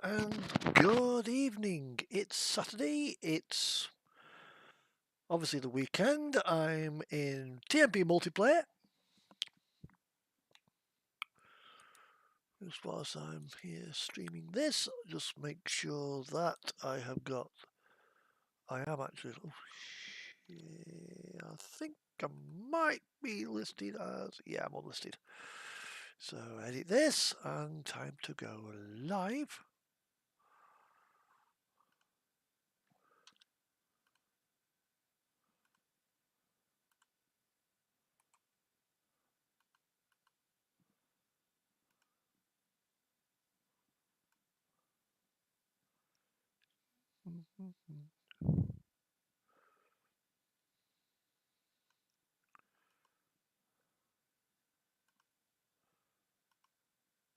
and good evening. It's Saturday. It's obviously the weekend. I'm in TMP multiplayer. Just whilst I'm here streaming this, just make sure that I am actually. Oh, I think I might be listed as. Yeah, I'm unlisted. So edit this and time to go live.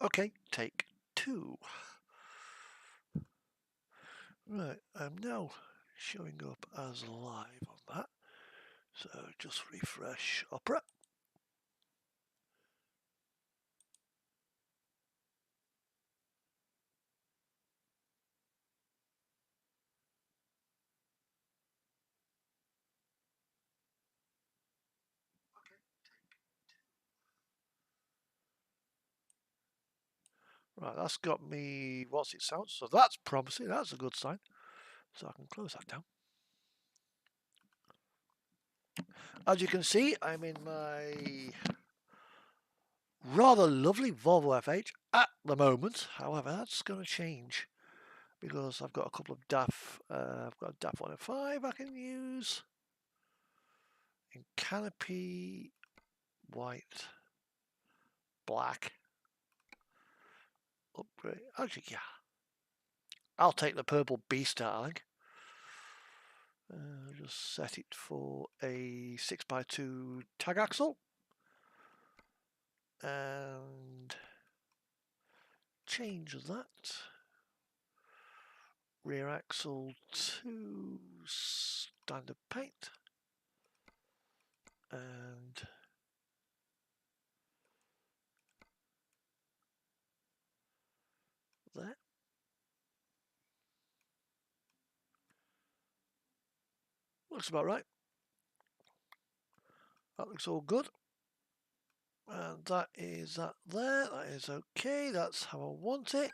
Okay, take two. Right, I'm now showing up as live on that. So just refresh Opera. Right, that's got me, what's it sound? So that's promising, that's a good sign. So I can close that down. As you can see, I'm in my rather lovely Volvo FH at the moment. However, that's going to change because I've got a couple of DAF. I've got a DAF 105 I can use in canopy, white, black. Upgrade. Actually, yeah. I'll take the purple beast, darling. Just set it for a 6x2 tag axle. And change that. Rear axle to standard paint. And there. Looks about right. That looks all good. And that is that there. That is okay. That's how I want it.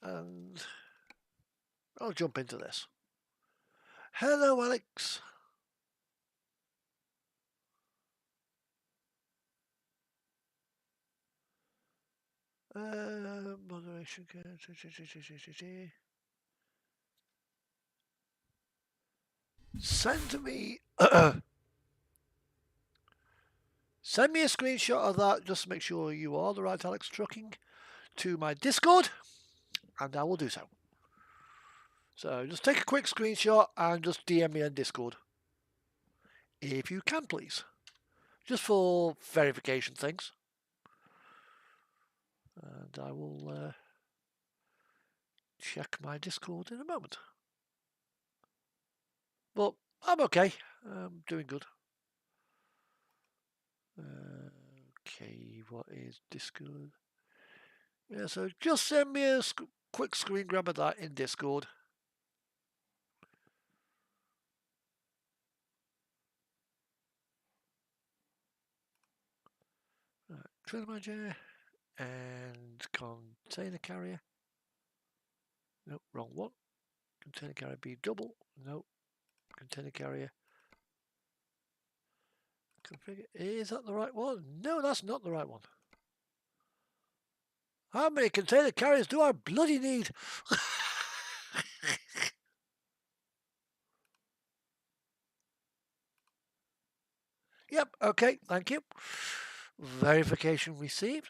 And I'll jump into this. Hello, Alex. Moderation. Send me send me a screenshot of that just to make sure you are the right Alex Trucking to my Discord, and I will do so. So just take a quick screenshot and just DM me on Discord, if you can, please, just for verification things. And I will check my Discord in a moment. But I'm okay. I'm doing good. Okay, what is Discord? Yeah, so just send me a quick screen grab of that in Discord. Right, trailer manager and container carrier. Nope, wrong one. Container carrier B double. Nope. Container carrier. Configure. Is that the right one? No, that's not the right one. How many container carriers do I bloody need? Yep, okay, thank you. Verification received.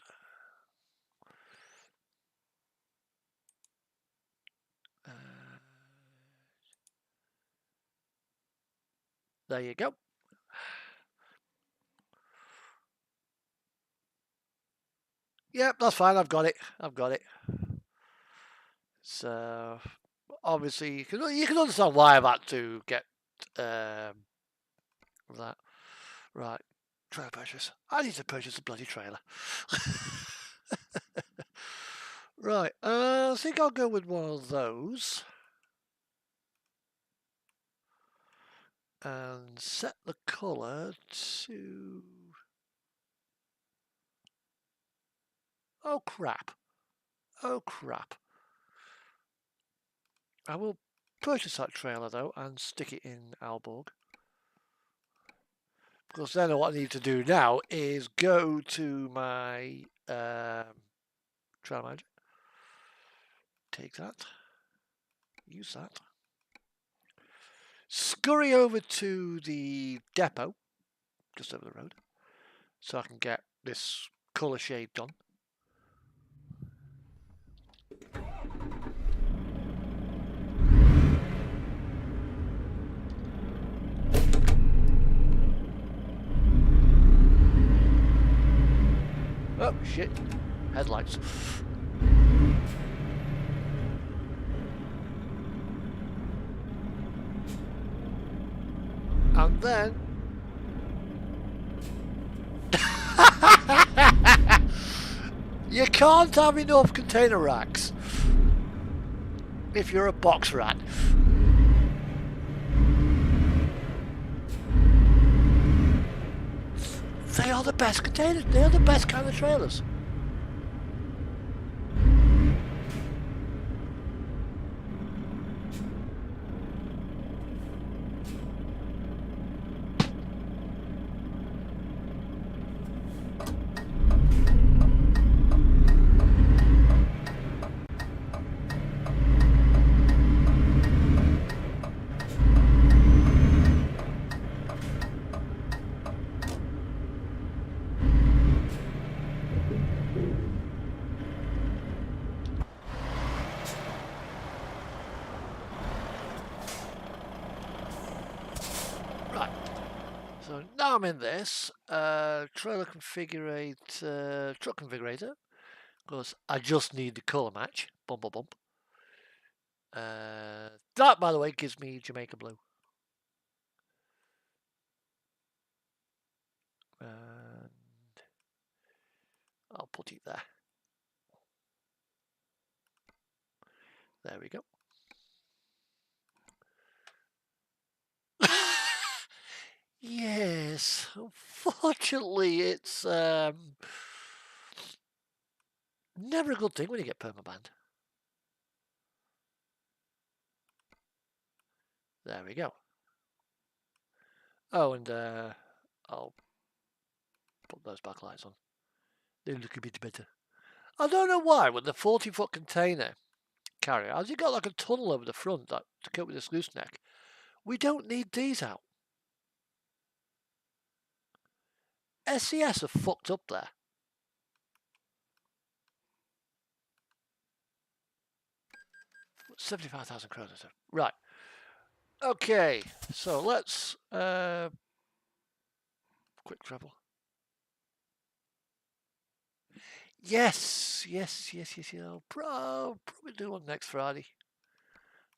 There you go. Yep, that's fine. I've got it. I've got it. So obviously you can understand why I've had to get that. Right. Trailer purchase. I need to purchase a bloody trailer. Right, I think I'll go with one of those. And set the colour to... Oh crap. Oh crap. I will purchase that trailer though and stick it in Aalborg. Because then what I need to do now is go to my trailer manager. Take that. Use that. Scurry over to the depot, just over the road, so I can get this colour shade done. Oh shit, headlights. And then you can't have enough container racks if you're a box rat. They are the best containers. They are the best kind of trailers. So now I'm in this trailer configurate truck configurator, because I just need the colour match. Bump, bump, bump. That, by the way, gives me Jamaica blue. And I'll put it there. There we go. Yes, unfortunately, it's never a good thing when you get permabanned. There we go. Oh, and I'll put those backlights on. They look a bit better. I don't know why, with the 40-foot container carrier, has it got like a tunnel over the front that to cope with this gooseneck? We don't need these out. SCS are fucked up there. £75,000. Right. Okay, so let's quick travel. Yes. I'll probably do one next Friday.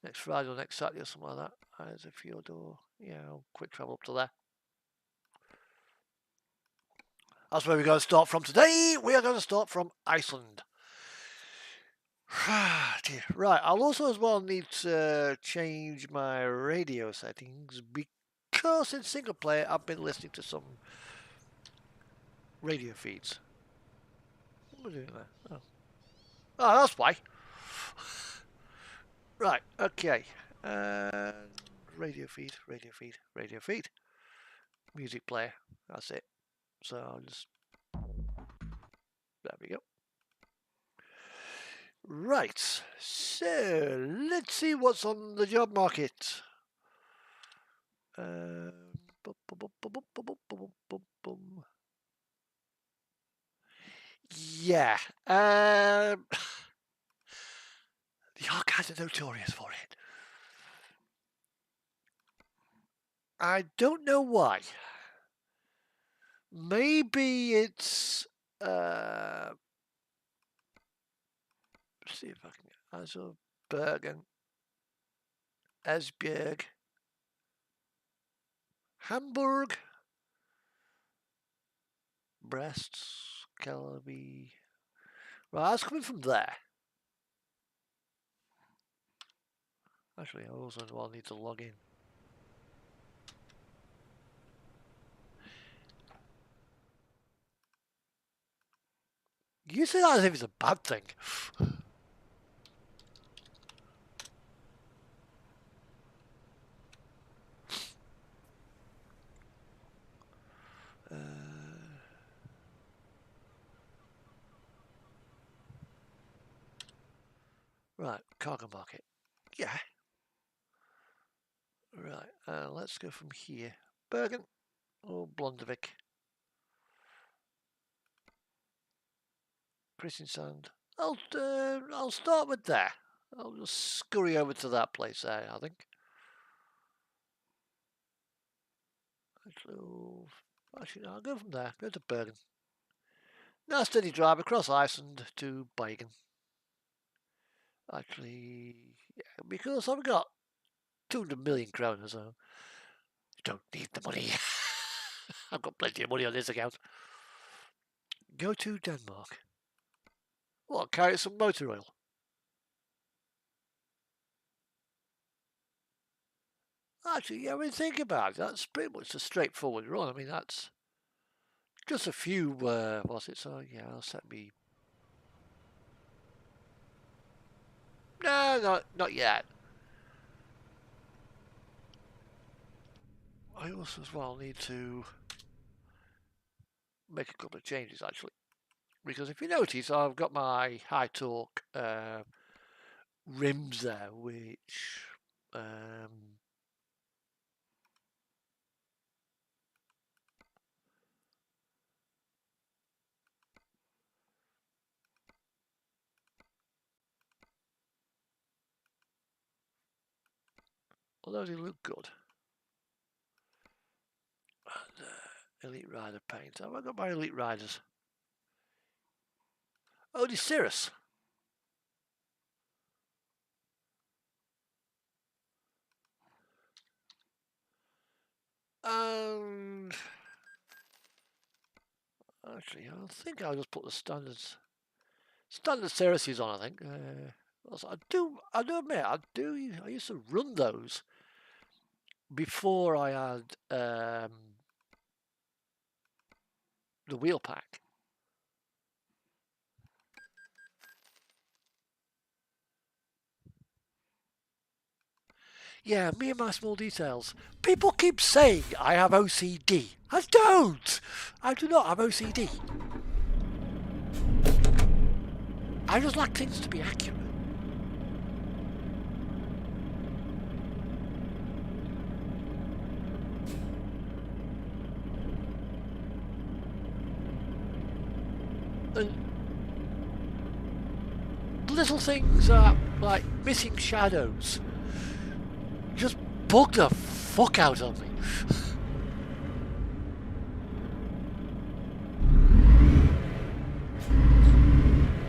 Next Friday or next Saturday or something like that. As a Fjordor. Yeah, I'll quick travel up to there. That's where we're going to start from today. We are going to start from Iceland. Right, I'll also as well need to change my radio settings because in single player I've been listening to some radio feeds. What am I doing there? Oh, that's why. Right, okay. Radio feed. Music player. That's it. So I'll just... There we go. Right, so let's see what's on the job market. Yeah, the archives are notorious for it. I don't know why. Maybe it's see if I can Esbjerg, Hamburg, Brest, Calvi. Right, that's coming from there. Actually, I also need to log in. You say that as if it's a bad thing. Right, cargo market. Yeah. Right, let's go from here. Bergen or Blondevik. Christian Sand. I'll start with there. I'll just scurry over to that place there, I think. Actually, no, I'll go from there. Go to Bergen. Now steady drive across Iceland to Bergen. Actually, yeah, because I've got 200 million kroner, so I don't need the money. I've got plenty of money on this account. Go to Denmark. Well, carry some motor oil. Actually, yeah, I mean, think about it. That's pretty much a straightforward run. I mean, that's just a few, what's it? So, yeah, I'll set me... No, not yet. I also as well need to make a couple of changes, actually. Because if you notice, I've got my high torque rims there, which... although they look good. And Elite Rider paint. Have I got my Elite Riders? Oh, the Cirrus. And actually, I think I'll just put the standard Cirruses on. I think. I do admit, I used to run those before I had the wheel pack. Yeah, me and my small details. People keep saying I have OCD. I don't. I do not have OCD. I just like things to be accurate. And little things like missing shadows just bug the fuck out of me.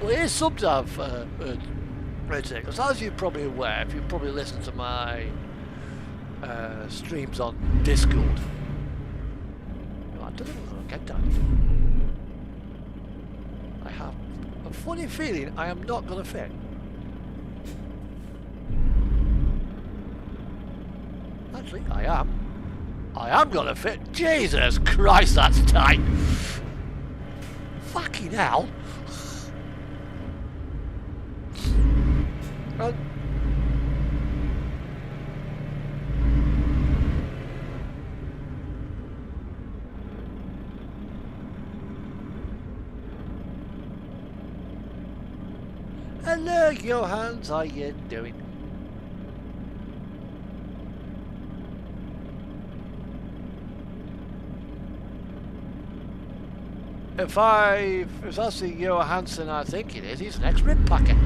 Well, here's something I've read today, because as you're probably aware, if you probably listen to my streams on Discord, I don't know if I'll get that. I have a funny feeling I am not going to fit. Actually, I am going to fit. Jesus Christ, that's tight. Fucking hell. Hello, Johans, how you doing? If that's the Johansson I think it is, he's an ex-rib packer.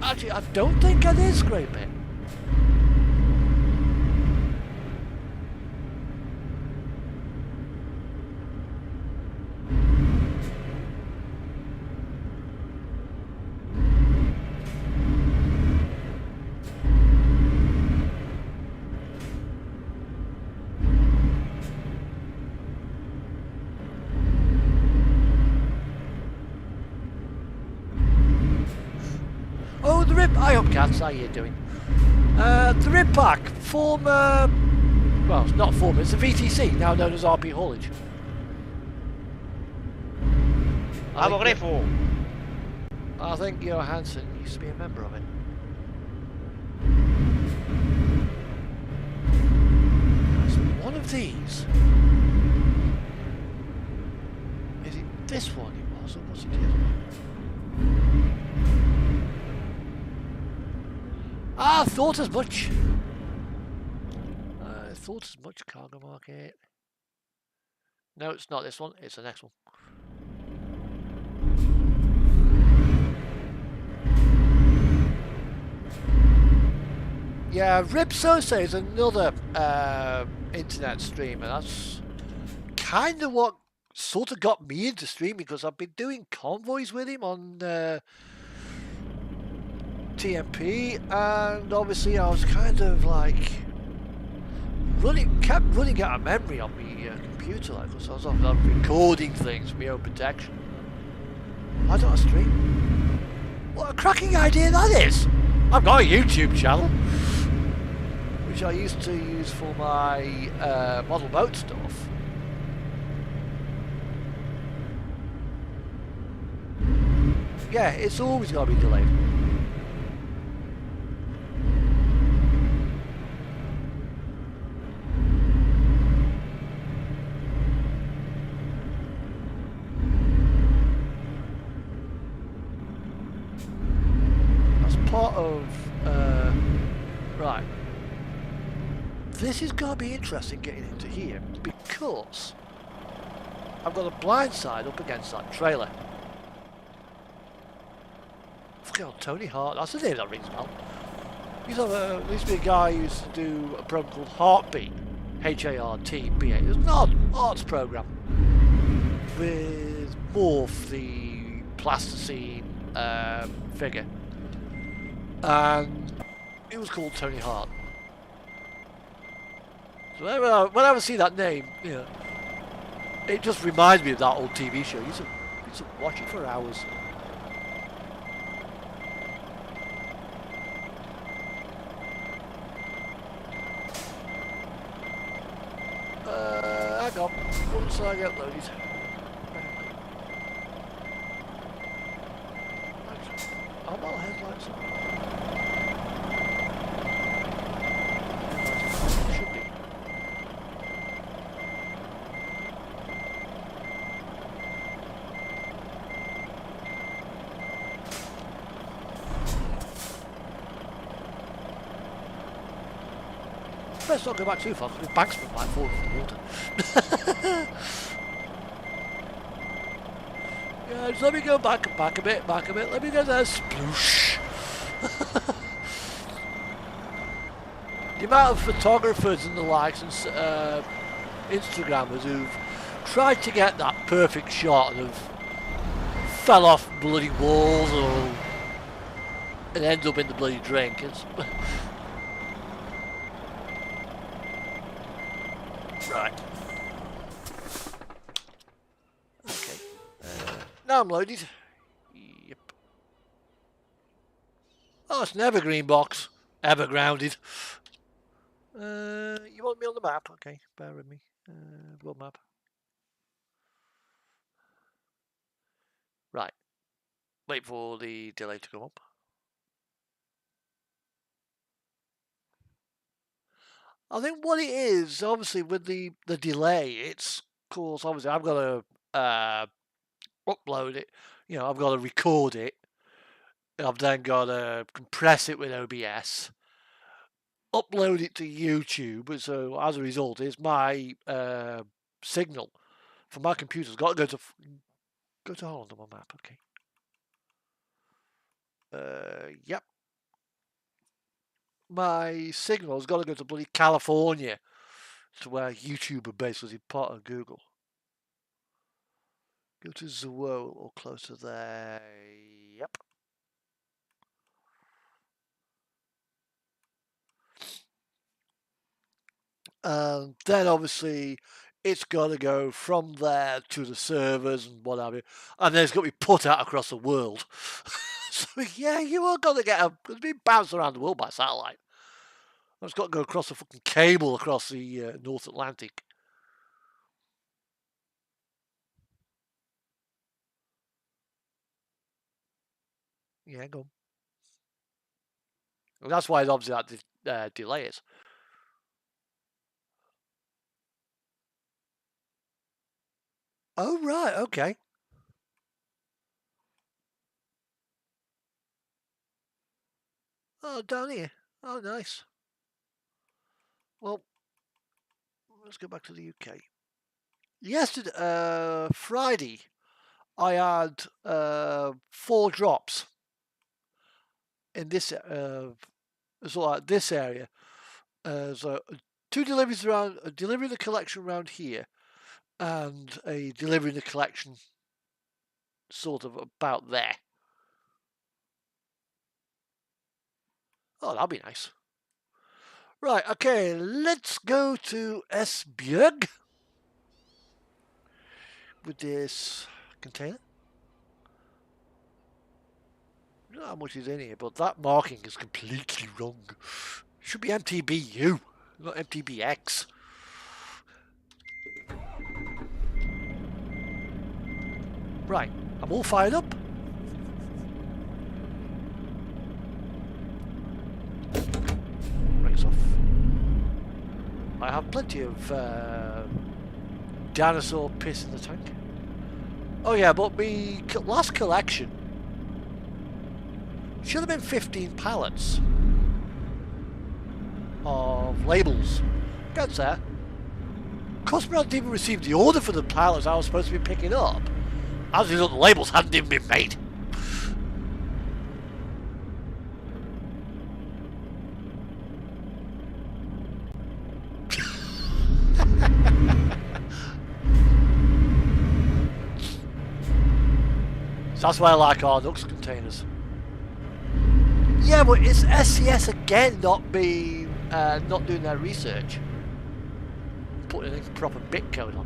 Actually, I don't think it is Great Bit. Oh, the rib. I hope cats. How you doing? The rib pack, former. Well, it's not former. It's the VTC, now known as RP Haulage. I'm grateful. I think Johansson used to be a member of it. There's one of these. Is it this one it was, or was it the other one? I thought as much. I thought as much. Cargo market. No, it's not this one. It's the next one. Yeah, Ribsose is another internet streamer. That's kind of what sort of got me into streaming, because I've been doing convoys with him on TMP, and obviously I was kind of like kept running out of memory on my computer, like, because I was recording things for my own protection. I don't stream. What a cracking idea that is! I've got a YouTube channel, which I used to use for my model boat stuff. Yeah, it's always got to be delayed. That's part of... right. This is going to be interesting getting into here, because I've got a blind side up against that trailer. Oh, Tony Hart, that's the name that rings a bell. There used to be a guy who used to do a program called Heartbeat, H-A-R-T-B-A. It was an arts program with Morph, the plasticine figure, and it was called Tony Hart. So whenever I see that name, it just reminds me of that old TV show. I used to watch it for hours. Hang on, once I get loaded. I'm all headlights on. Should be. Let's not go back too far, because the banksman might fall into the water. Yeah, just let me go back a bit. Let me go there, sploosh. The amount of photographers and the likes and Instagrammers who've tried to get that perfect shot and have fell off bloody walls or and end up in the bloody drink. It's right. Okay. Now I'm loaded. Yep. Oh, it's an evergreen box. Ever grounded. You want me on the map? Okay, bear with me. What map? Right. Wait for the delay to come up. I think what it is, obviously, with the delay, it's, of course, obviously, I've got to upload it. I've got to record it. I've then got to compress it with OBS, upload it to YouTube. So as a result, is my signal from my computer's got to go to Holland on my map. Okay. Yep. My signal's got to go to bloody California, to where YouTube are based, because it's part of Google. Go to Zool or closer there. Yep. And then obviously it's got to go from there to the servers and what have you, and then it's got to be put out across the world. So yeah, you are going to get it's being bounced around the world by satellite. I've just got to go across a fucking cable across the North Atlantic. Yeah, go on. And that's why it's obviously that delay is. Oh, right, okay. Oh, down here. Oh, nice. Well, let's go back to the UK. Yesterday, Friday, I had 4 drops in this this area. So 2 deliveries around, a delivery in the collection around here, and a delivery in the collection sort of about there. Oh, that'll be nice. Right, okay, let's go to Esbjerg with this container. I don't know how much is in here, but that marking is completely wrong. It should be MTBU, not MTBX. Right, I'm all fired up. Brakes off. I have plenty of dinosaur piss in the tank. Oh yeah, but the last collection should have been 15 pallets of labels. Gets there. Customer hadn't even received the order for the pallets I was supposed to be picking up. As a result, the labels hadn't even been made. So that's why I like our Nux containers. Yeah, but it's SCS again not doing their research. Putting a proper bit code on.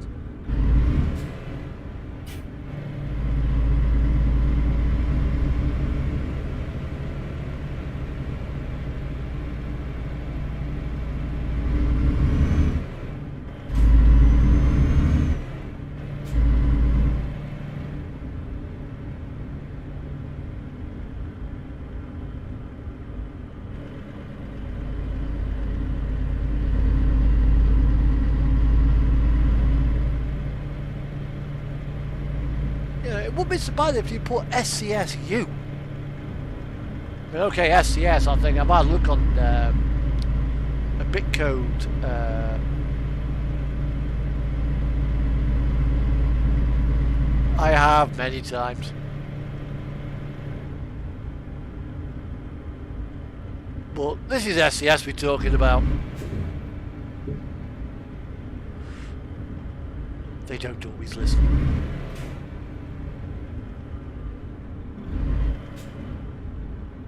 It wouldn't be so bad if you put SCSU. But okay, SCS, I think I might look on a bit code. I have many times. But this is SCS we're talking about. They don't always listen.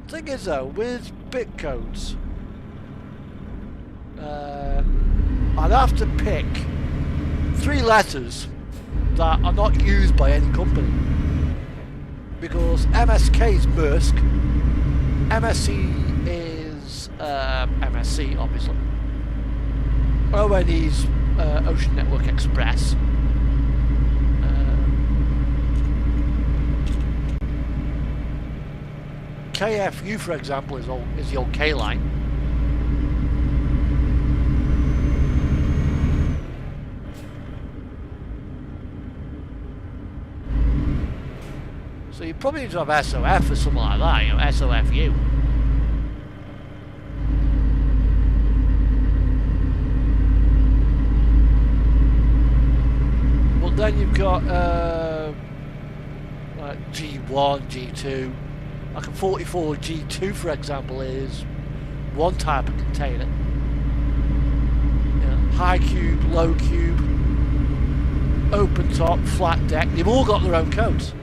Thing is though, with bit codes, I'd have to pick 3 letters that are not used by any company, because MSK is Maersk, MSC is MSC obviously, ONE is Ocean Network Express, KFU, for example, is the old K-line. So you probably need to have SOF or something like that, you know, SOFU. But then you've got like G1, G2. Like a 44 G2, for example, is one type of container. You know, high cube, low cube, open top, flat deck. They've all got their own codes.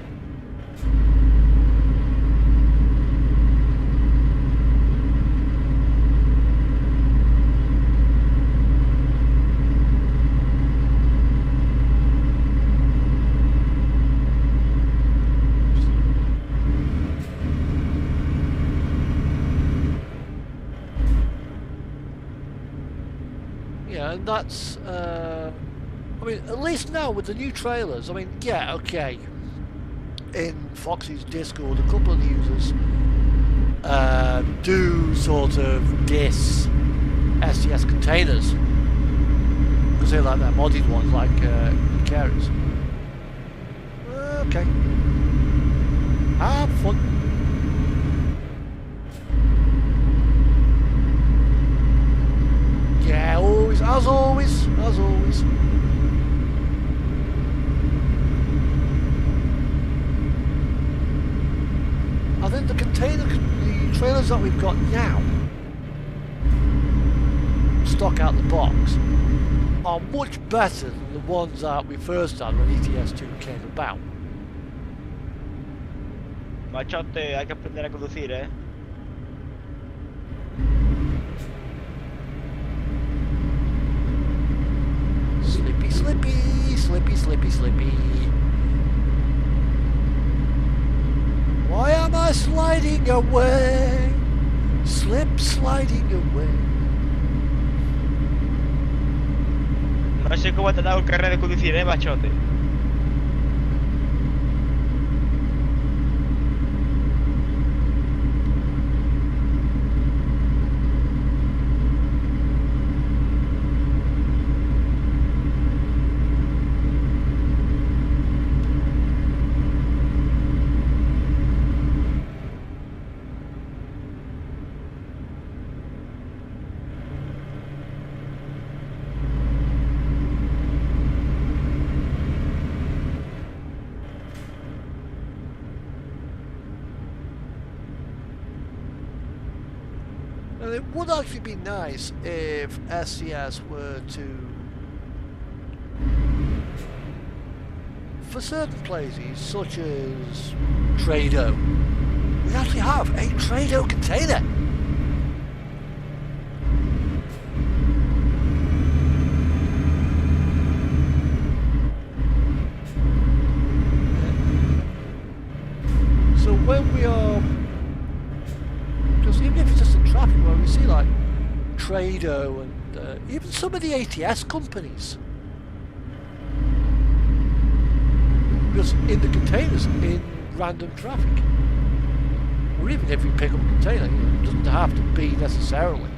Yeah, and that's, I mean, at least now with the new trailers, I mean, yeah, okay. In Foxy's Discord, a couple of the users do sort of diss STS containers because they like their modded ones, like carriers. Okay, have fun. Yeah, always, as always, as always. I think the trailers that we've got now, stock out the box, are much better than the ones that we first had when ETS2 came about. Machote, hay que aprender a conducir, eh. Slippy, slippy, slippy, slippy, slippy. Why am I sliding away? Slip sliding away. No sé cómo te ha dado el carnet de conducir, machote. And it would actually be nice if SCS were to, for certain places such as Trado, we actually have a Trado container. So when we are, just even if it's just in traffic where we see like Trado and even some of the ATS companies, just in the containers in random traffic, or even if you pick up a container, it doesn't have to be necessarily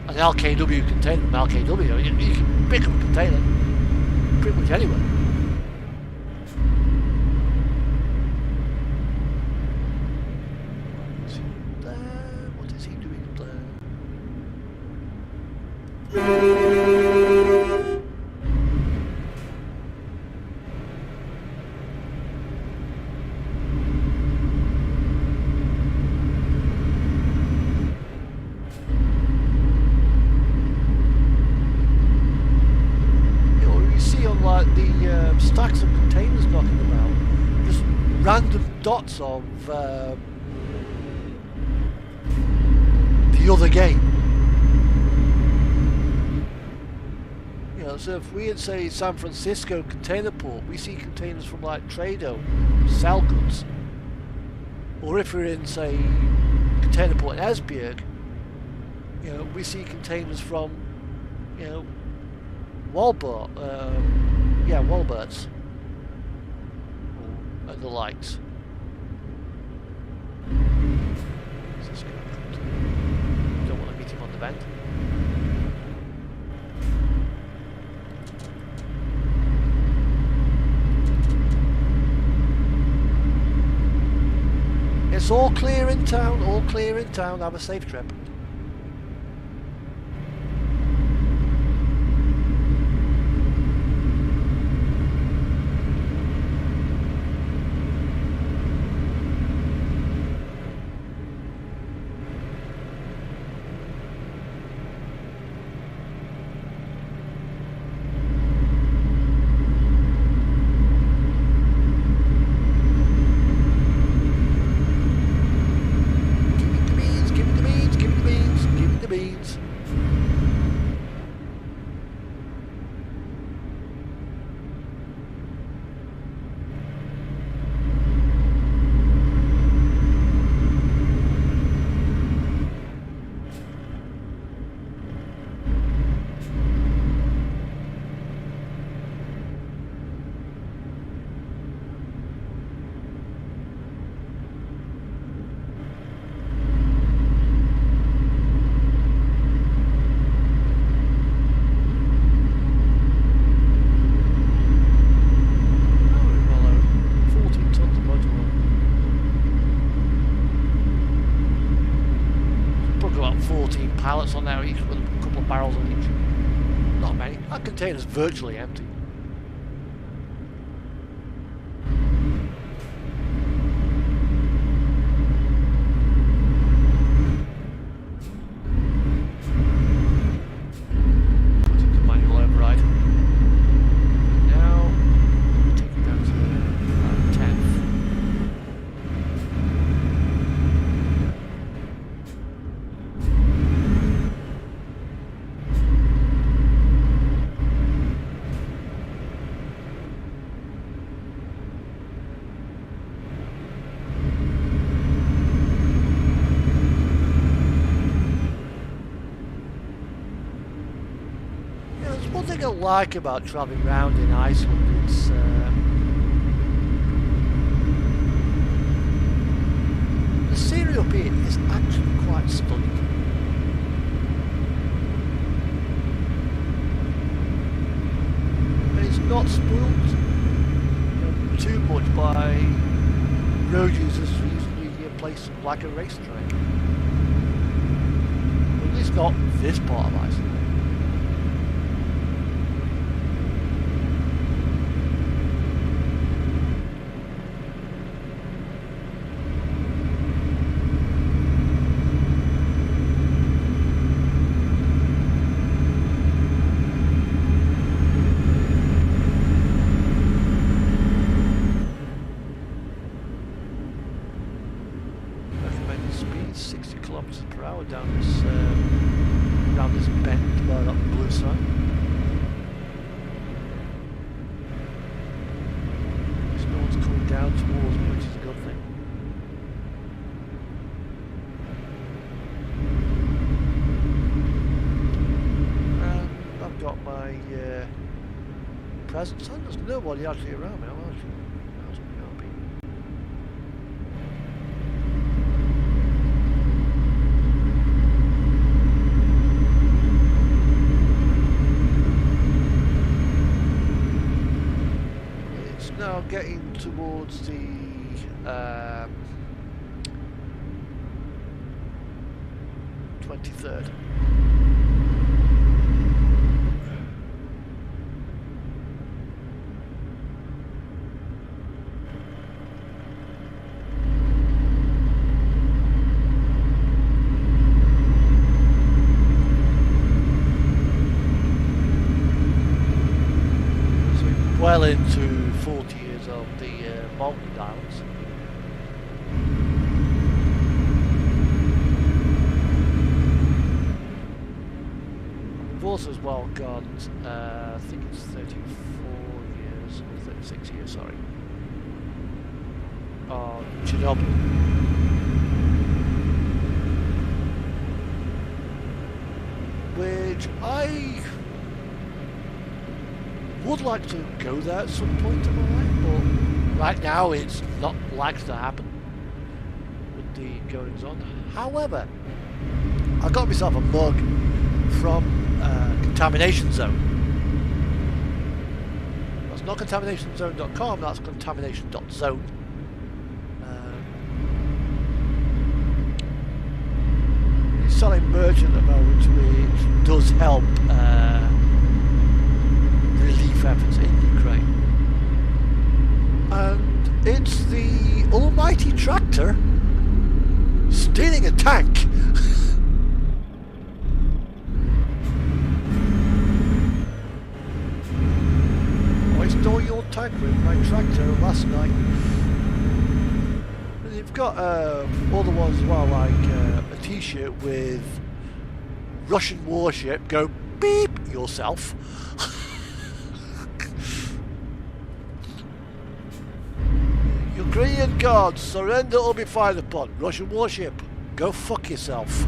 an LKW container from LKW. You can pick up a container pretty much anywhere. What is he doing there? Stacks of containers knocking about, just random dots of the other game. You know, so if we had, say, San Francisco container port, we see containers from like Trado, sell goods. Or if we're in, say, container port in Esbjerg, you know, we see containers from, you know, Walbert. Yeah, Walberts and the likes. Don't want to meet him on the vent. It's all clear in town, all clear in town. Have a safe trip. Give me the 14 pallets on there each with a couple of barrels on each. Not many. That container's virtually empty. One thing I like about travelling around in Iceland, it's the scenery up here is actually quite stunning. And it's not spoiled too much by road users who usually a place like a racetrack. At least not this part of Iceland. Down this bend by that blue sign. No one's coming down towards me, which is a good thing. And I've got my presents on. There's nobody actually around me. I'm actually happy. Now getting towards the 23rd. So well into 40 years of the Boreman dials. We've also as well got, I think it's 34 years, or 36 years, sorry, on Chernobyl. Which I would like to go there at some point in my life, but right now it's not likely to happen with the goings on. However, I got myself a mug from Contamination Zone. That's not contaminationzone.com, that's contamination.zone. He's selling merch at the moment, which does help relief efforts in Ukraine. And it's the almighty tractor stealing a tank. I stole your tank with my tractor last night. And you've got other ones as well, like a t-shirt with Russian warship, go beep yourself. Ukrainian guards, surrender or be fired upon. Russian warship, go fuck yourself.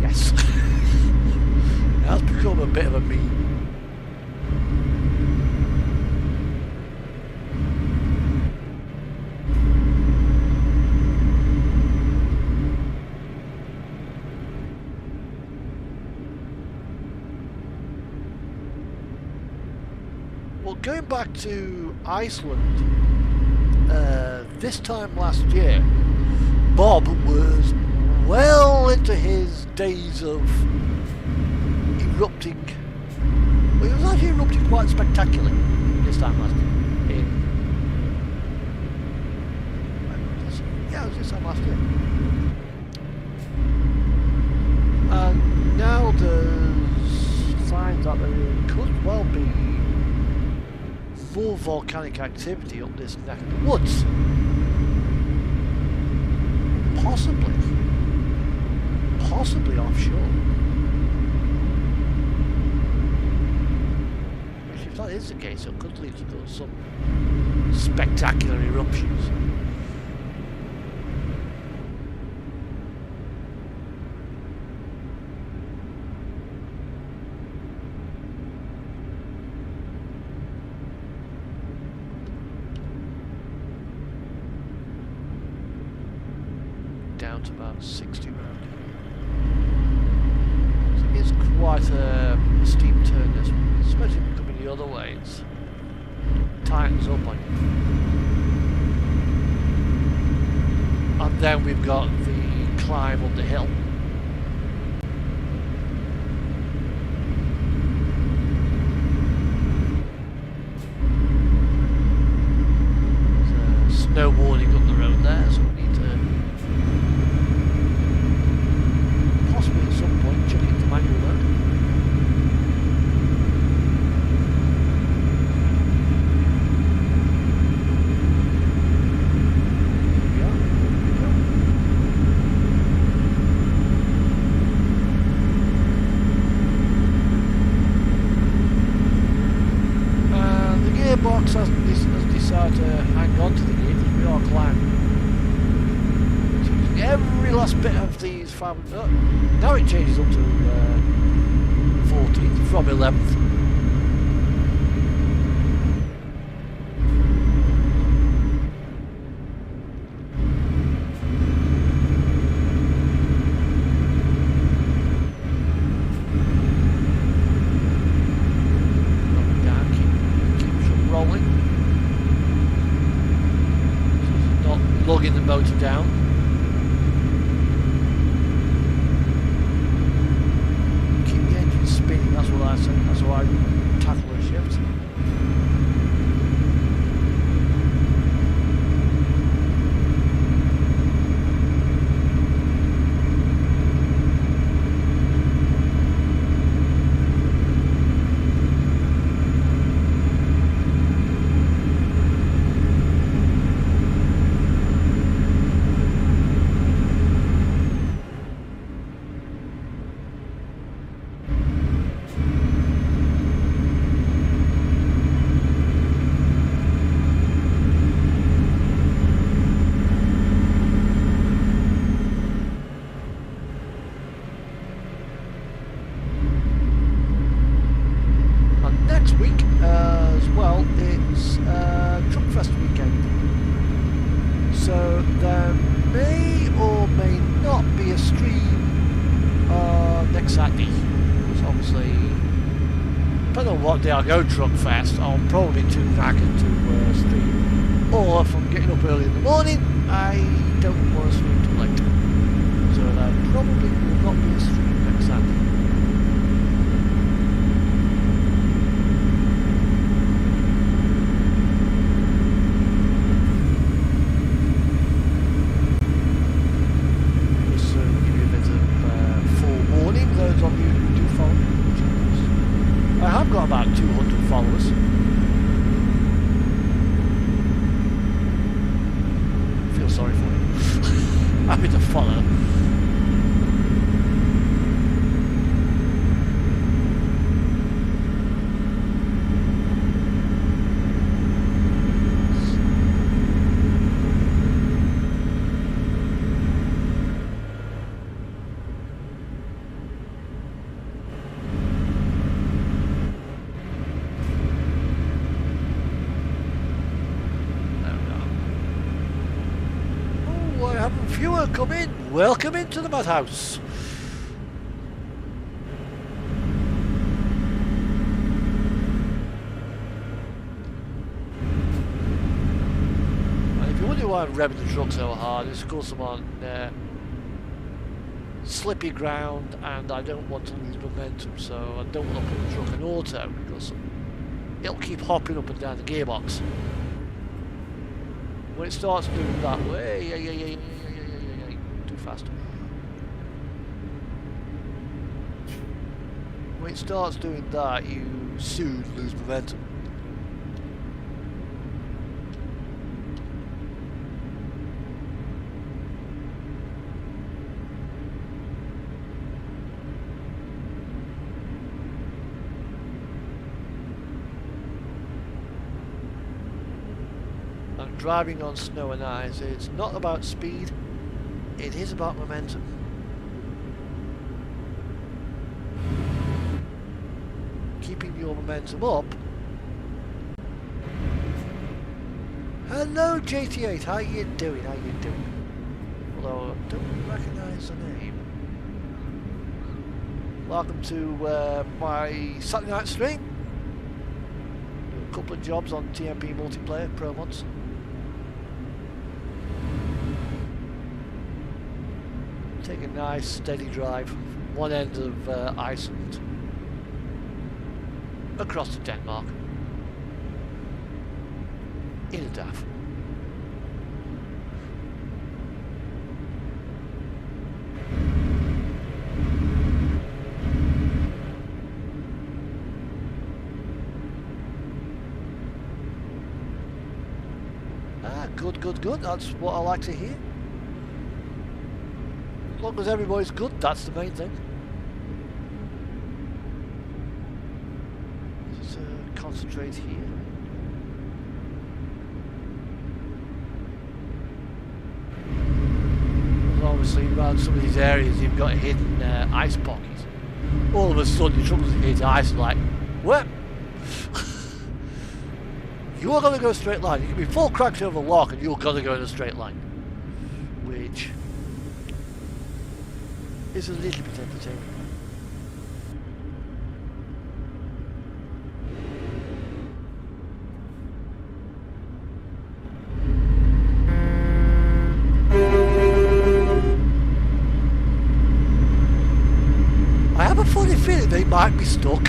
Yes. That's become a bit of a meme. Well, going back to Iceland, this time last year, Bob was days of erupting. Well, it was actually erupting quite spectacularly this time last year. Yeah, it was this time last year. And now there's signs that there could well be more volcanic activity up this neck of the woods. Possibly offshore. Which, if that is the case, it could lead to some spectacular eruptions. Down to about 60 around here. So it is quite a steep turn, this one, especially if you're coming the other way. It tightens up on you. And then we've got the climb up the hill. There's a snow warning up the road there, so we need to possibly at some point chuck into manual mode. Box has decided to hang on to the gear because we are climbing. It's using every last bit of these 500. Now it changes up to 14th from 11th. Lugging the motor down. Keep the engine spinning, that's what I say, that's how I tackle the shift. Next week as well, it's Truck Fest weekend, so there may or may not be a stream next Saturday. So obviously, depending on what day I go Truck Fest, I'll probably be too knackered to stream, or if I'm getting up early in the morning, I don't want to stream too late, so there probably will not be a stream next Saturday. I have got about 200 followers. Feel sorry for you. Happy to follow. Viewer, come in. Welcome into the madhouse. And if you wonder why I'm revving the truck so hard, it's because I'm on slippy ground and I don't want to lose momentum, so I don't want to put the truck in auto because it'll keep hopping up and down the gearbox. When it starts doing that way, too fast. When it starts doing that, you soon lose momentum. And driving on snow and ice, it's not about speed, it is about momentum. Keeping your momentum up. Hello JT8, how you doing? How you doing? Although I don't recognise the name. Welcome to my Saturday night stream. Do a couple of jobs on TMP multiplayer pro mods. Take a nice steady drive from one end of Iceland across to Denmark in a DAF. Good. That's what I like to hear. As long as everybody's good, that's the main thing. Let's concentrate here. Because obviously around some of these areas you've got hidden ice pockets. All of a sudden your truck doesn't hit ice like, what? You are going to go a straight line. You can be full cracked over the lock and you're going to go in a straight line. Which is a little bit entertaining. I have a funny feeling they might be stuck.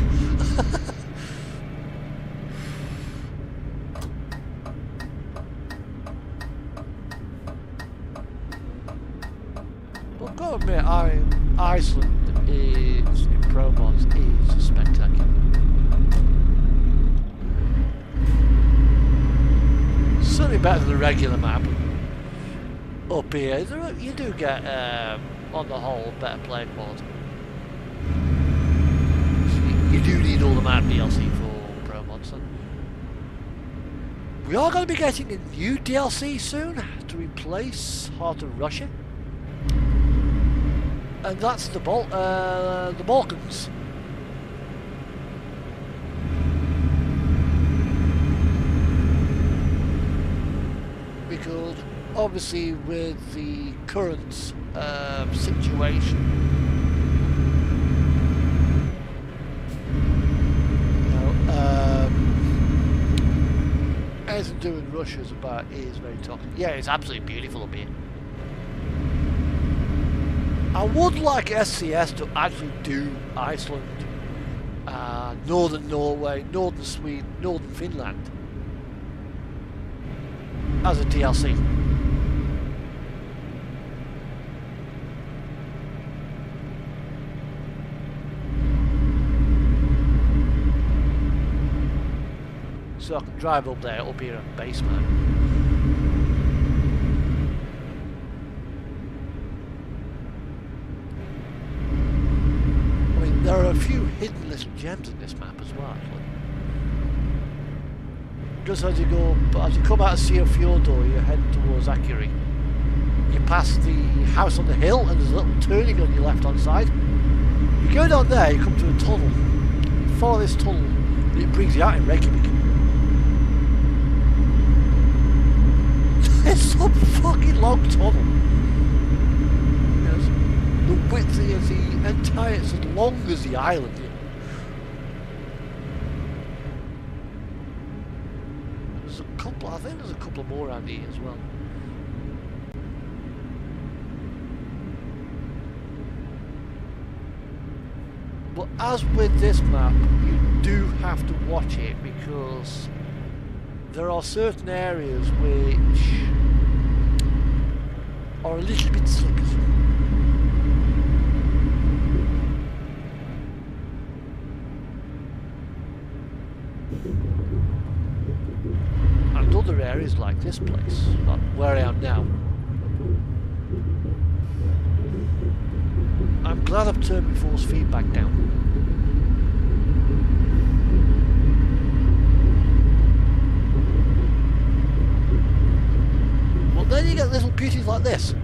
Iceland is, in Pro Mods, is spectacular. Certainly better than the regular map. Up here, you do get, on the whole, better play quality. You do need all the map DLC for Pro Mods. We are going to be getting a new DLC soon to replace Heart of Russia. And that's the Balkans. Because obviously with the current situation, anything to do with Russia is very toxic. Yeah, it's absolutely beautiful up here. I would like SCS to actually do Iceland, Northern Norway, Northern Sweden, Northern Finland as a DLC. So I can drive up there, up here on base map. There are a few hidden little gems in this map as well, actually. Just as you come out of Sea of Fjordor, you're heading towards Accessory. You pass the house on the hill and there's a little turning on your left hand side. You go down there, you come to a tunnel. You follow this tunnel and it brings you out in Reykjavik. It's some fucking long tunnel. The width is the entire, it's as long as the island. There's a couple, I think there's a couple more around here as well. But as with this map, you do have to watch it because there are certain areas which are a little bit slippy. And other areas like this place, like where I am now. I'm glad I've turned my force feedback down. Well, then you get little beauties like this.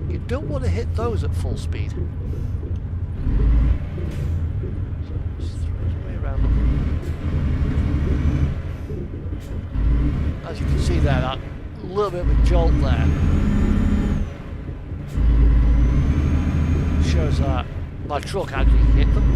You don't want to hit those at full speed. So just throw it way around them. As you can see there, that little bit of a jolt there shows that my truck actually hit them.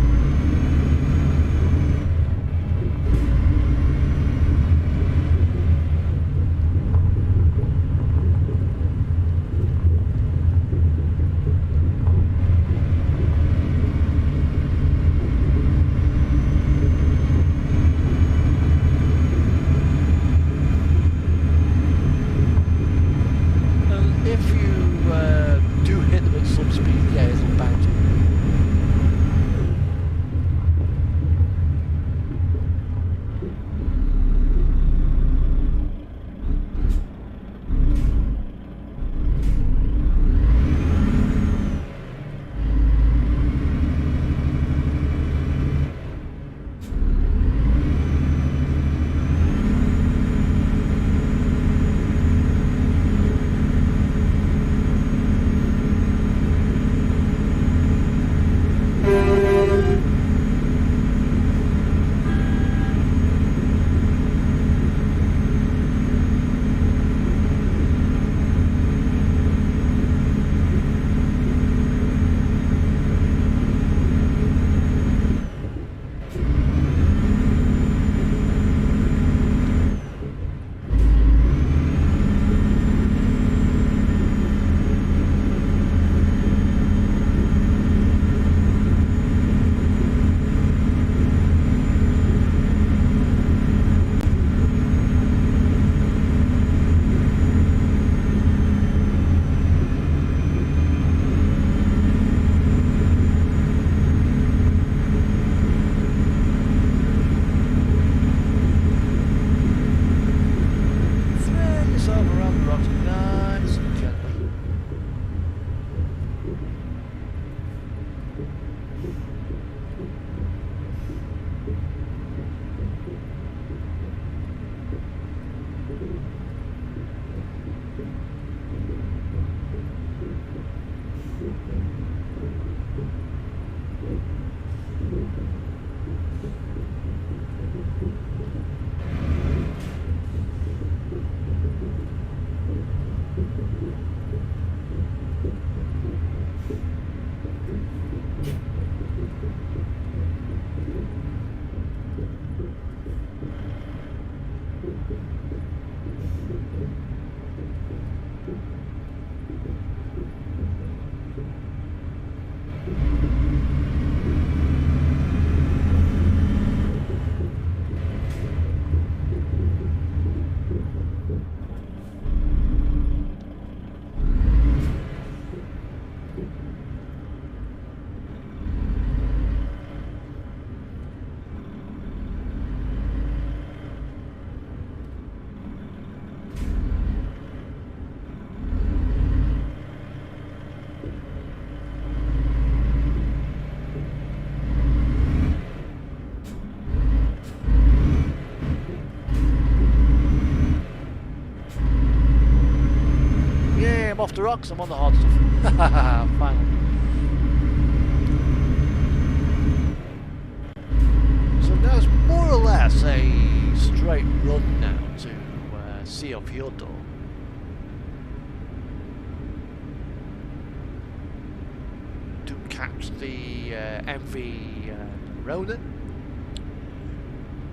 I'm off the rocks, I'm on the hard stuff. Finally. So now it's more or less a straight run now to Sea of Fjordur. To catch the MV Ronin,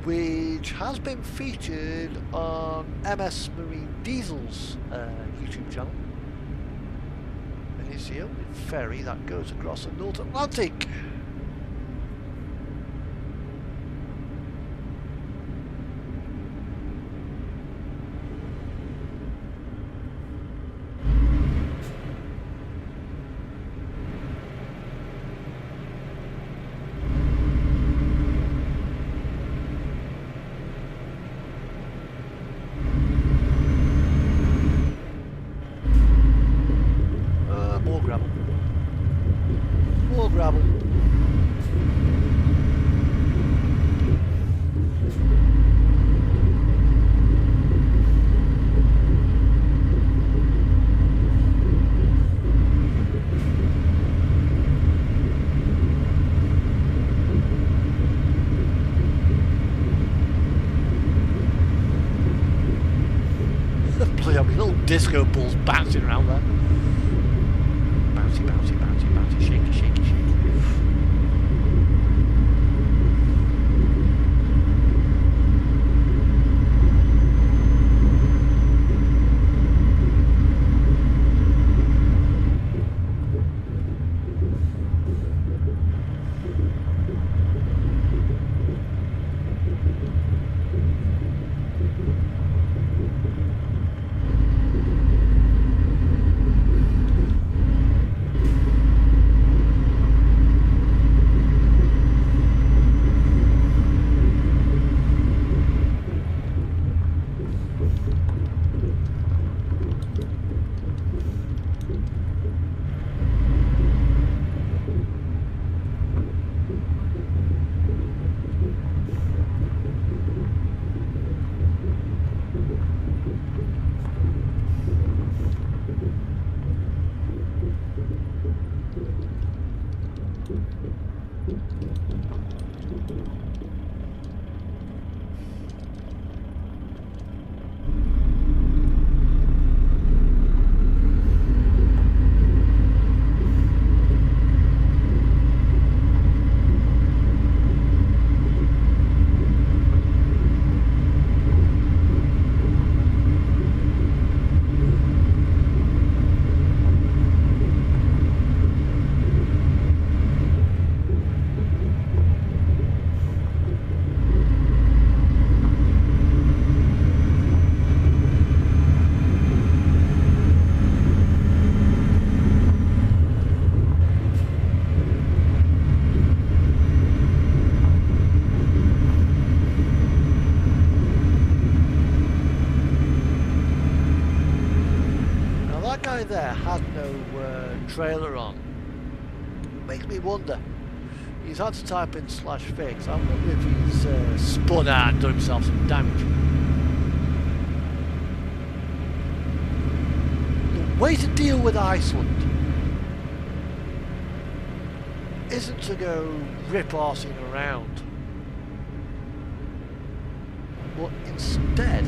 which has been featured on MS Marine Diesel's YouTube channel. it's the only ferry that goes across the North Atlantic. More gravel. More gravel. Bloody hell, little disco balls bouncing around there. Bouncy, bouncy, bouncy, bouncy, shaky, shaky, shaky. There had no trailer on. Makes me wonder. He's had to type in /fix. I wonder if he's spun out and done himself some damage. The way to deal with Iceland isn't to go rip-arsing around, but instead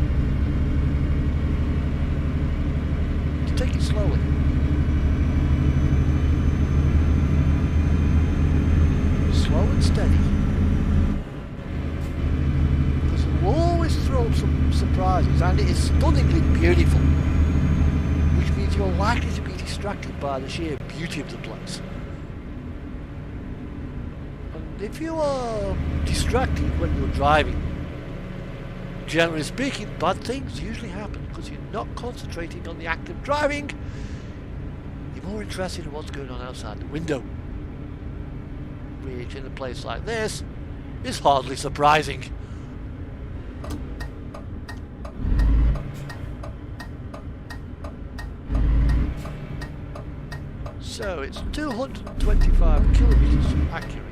take it slowly. Slow and steady. Because it will always throw up some surprises, and it is stunningly beautiful. Which means you're likely to be distracted by the sheer beauty of the place. And if you are distracted when you're driving, generally speaking, bad things usually happen because you're not concentrating on the act of driving. You're more interested in what's going on outside the window, which in a place like this is hardly surprising. So it's 225 kilometers accurate.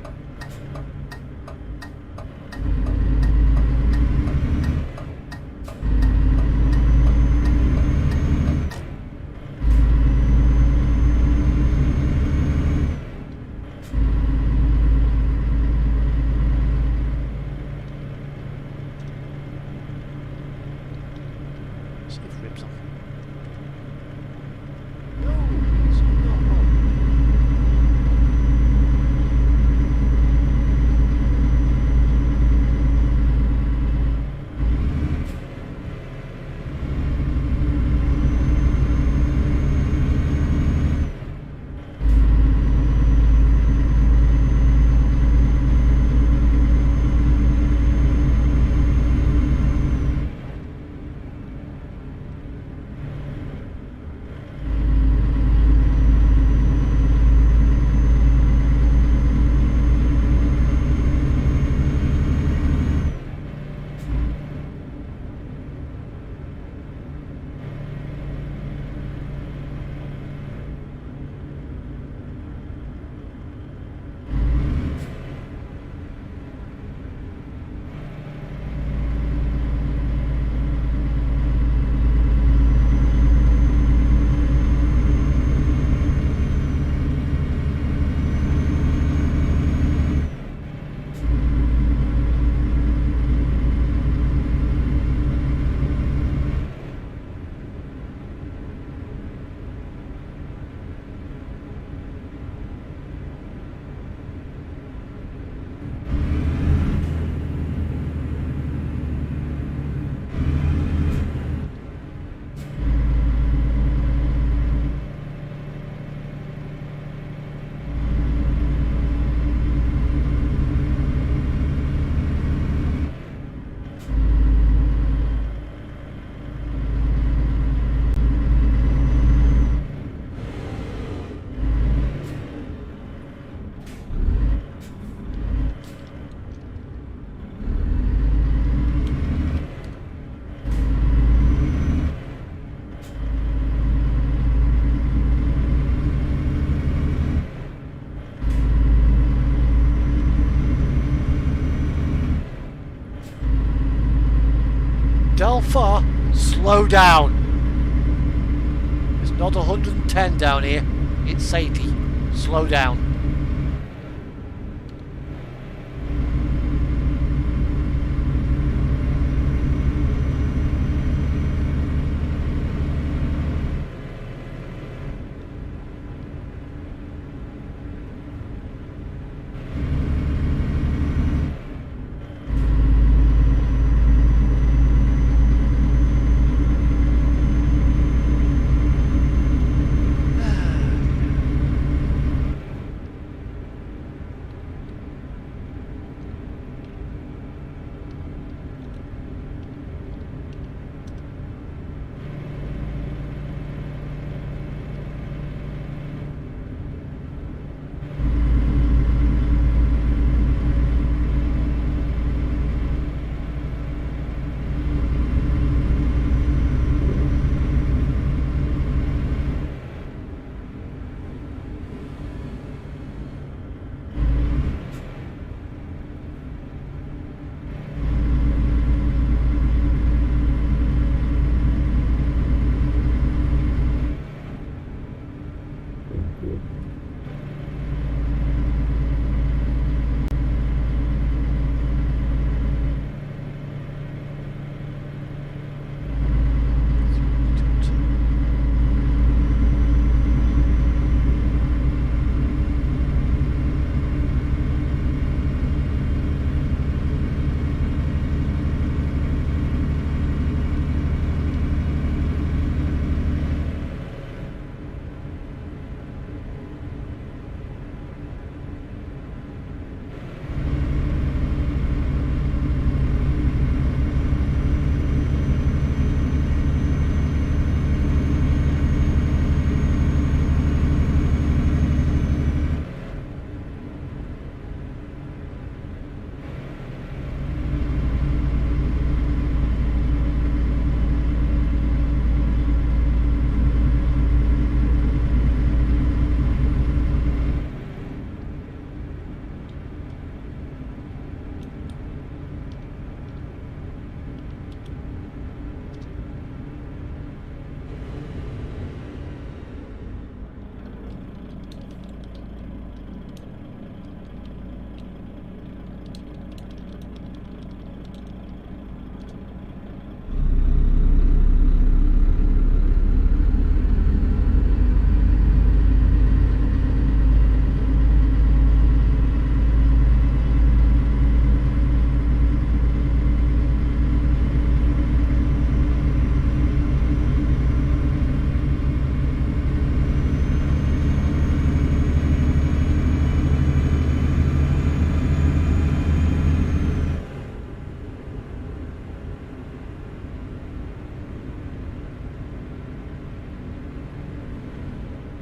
not far. Slow down. It's not 110 down here. It's 80. Slow down.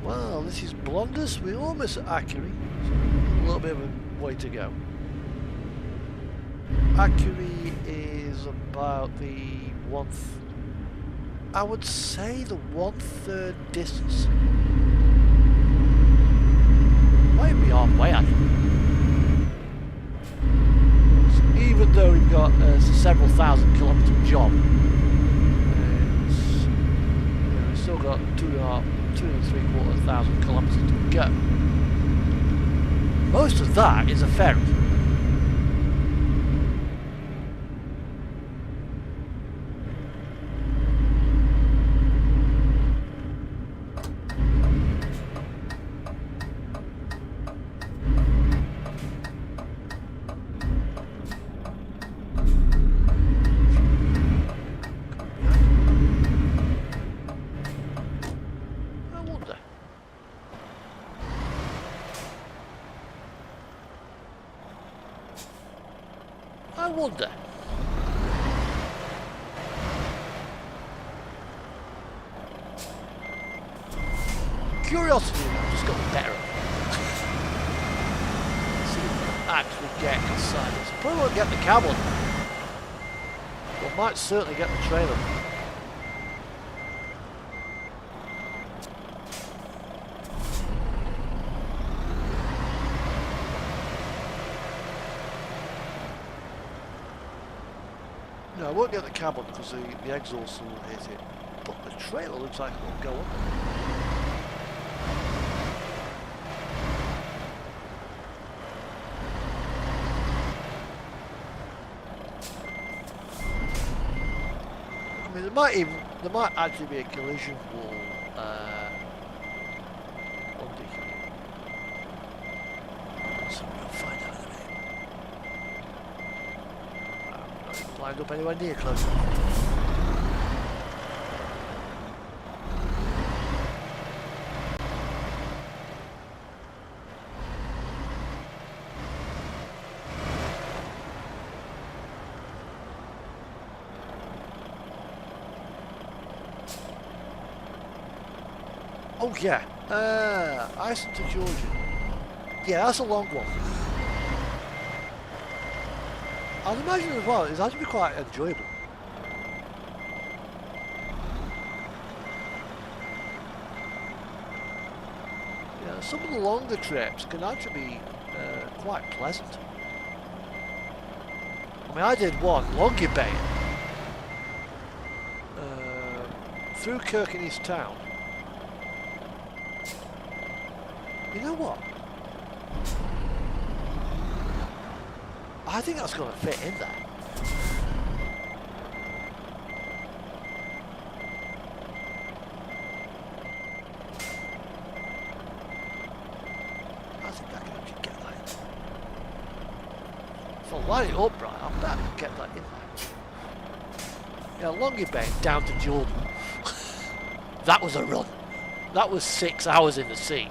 Well, this is Blonders. We're almost at Accessory. So a little bit of a way to go. Accessory is about the I would say the 1/3 distance. Might be halfway actually. So even though we've got several thousand kilometre job, we've still got 2.75 thousand kilometres to go. Most of that is a ferry. I wonder. Curiosity now just got the better of me. Let's see if we can actually get inside this. Probably won't get the cab on. But might certainly get the trailer. No, I won't get the cab on because the exhaust will hit it. But the trailer looks like it will go on. I mean, there might actually be a collision wall under here. So we'll find out in a minute. I'm not even lined up anywhere near close enough. Oh yeah, Iceland to Georgia. Yeah, that's a long one. I'd imagine as well, it's actually quite enjoyable. Yeah, some of the longer trips can actually be quite pleasant. I mean, I did one, Longyearbyen, through Kirkenes town. You know what? I think that's going to fit in there. I think I can actually get that in there. If I line it up right, I bet I can get that in there. Yeah, Longyearbyen down to Jordan. That was a run. That was 6 hours in the sea.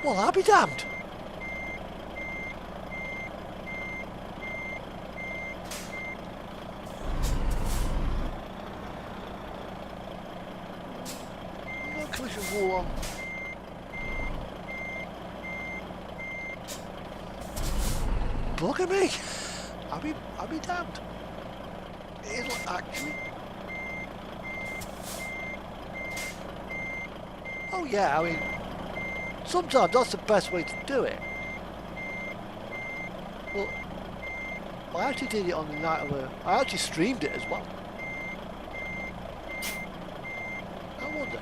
Well, I'll be damned. No collision wall on. Bugger me. I'll be damned. It'll actually. Oh yeah, I mean, sometimes that's the best way to do it. Well, I actually did it on the night of I actually streamed it as well. I wonder.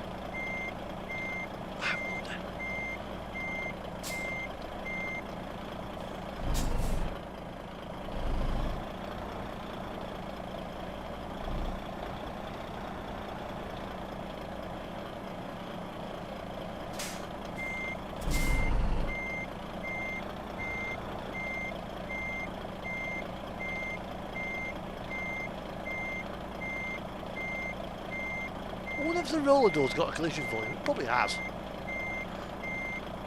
I wonder if the roller door's got a collision volume. It probably has.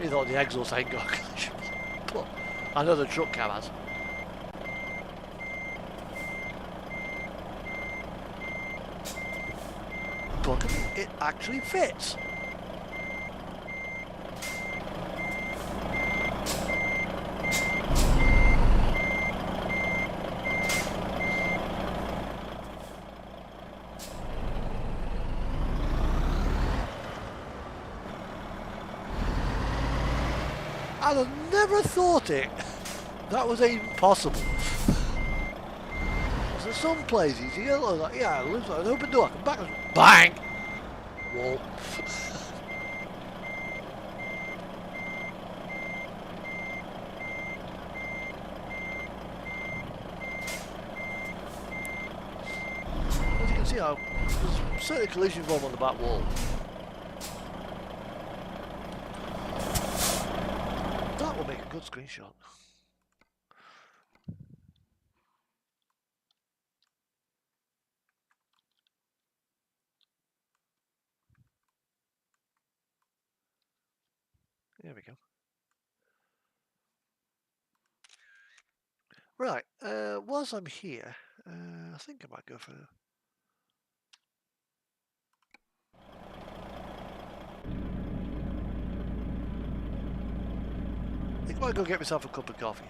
Either the exhaust ain't got a collision volume, but I know the truck cab has. But it actually fits. I'd have never thought that was even possible. There's some places you get like, yeah, it looks like an open door, I can back and bang! Wall. As you can see, there's certainly a collision bomb on the back wall. That will make a good screenshot. There we go. Right, whilst I'm here, I think I might go for... I think I might go get myself a cup of coffee.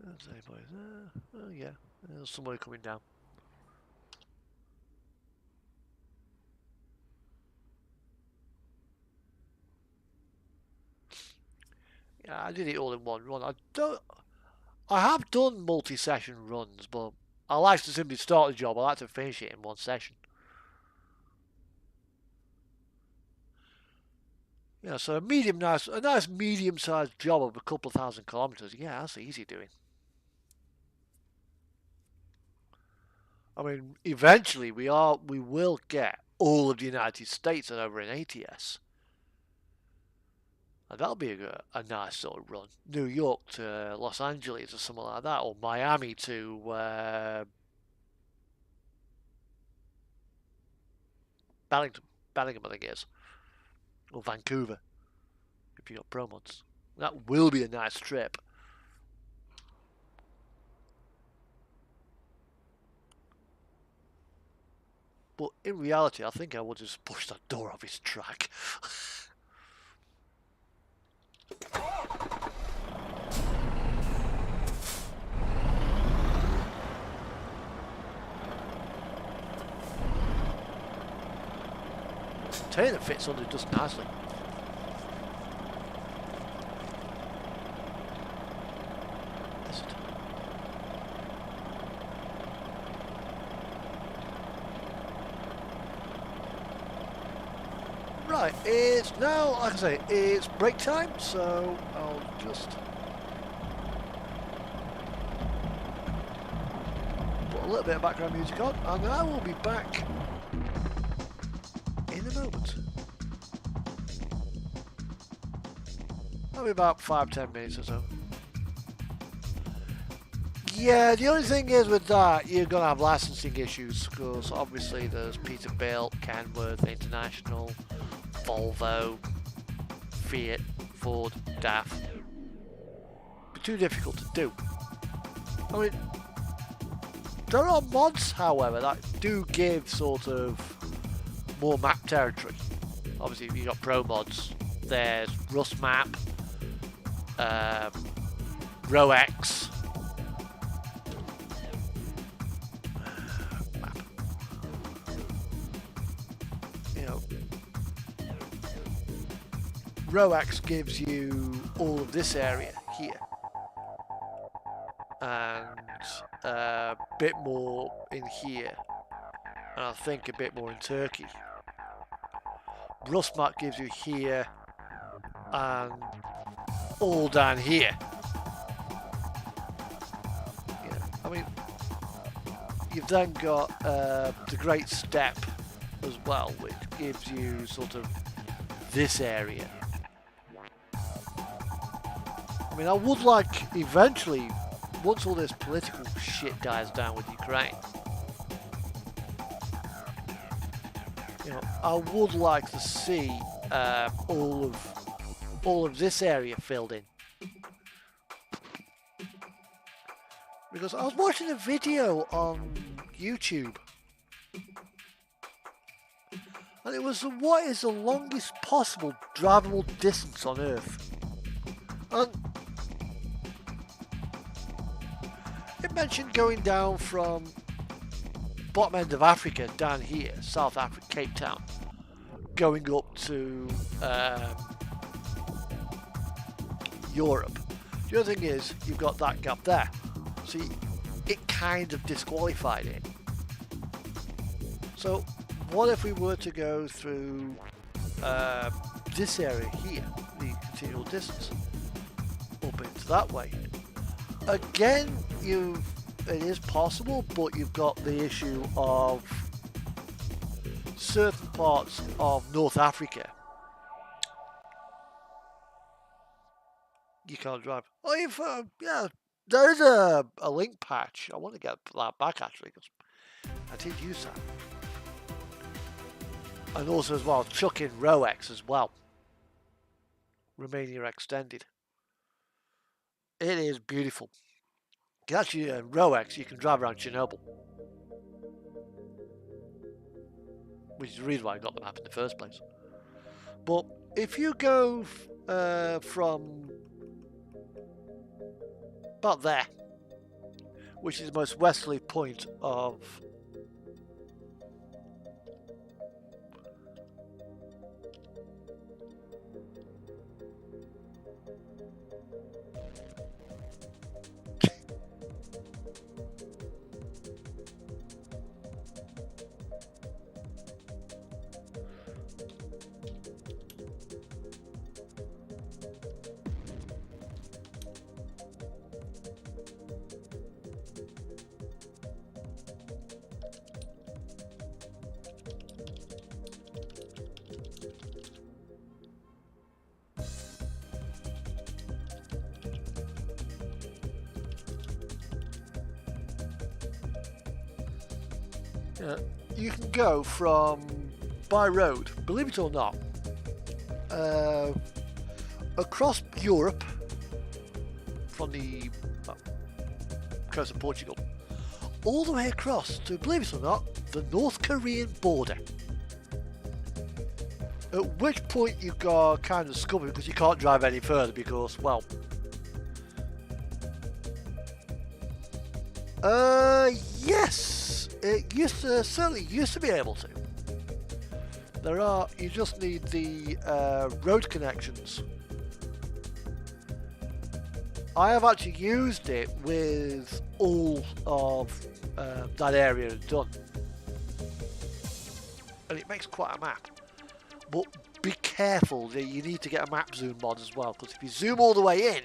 There's anybody there. Oh yeah, there's somebody coming down. Yeah, I did it all in one run. I have done multi-session runs, but I like to simply start the job. I like to finish it in one session. Yeah, so a nice medium-sized job of a couple of 1,000 kilometers. Yeah, that's easy doing. I mean, eventually we will get all of the United States over in ATS. And that'll be a nice sort of run. New York to Los Angeles or something like that, or Miami to Bellingham, I think it is, or Vancouver if you got pro mods. That will be a nice trip. But in reality, I think I will just push that door off his track. Container fits under just nicely. Right, it's now, like I say, it's break time, so I'll just put a little bit of background music on, and I will be back in a moment. I'll be about 5-10 minutes or so. Yeah, the only thing is with that, you're going to have licensing issues, because obviously there's Peterbilt, Kenworth, International, Volvo, Fiat, Ford, DAF. Be too difficult to do. I mean, there are mods, however, that do give sort of more map territory. Obviously, if you've got pro mods, there's Rust Map, RoX, map. You know, RoX gives you all of this area here, and a bit more in here, and I think a bit more in Turkey. Rustmat gives you here and all down here. Yeah, I mean, you've then got the Great Steppe as well, which gives you sort of this area. I mean, I would like eventually, once all this political shit dies down with Ukraine, you know, I would like to see all of this area filled in. Because I was watching a video on YouTube, and it was what is the longest possible drivable distance on Earth, and it mentioned going down from bottom end of Africa down here, South Africa, Cape Town, going up to Europe. The other thing is, you've got that gap there. See, it kind of disqualified it. So, what if we were to go through this area here, the continual distance, up into that way? Again, it is possible, but you've got the issue of certain parts of North Africa you can't drive. Oh, yeah, there is a link patch. I want to get that back actually, because I did use that. And also as well, chuck in RoX as well. Romania Extended. It is beautiful. You can actually, RoX, you can drive around Chernobyl. Which is the reason why I got the map in the first place. But if you go from about there, which is the most westerly point of You can go from by road, believe it or not, across Europe from the coast of Portugal, all the way across to, believe it or not, the North Korean border. At which point you got kind of scuppered because you can't drive any further because, well, yes, it certainly used to be able to. You just need the road connections. I have actually used it with all of that area done. And it makes quite a map. But be careful, that you need to get a map zoom mod as well, because if you zoom all the way in,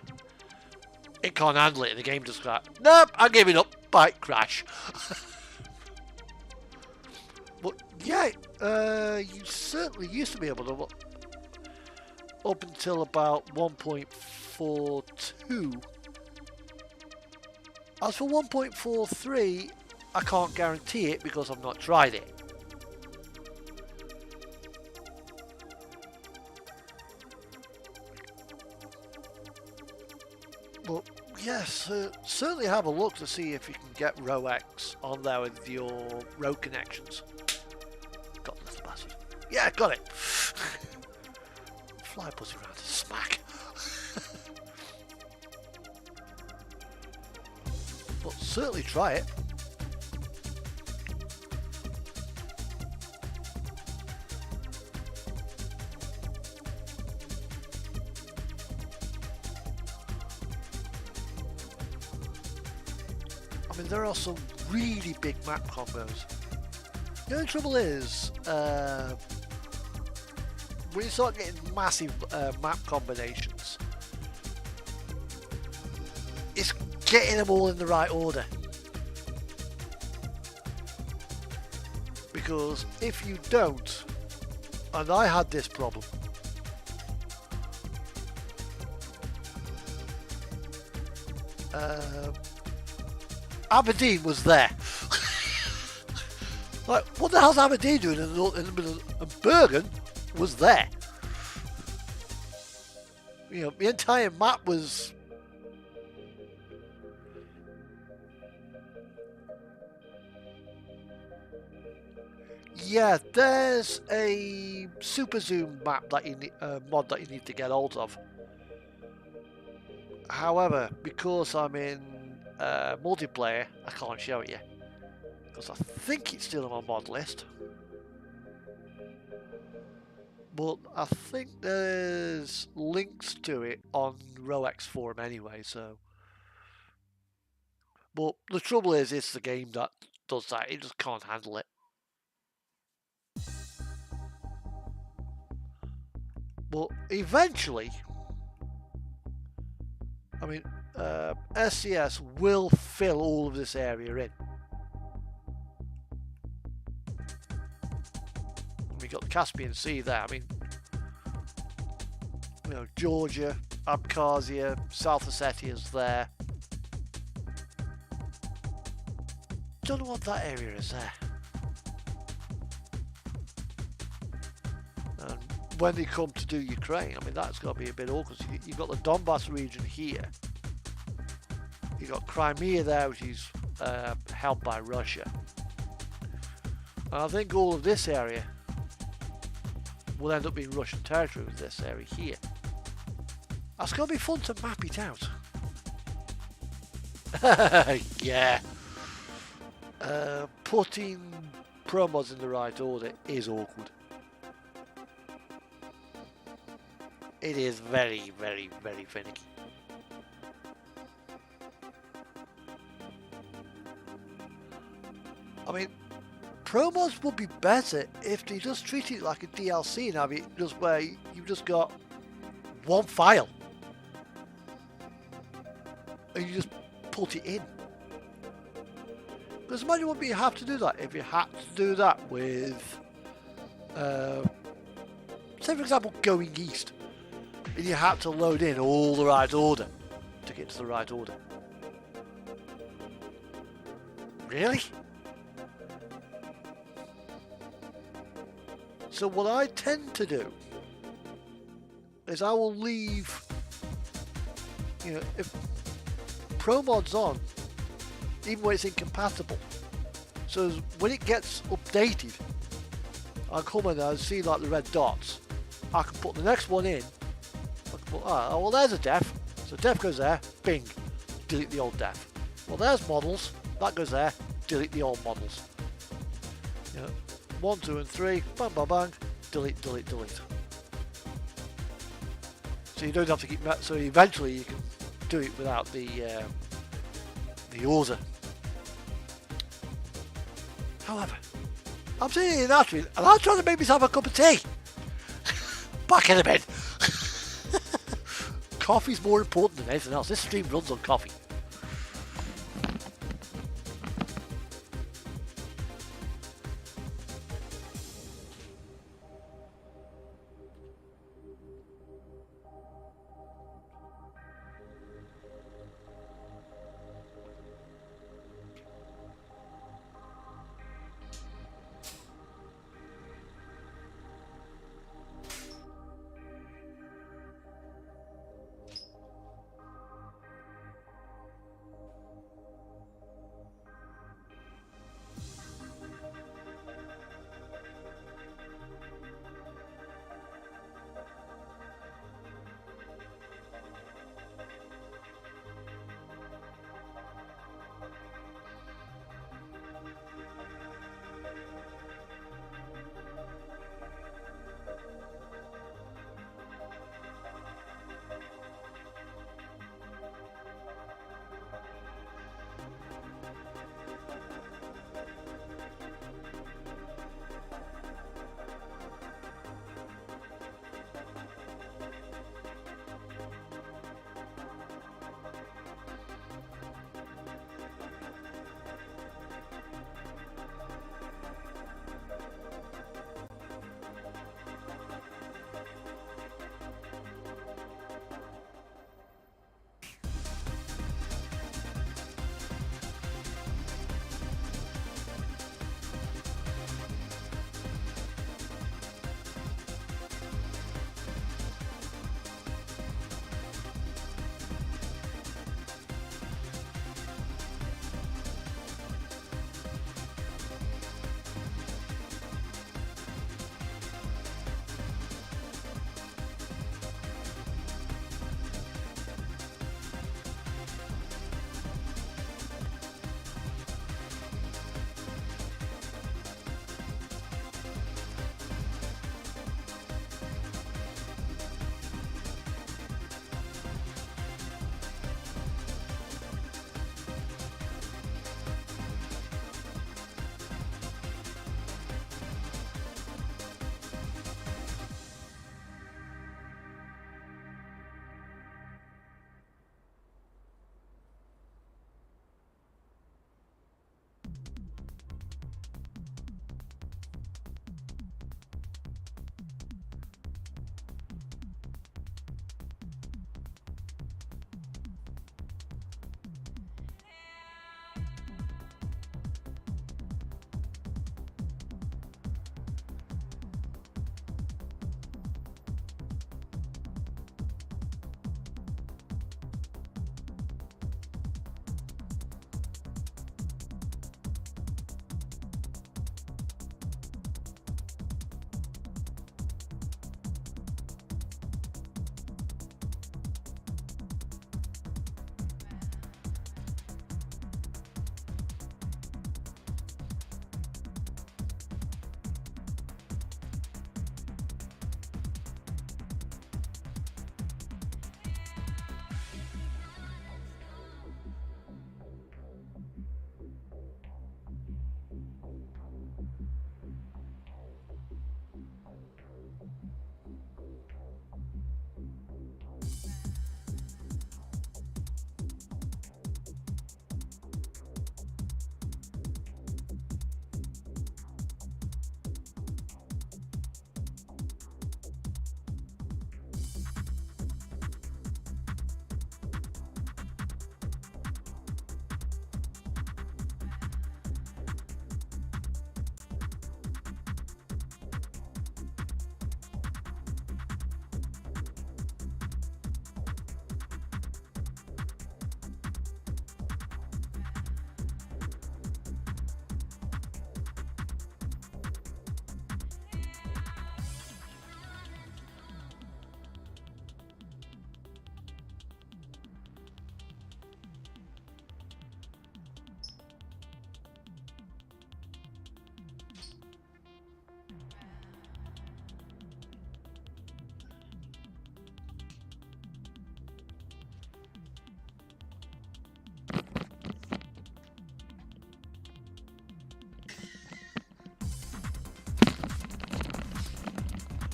it can't handle it and the game just like, nope, I'm giving up, bye, crash. But yeah, you certainly used to be able to, up until about 1.42. As for 1.43, I can't guarantee it because I've not tried it. But yes, certainly have a look to see if you can get RoX on there with your road connections. Got this bastard. Yeah, got it. Fly pussy around. Smack. But certainly try it. I mean, there are some really big map combos. The only trouble is, when you start getting massive map combinations, it's getting them all in the right order. Because if you don't, and I had this problem, Aberdeen was there. Like, what the hell's Aberdeen doing in the middle? And Bergen was there. You know, the entire map was. Yeah, there's a super zoom map that you need, mod that you need to get hold of. However, because I'm in multiplayer, I can't show it you. Because I think it's still on my mod list. But I think there's links to it on RoX forum anyway, so. But the trouble is, it's the game that does that. It just can't handle it. But eventually, I mean, SCS will fill all of this area in. We got the Caspian Sea there. I mean, you know, Georgia, Abkhazia, South Ossetia's there. Don't know what that area is there. And when they come to do Ukraine, I mean, that's got to be a bit awkward. You've got the Donbass region here. You've got Crimea there, which is held by Russia. And I think all of this area will end up being Russian territory with this area here. That's going to be fun to map it out. Yeah. Putting promos in the right order is awkward. it is very, very, very finicky. I mean, Pro mods would be better if they just treat it like a DLC and have it just where you've just got one file and you just put it in. Because imagine what you have to do that if you had to do that with, say for example, going east, and you had to load in all the right order to get to the right order. Really? So what I tend to do is I will leave, if Pro mod's on, even when it's incompatible. So when it gets updated, I come in and I see like the red dots. I can put the next one in. I can put, oh well, there's a def. So def goes there, bing, delete the old def. Well, there's models. That goes there, delete the old models. 1, 2, and 3, bang, bang, bang, delete, delete, delete. So you don't have to keep. So eventually you can do it without the order. However, I'm sitting here naturally, and I'm trying to make myself a cup of tea. Back in the bed. Coffee's more important than anything else. This stream runs on coffee.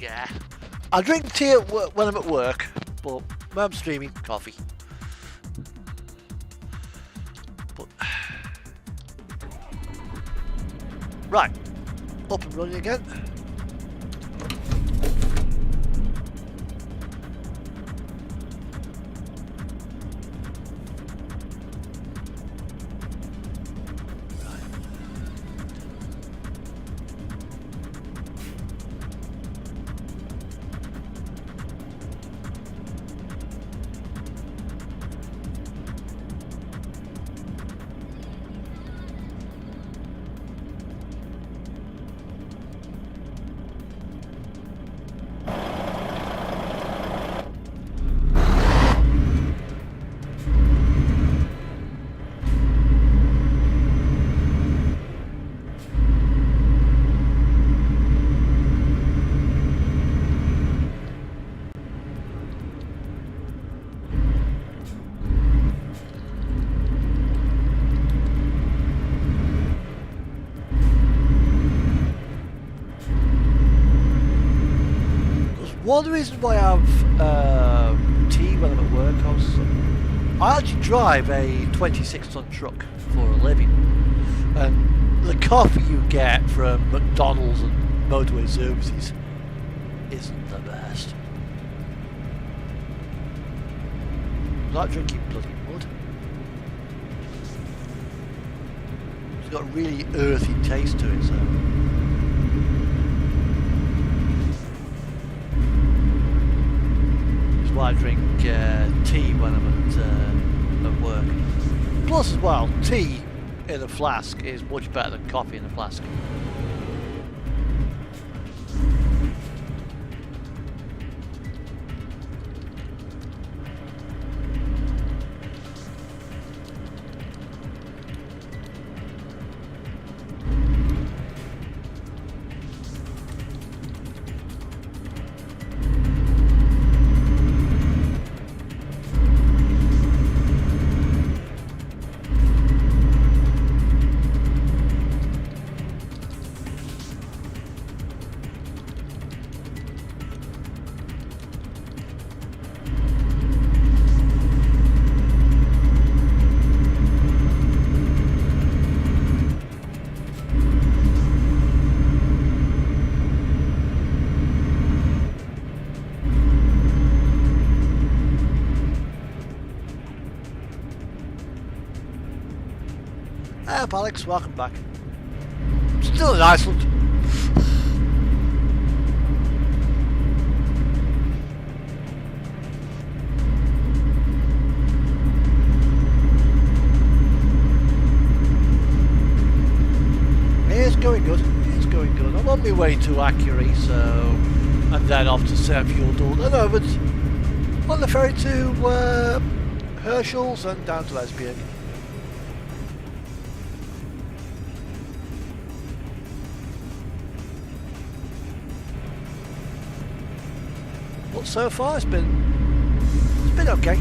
Yeah. I drink tea when I'm at work, but when I'm streaming, coffee. But... Right. Up and running again. One of the reasons why I have tea when I'm at work, I actually drive a 26-ton truck for a living, and the coffee you get from McDonald's and motorway services isn't the best. I like drinking bloody mud. It's got a really earthy taste to it, so. I drink tea when I'm at work. Plus as well, tea in a flask is much better than coffee in a flask. Hey up Alex, welcome back. Still in Iceland. It's going good, it's going good. I'm on my way to Accessory, so, and then off to St. Fjordal, and over on the ferry to Herschel's and down to Esbjerg. But so far it's been okay.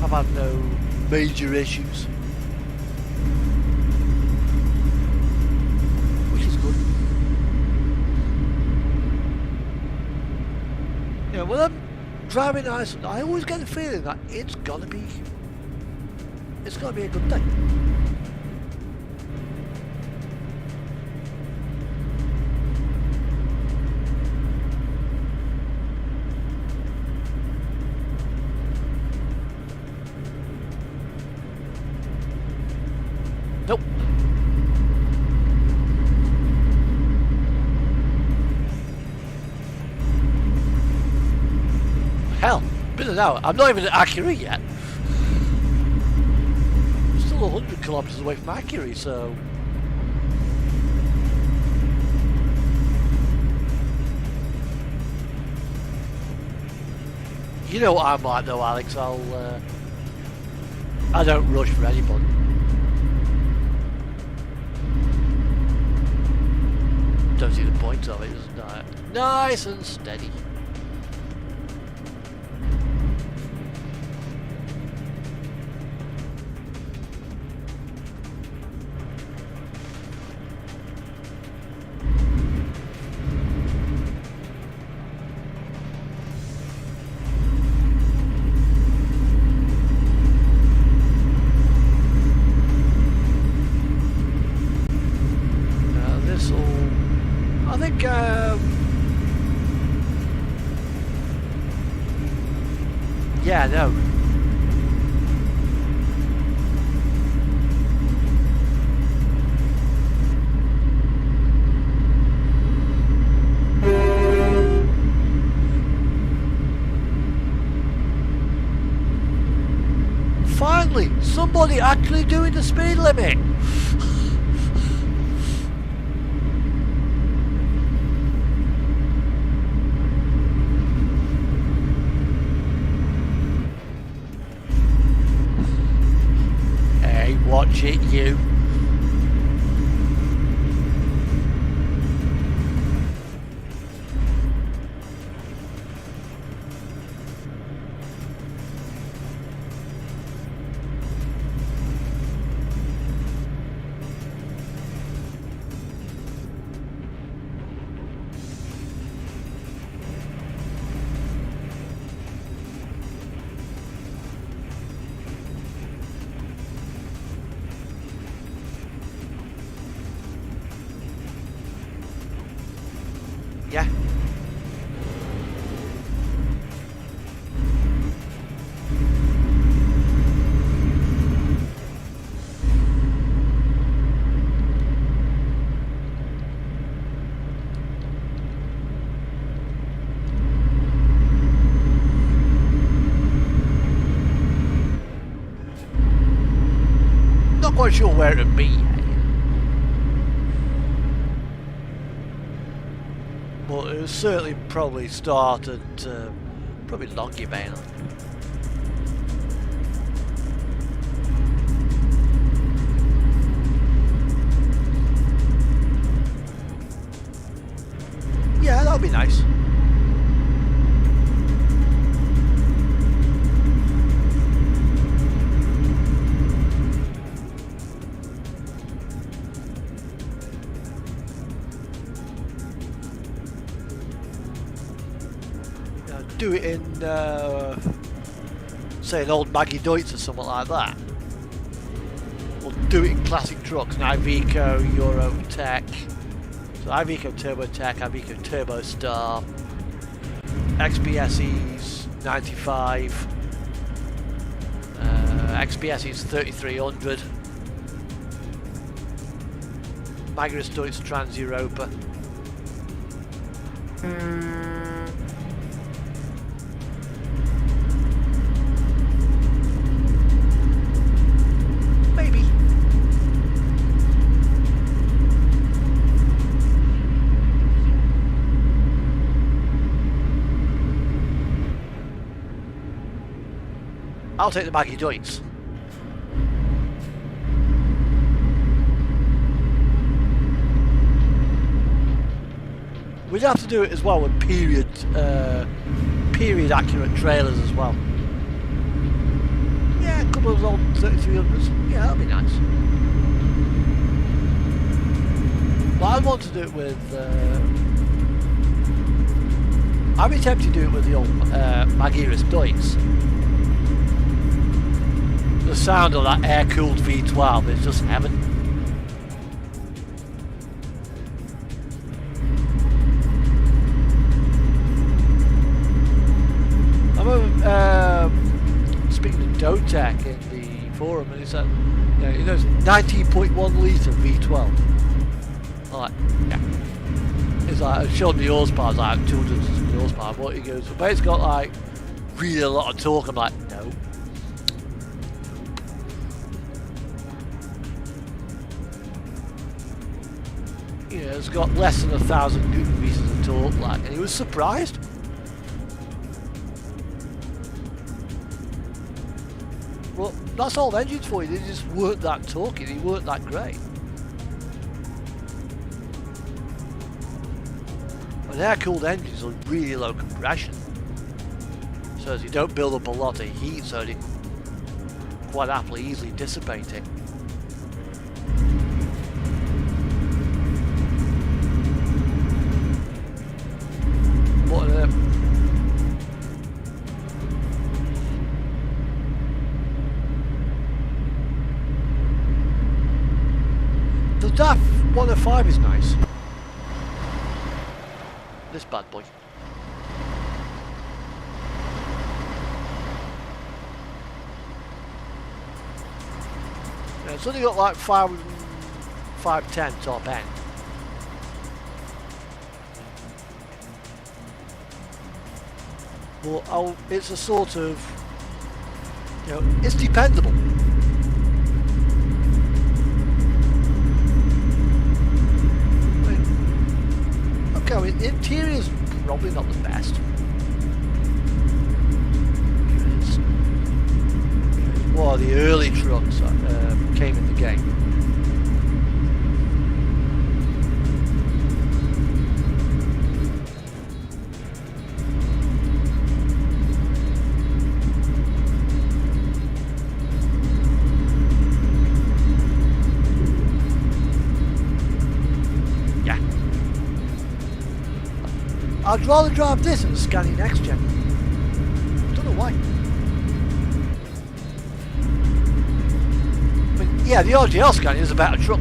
I've had no major issues, which is good. You know, when I'm driving Iceland, I always get the feeling that it's gonna be a good day. Nope. Hell, been an hour. I'm not even at Accessory yet. I'm still 100 kilometers away from Accessory, so. You know what I'm like though, Alex. I don't rush for anybody. Don't see the point of it, isn't it? Nice and steady. Yeah, no. Finally, somebody actually doing the speed limit. Hey, watch it, you. Yeah. Not quite sure where it'd be yet. But it was certainly probably start at probably Longyearbyen. Yeah, that would be nice. Do it in, say, an old Maggie Deutz or something like that. Or do it in classic trucks, an Iveco, Euro Tech. So Iveco Turbo Tech, Iveco Turbo Star, XPSE's 95, XPSE's 3300, Magirus Deutz Trans Europa. Maybe. I'll take the Maggie Deutz. We'd have to do it as well with period accurate trailers as well. Yeah, a couple of those old 3300s. Yeah, that'd be nice. Well, I want to do it with. I'd be tempted to do it with the old Magirus Deutz. The sound of that air-cooled V12 is just heaven. I remember speaking to Dotec in the forum, and he said, you know, 19.1 litre V12. I'm like, yeah. He's like, I showed me the horsepower, it's like 200 horsepower. But he goes, but it's got like really a lot of torque. I'm like, no. You know, it's got less than 1,000 Newton meters of torque, like, and he was surprised. Well, that's all engines for you. They just weren't that torquey. They weren't that great. An air-cooled engines are really low compression, so as you don't build up a lot of heat, so they quite happily easily dissipate it. What the DAF 105 is nice. This bad boy. It's only got like 510 top end. But it's a sort of, you know, it's dependable. I mean, the interior's probably not the best. It's one of the early trucks that came in the game. I'd rather drive this than a Scania Next Gen. Don't know why. But yeah, the RGL Scania is a better truck.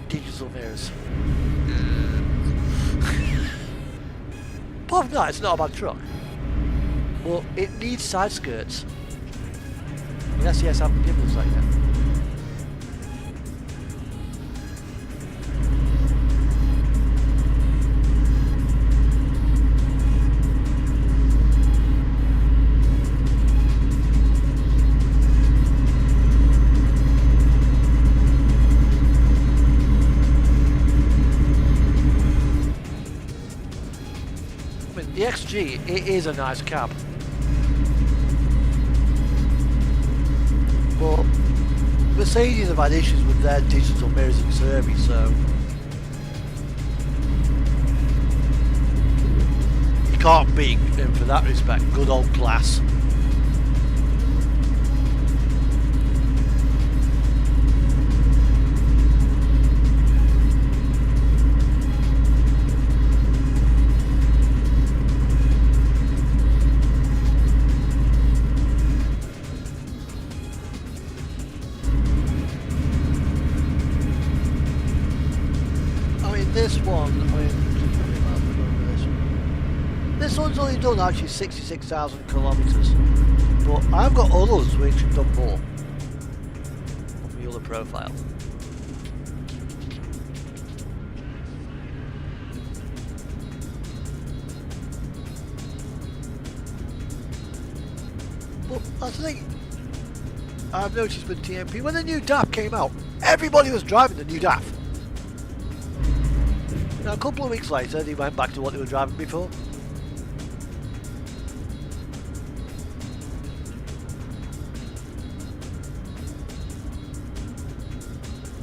Digital mirrors. Apart from that, it's not a bad truck. Well, it needs side skirts. And SES haven't given us that yet. The XG, it is a nice cab. But Mercedes have had issues with their digital mirrors in service, so you can't beat them for that respect. Good old glass. This one's only done actually 66,000 kilometres, but I've got others which have done more on the other profile. But that's the thing I've noticed with TMP, when the new DAF came out, everybody was driving the new DAF. Now a couple of weeks later they went back to what they were driving before.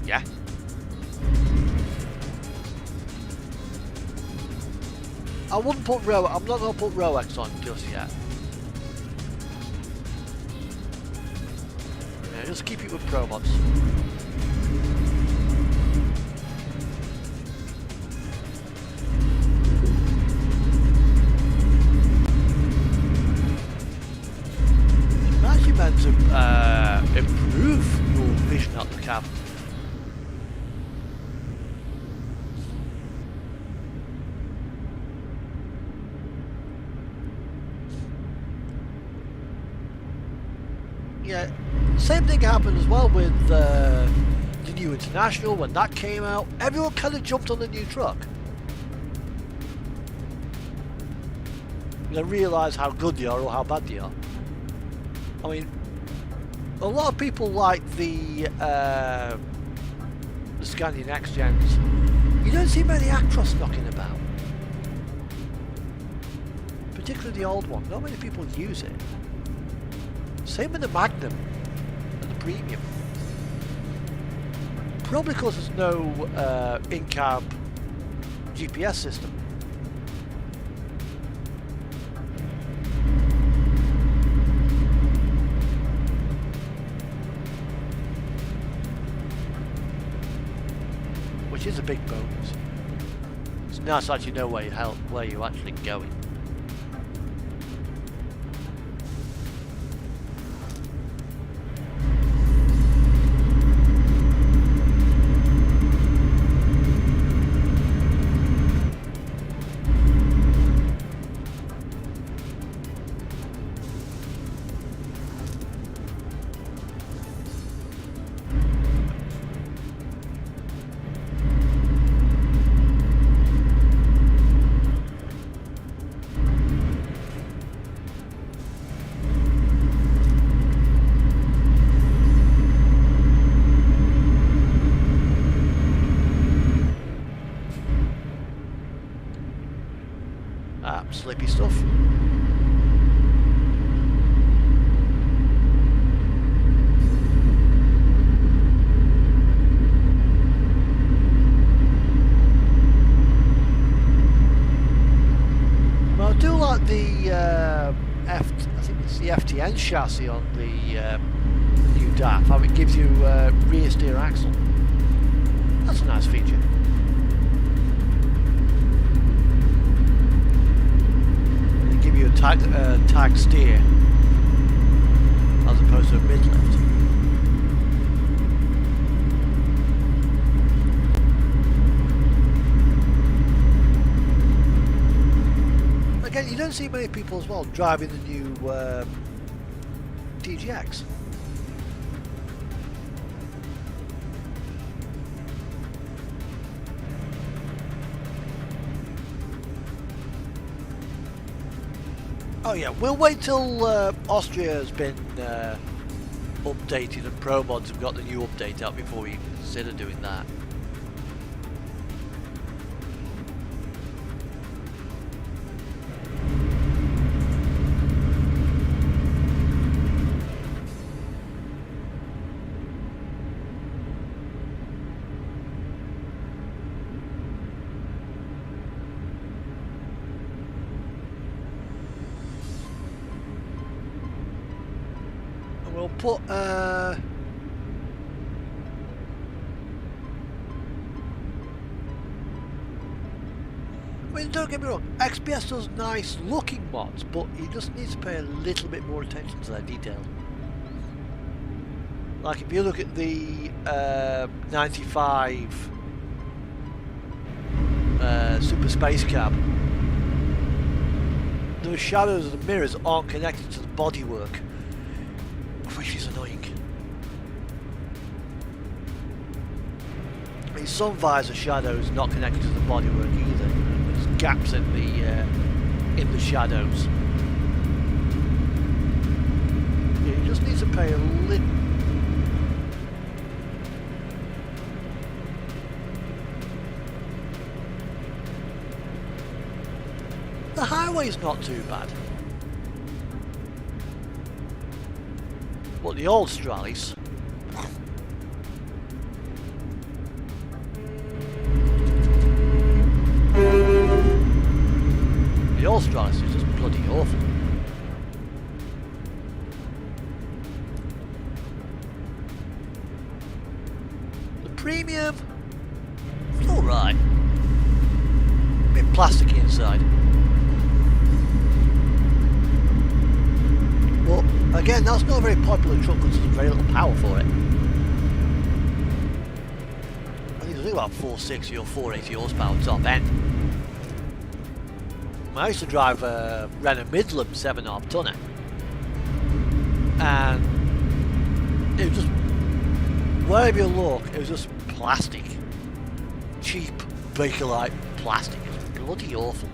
Yeah. I wouldn't put I'm not going to put Rolex on just yet. Yeah, just keep it with Pro mods. It's actually meant to improve your vision out the cab. Yeah, same thing happened as well with the new International. When that came out, everyone kind of jumped on the new truck. They realise how good they are or how bad they are. I mean, a lot of people like the Scania Next Gens. You don't see many Actros knocking about. Particularly the old one. Not many people use it. Same with the Magnum and the Premium. Probably because there's no in-cab GPS system. Which is a big bonus. It's nice to actually know where you're actually going. slippy stuff. Well, I do like the I think it's the FTN chassis on the new DAF, how it gives you rear steer axle. That's a nice feature. They give you a tag steer as opposed to a mid lift. Again, you don't see many people as well driving the new DGX. Oh yeah, we'll wait till Austria has been updated and Pro Mods have got the new update out before we consider doing that. We'll put I mean, don't get me wrong, XPS does nice looking mods, but you just need to pay a little bit more attention to their detail. Like if you look at the 95 Super Space Cab, the shadows of the mirrors aren't connected to the bodywork, which is annoying. I mean, some visor shadows not connected to the bodywork either. There's gaps in the shadows. Yeah, you just need to pay a little. The highway's not too bad. But the old Rallyes, the old Rallyes is just bloody awful. The premium, it's alright. A bit plasticky inside. But again, that's not a very popular truck because there's very little power for it. I think it's about 460 or 480 horsepower top end. I used to drive a Renault Midland 7.5 tonner, and it was just, wherever you look, it was just plastic, cheap Bakelite plastic. It was bloody awful.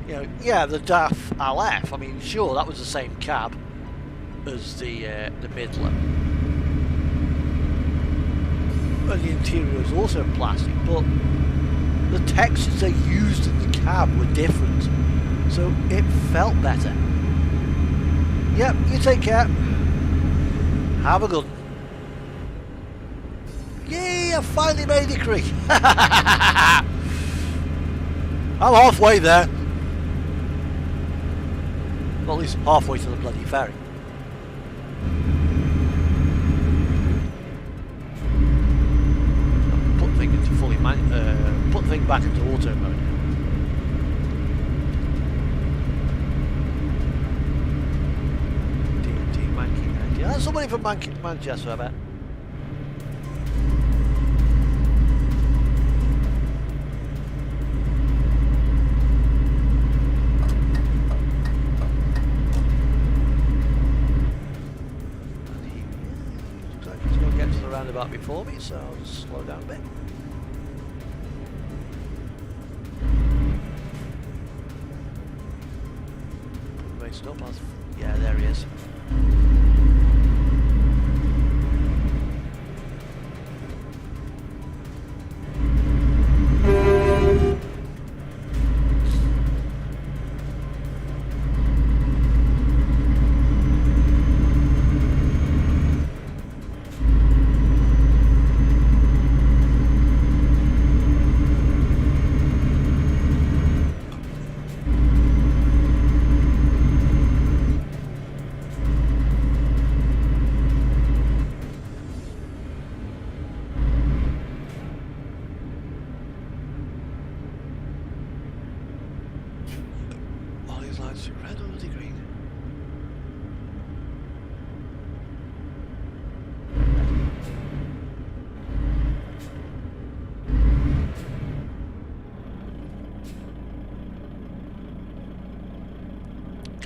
You know, yeah, the DAF LF. I mean, sure, that was the same cab as the Midland. And the interior was also plastic, but the textures they used in the cab were different, so it felt better. Yep, you take care. Have a good one. Yay, I finally made it, Cree. I'm halfway there. Well, at least halfway to the bloody ferry. Put the thing back into auto mode. D&T Manking idea. That's somebody from Manchester, I bet. Looks like he's going to get to the roundabout before me, so I'll just slow down a bit. Stop us. Yeah, there he is.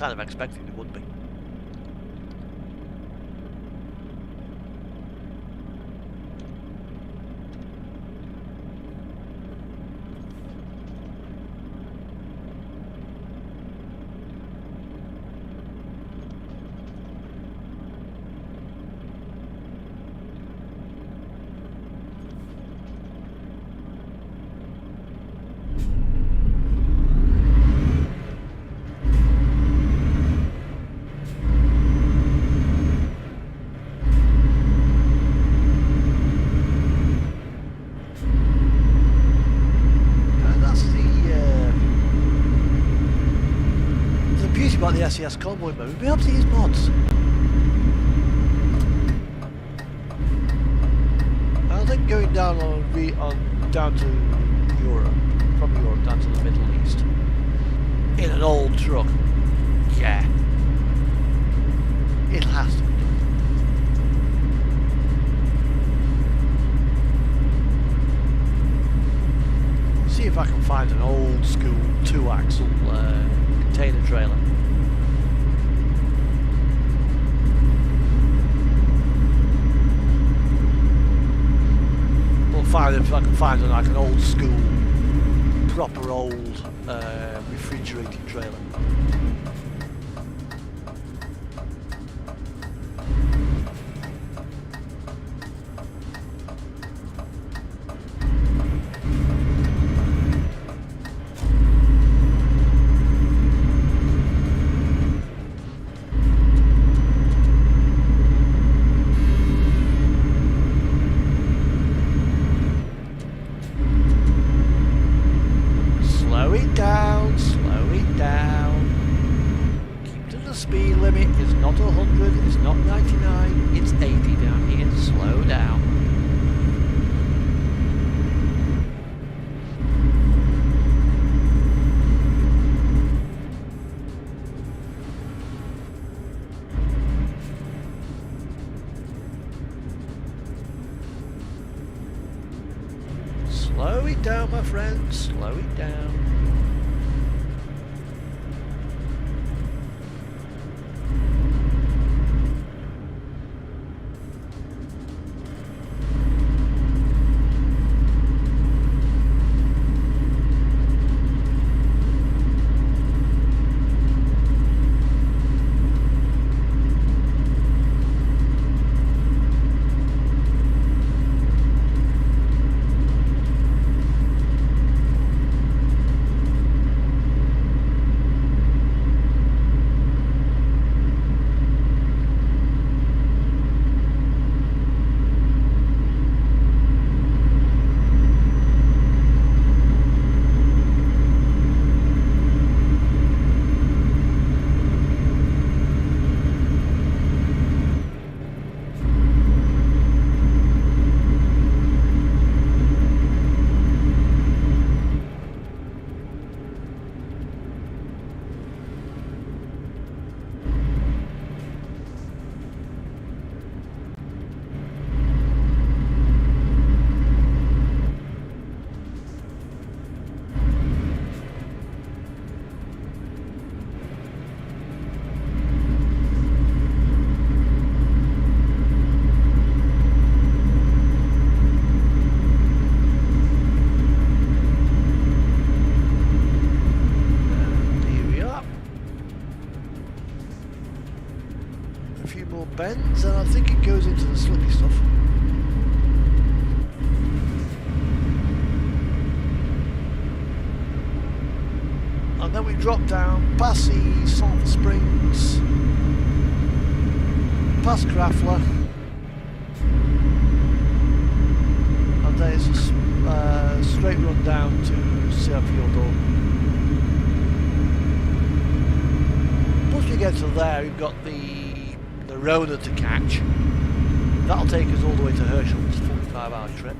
kind of expecting it would be. About the SES convoy mode, we'll be able to use mods. I think going down down to Europe, from Europe down to the Middle East, in an old truck, yeah, it has to be done. See if I can find an old school 2-axle container trailer. If I can find like an old school, proper old refrigerated trailer. Slow it down. Keep to the speed limit. It's not 100, it's not 99, it's 80 down here. Slow down. Slow it down, my friend. Slow it down. Bends, and I think it goes into the slippy stuff. And then we drop down past the Salt Springs, past Craftler, and then it's a straight run down to Seafjord. Once we get to there, we've got the Rona to catch. That'll take us all the way to Herschel. It's a 45-hour trip.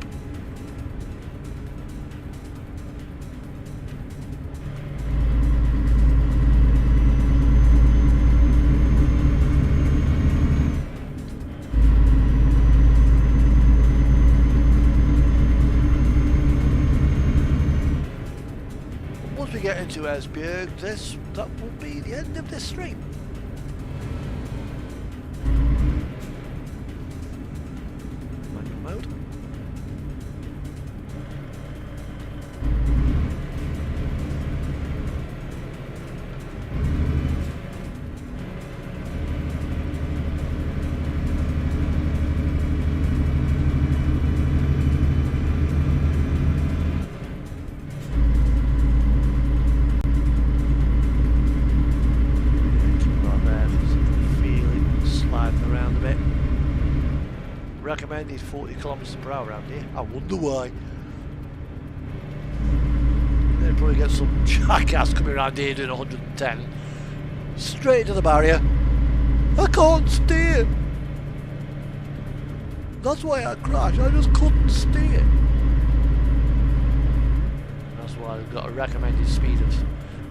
Once we get into Esbjerg, that will be the end of this stream. Manual mode. Recommended 40 kilometers per hour around here. I wonder why. They'd probably get some jackass coming around here doing 110. Straight into the barrier. I can't steer. That's why I crashed. I just couldn't steer. That's why I've got a recommended speed of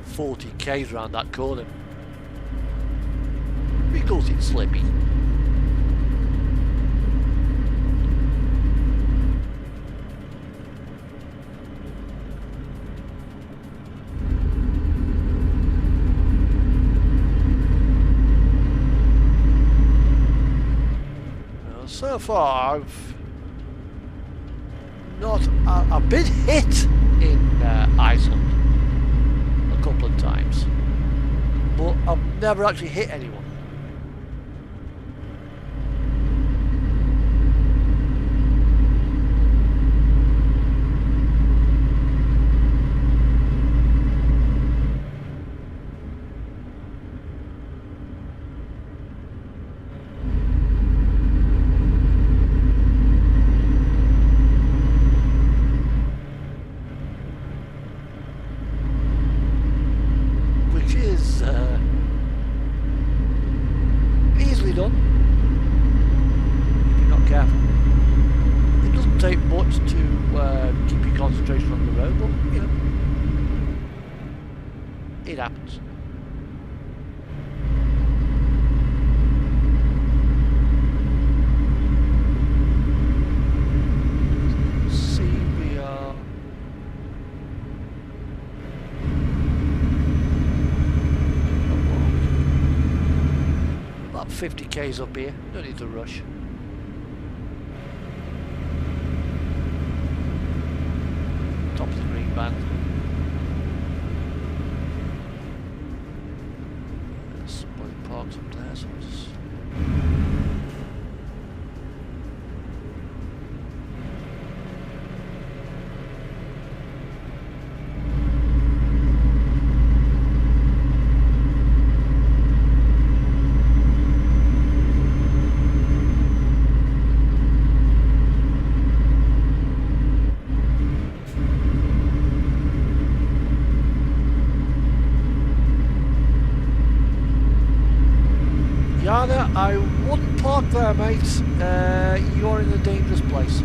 40 k's around that corner. Because it's slippy. So far, I've been hit in Iceland a couple of times, but I've never actually hit anyone. Easily done if you're not careful. It doesn't take much to keep your concentration on the road, but you know, it happens. About 50 k's up here, no need to rush. Top of the green band. There's somebody parked up there, so I'll just... I wouldn't park there, mate. You're in a dangerous place.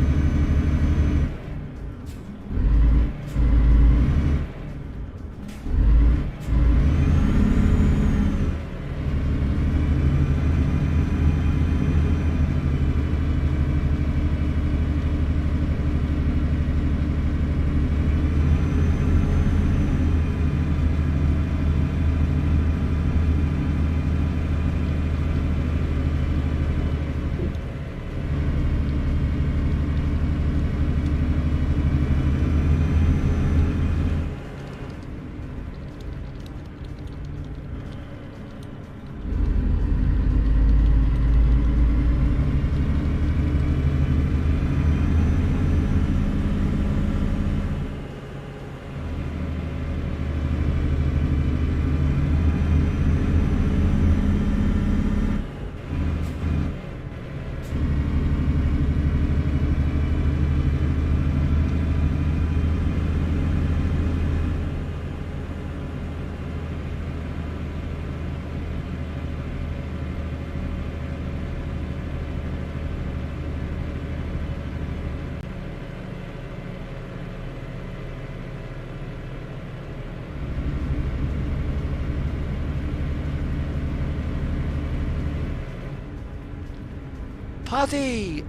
Paddy,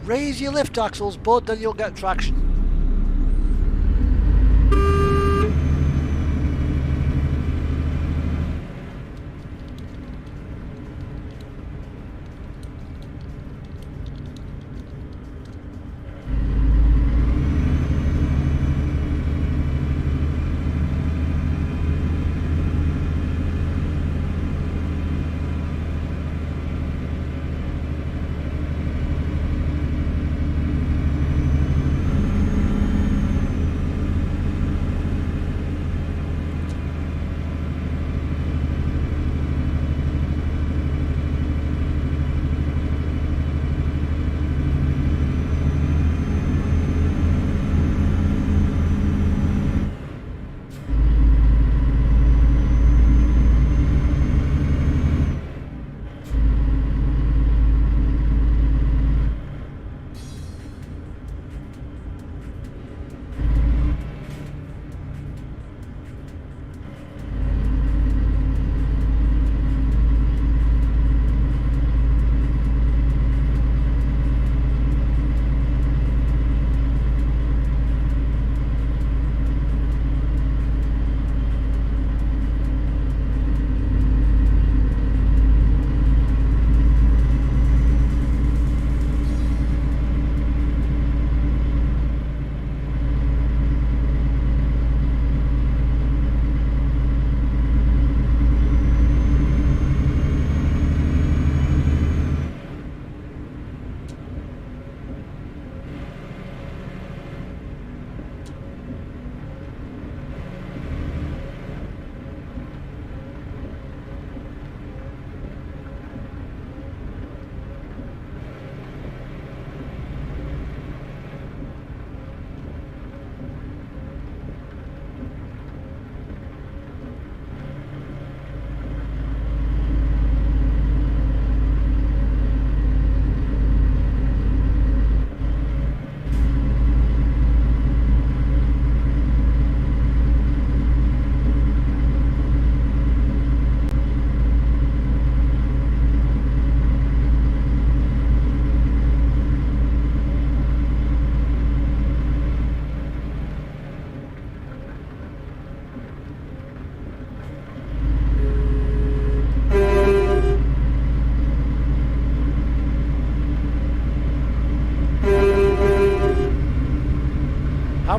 raise your lift axles, bud, then you'll get traction.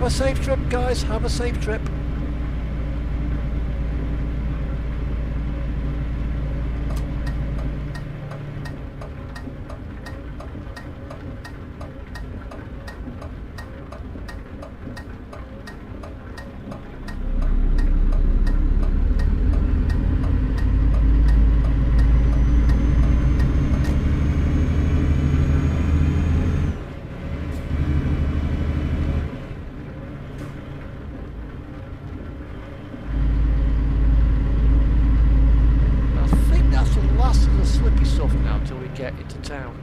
Have a safe trip, guys. Have a safe trip. Slippy stuff now till we get into town.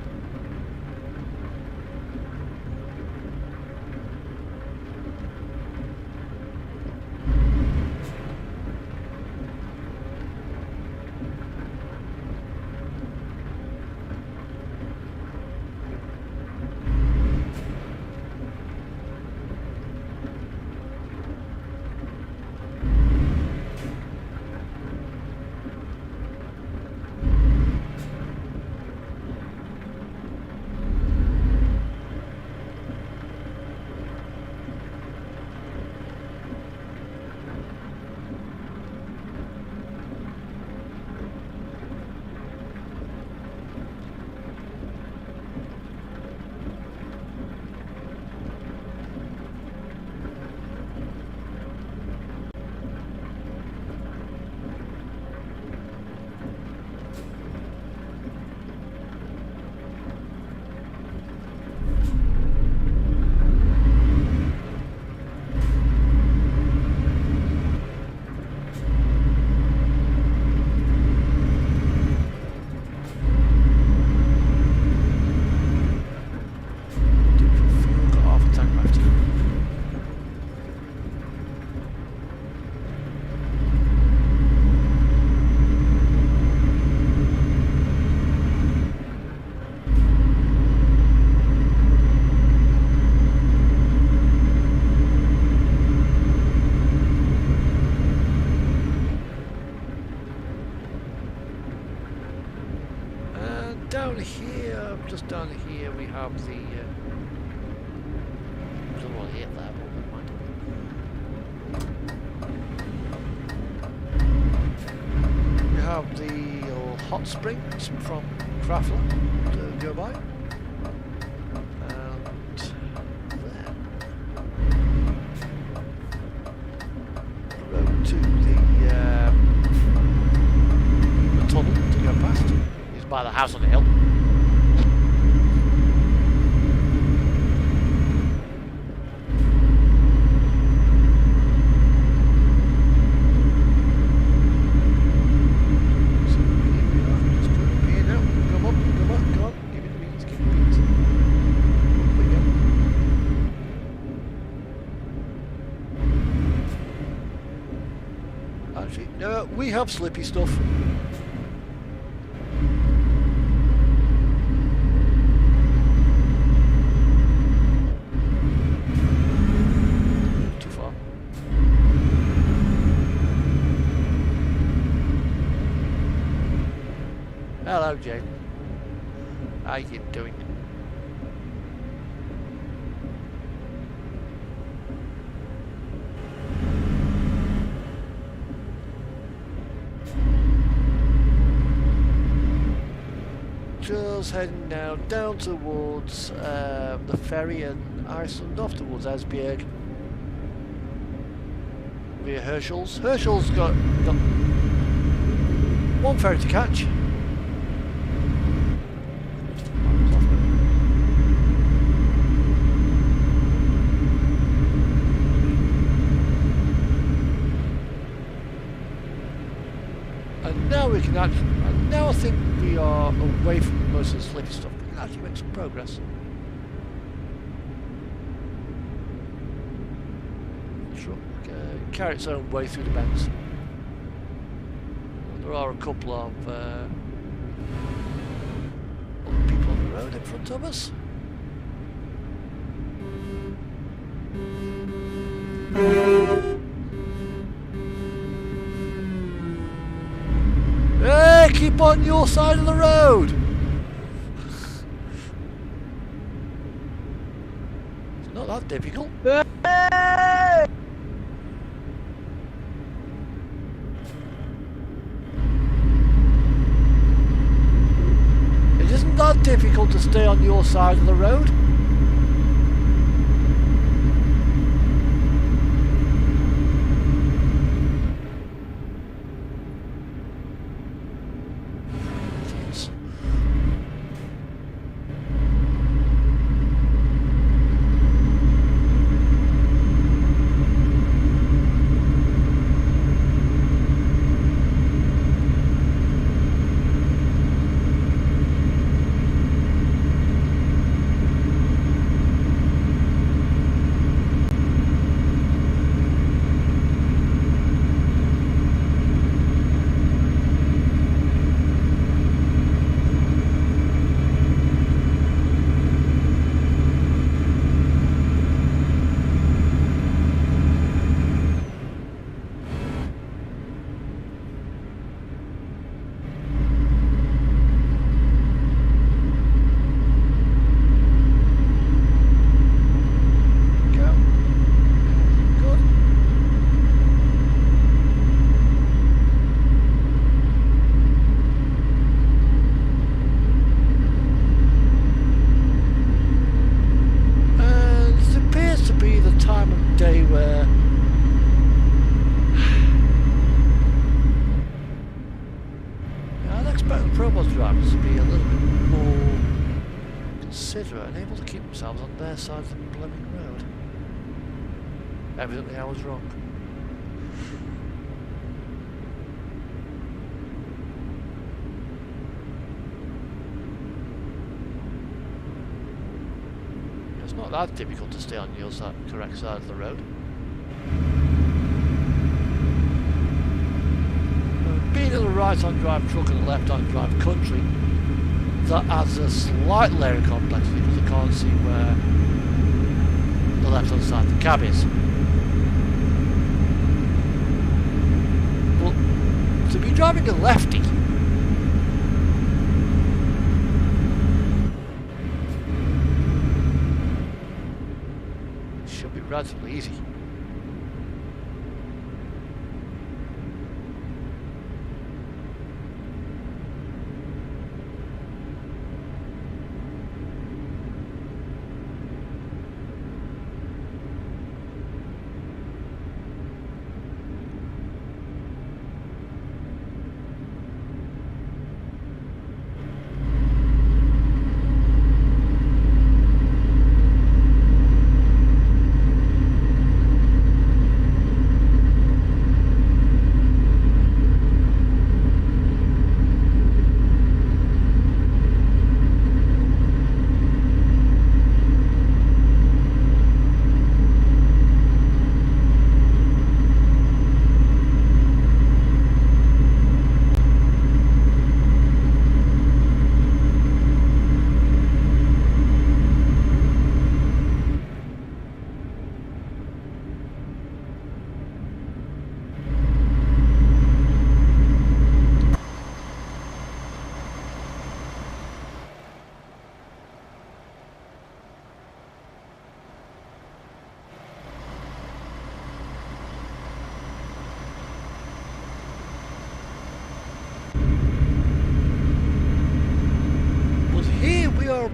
Down here, just down here, we have the. I don't want to hit that, but never mind. We have the hot springs from Craftland to go by. And there. Road to the tunnel to go past. By the house on the hill. So here we are, just put it here now. Come on, come on, come on. Give me the beans, give me the beans. Up we go. Actually, no, we have slippy stuff. Hello, Jane. How you doing? Just heading now down towards the ferry in Iceland, off towards Esbjerg via Herschel's. Herschel's got one ferry to catch. Now we can actually, now I think we are away from most of the slippy stuff. We can actually make some progress. Truck carry its own way through the bends. There are a couple of other people on the road in front of us. Hey, keep on your side of the road! It's not that difficult. that difficult to stay on your side of the road. And able to keep themselves on their side of the blooming road. Evidently I was wrong. It's not that difficult to stay on your side, correct side of the road. Being in the right-hand drive truck and the left-hand drive country, that adds a slight layer of complexity because I can't see where the left hand side of the cab is. But to be driving a lefty, should be relatively easy.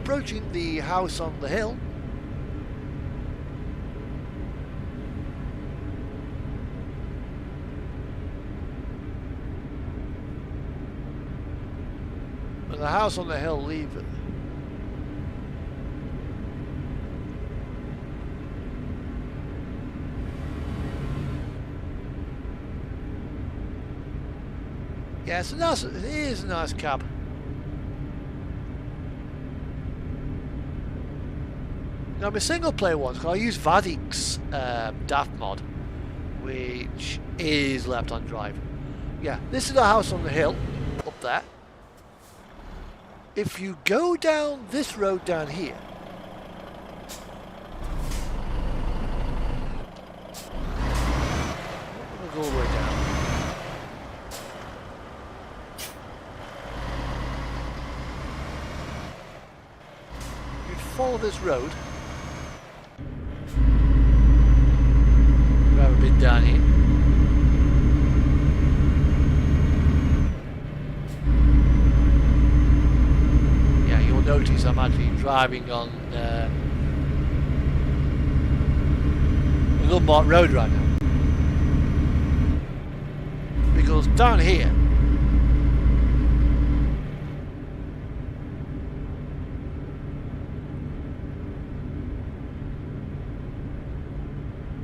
Approaching the house on the hill. And the house on the hill leave it. Yeah, it is a nice cab. Now my single player ones, I use Vadik's DAF mod, which is left on drive. Yeah, this is the house on the hill, up there. If you go down this road down here, we'll go all the way down. You'd follow this road. Grab a bit down here. notice I'm actually driving on an unmarked road right now. Because down here,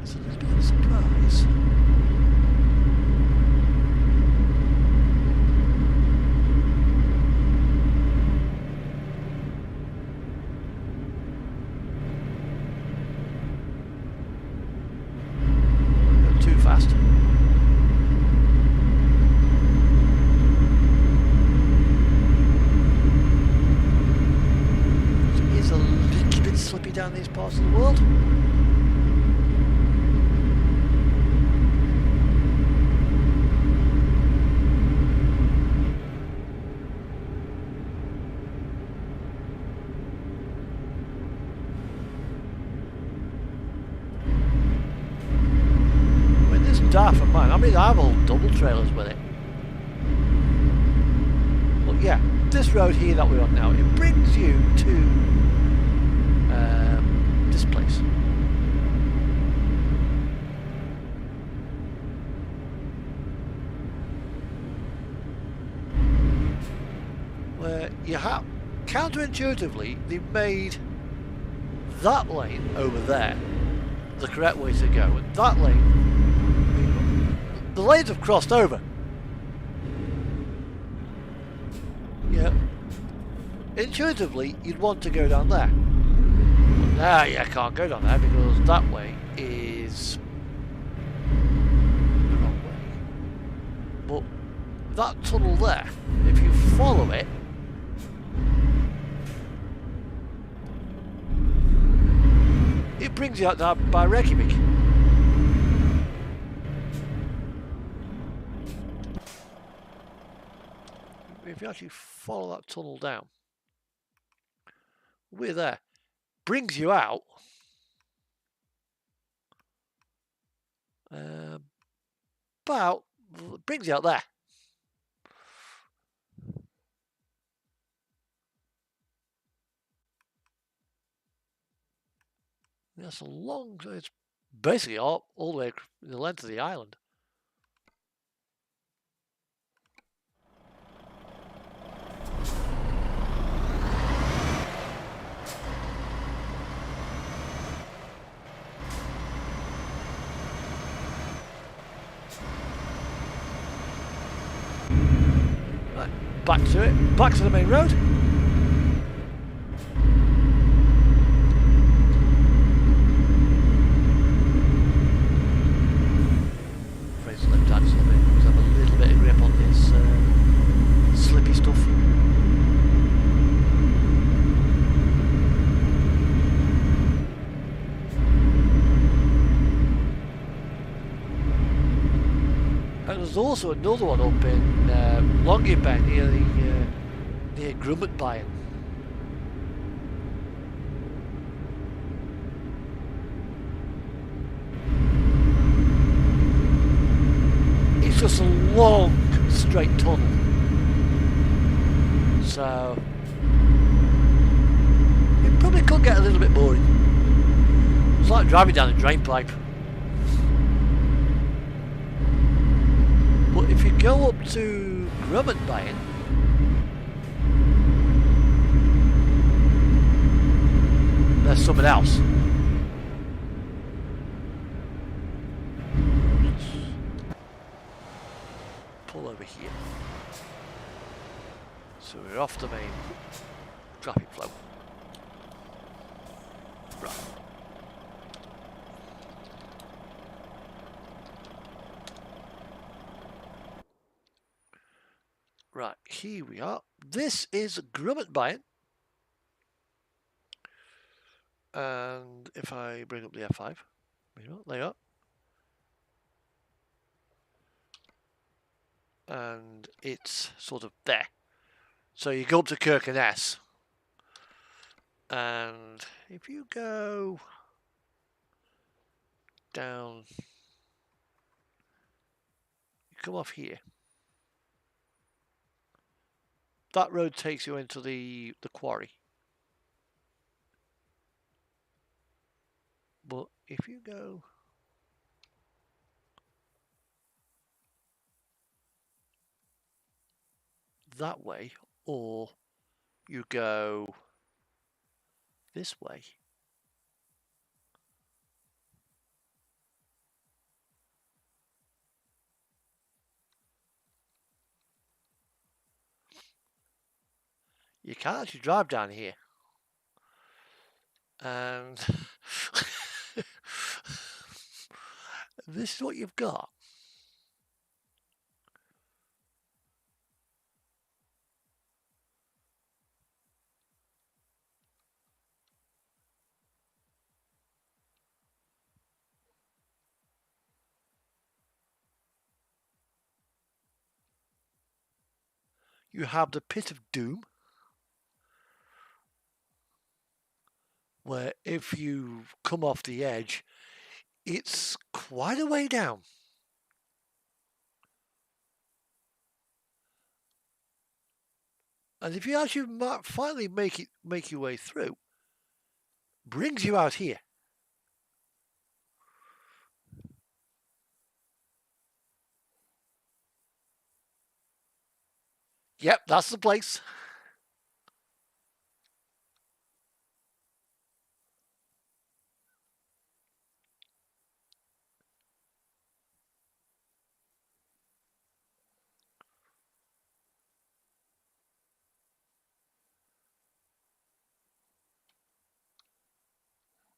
it's a little bit of a surprise. Too fast. It is a little bit slippy down these parts of the world. Daft of mine. I mean, I have all double trailers with it. But yeah, this road here that we're on now, it brings you to this place. Where you have, counterintuitively, they've made that lane over there the correct way to go, and that lane, the lanes have crossed over. Yeah. Intuitively, you'd want to go down there. But now you can't go down there because that way is the wrong way. But that tunnel there, if you follow it, it brings you out there by Reykjavik. If you actually follow that tunnel down, we're there. Brings you out brings you out there. That's a long. It's basically all the way the length of the island. Right, back to it. Back to the main road. Raise the left hand a little bit because I have a little bit of grip on this slippy stuff. And there's also another one up in Longyearbyen near Grummetbyen. It's just a long straight tunnel. So it probably could get a little bit boring. It's like driving down a drain pipe. But if you go up to Grummetbyen, there's something else. Just pull over here. So we're off the main traffic flow. Right. Right, here we are. This is Grummetbyen. And if I bring up the F5, there you are. And it's sort of there. So you go up to Kirkenes. And if you go down, you come off here. That road takes you into the quarry. But if you go that way, or you go this way, you can actually drive down here. And this is what you've got. You have the Pit of Doom, where if you come off the edge, it's quite a way down. And if you actually finally make your way through, brings you out here. Yep, that's the place.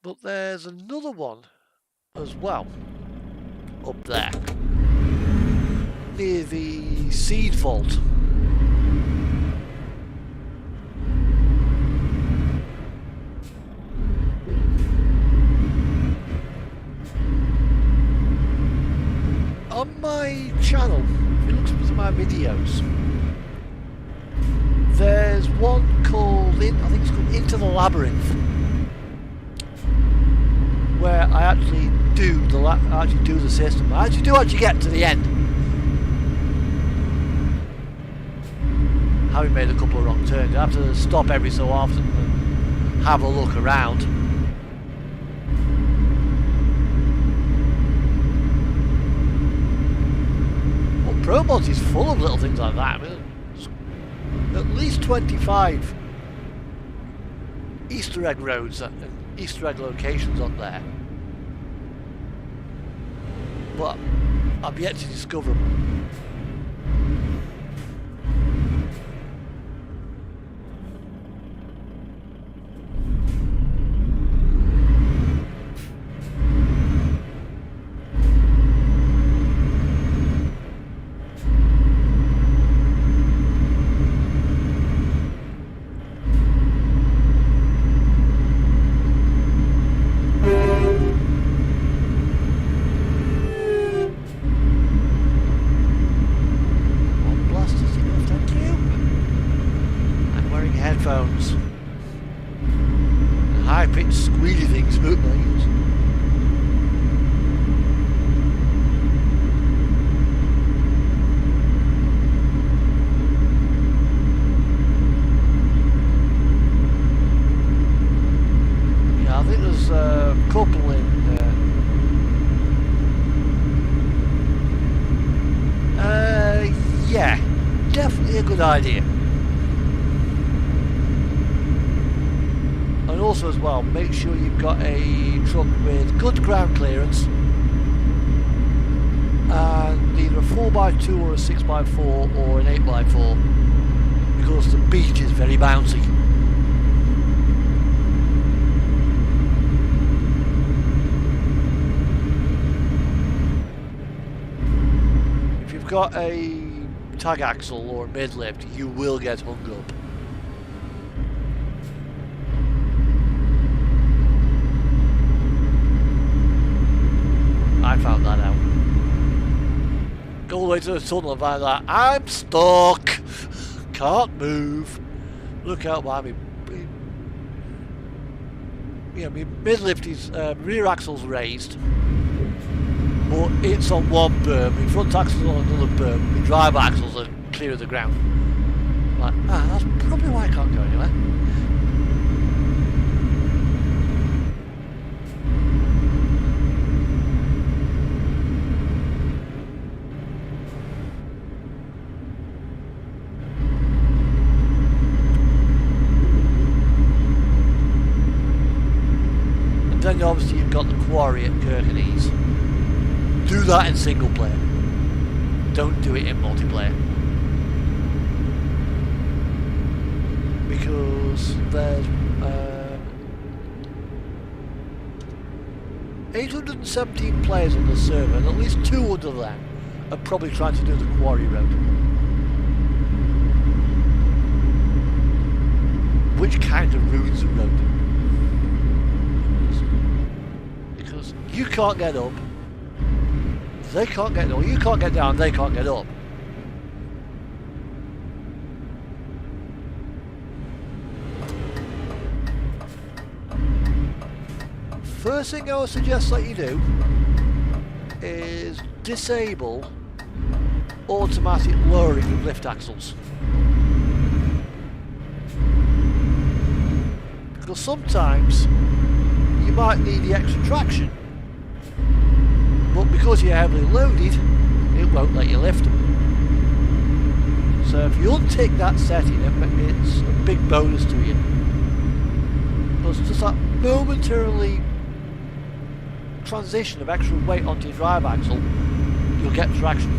But there's another one as well up there near the seed vault. On my channel, if you look at my videos, there's one called, I think it's called Into the Labyrinth, where I actually do the system. I actually get to the end, having made a couple of wrong turns. I have to stop every so often and have a look around. Pro Mods is full of little things like that. I mean, at least 25 Easter egg roads and Easter egg locations on there. But I've yet to discover them. Idea. And also as well, make sure you've got a truck with good ground clearance and either a 4x2 or a 6x4 or an 8x4, because the beach is very bouncy. If you've got a tag axle or mid lift, you will get hung up. I found that out. Go all the way to the tunnel and find that I'm stuck, can't move. Look out behind me. Yeah, my mid lift is rear axle's raised, but it's on one berm, my front axle's on another berm, my drive axles are clear of the ground. I'm like, that's probably why I can't go anywhere. Then obviously you've got the quarry at Kirkenese. Do that in single player. Don't do it in multiplayer. Because there's 817 players on the server, and at least 200 of them are probably trying to do the quarry road. Which kind of ruins the road. Because you can't get up, they can't get down, you can't get down, they can't get up. First thing I would suggest that you do is disable automatic lowering of lift axles. Because sometimes you might need the extra traction, but because you're heavily loaded, it won't let you lift them. So if you untick that setting, it's a big bonus to you. Because just that momentarily transition of extra weight onto your drive axle, you'll get traction.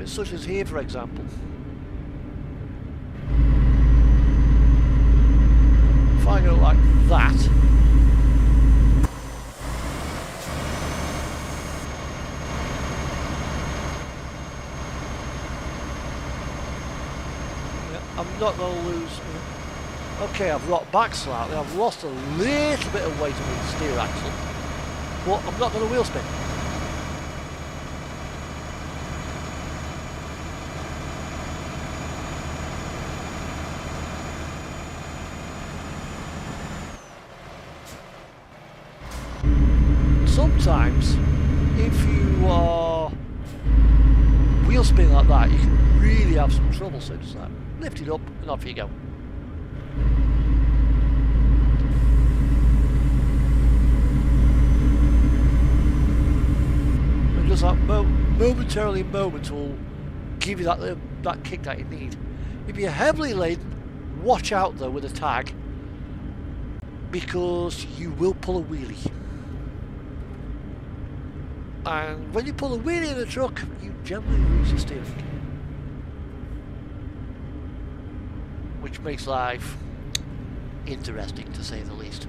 Such as here, for example. If I go like that, I'm not going to lose. Okay, I've rocked back slightly. I've lost a little bit of weight on the steer axle, but I'm not going to wheel spin. Sometimes, if you are wheel spinning like that, you can really have some trouble. So just like lift it up and off you go. And just that momentarily moment will give you that kick that you need. If you're heavily laden, watch out though with a tag, because you will pull a wheelie. And when you pull a wheelie in a truck, you generally lose your steering. Which makes life interesting, to say the least.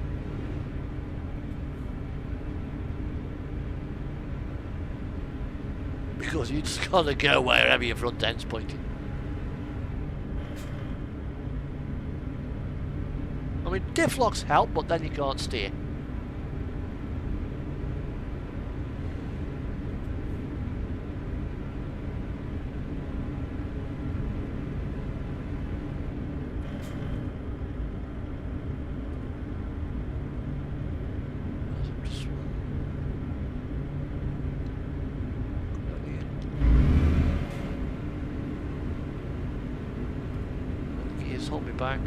Because you just gotta go wherever your front end's pointing. I mean, diff locks help, but then you can't steer. Hold me back.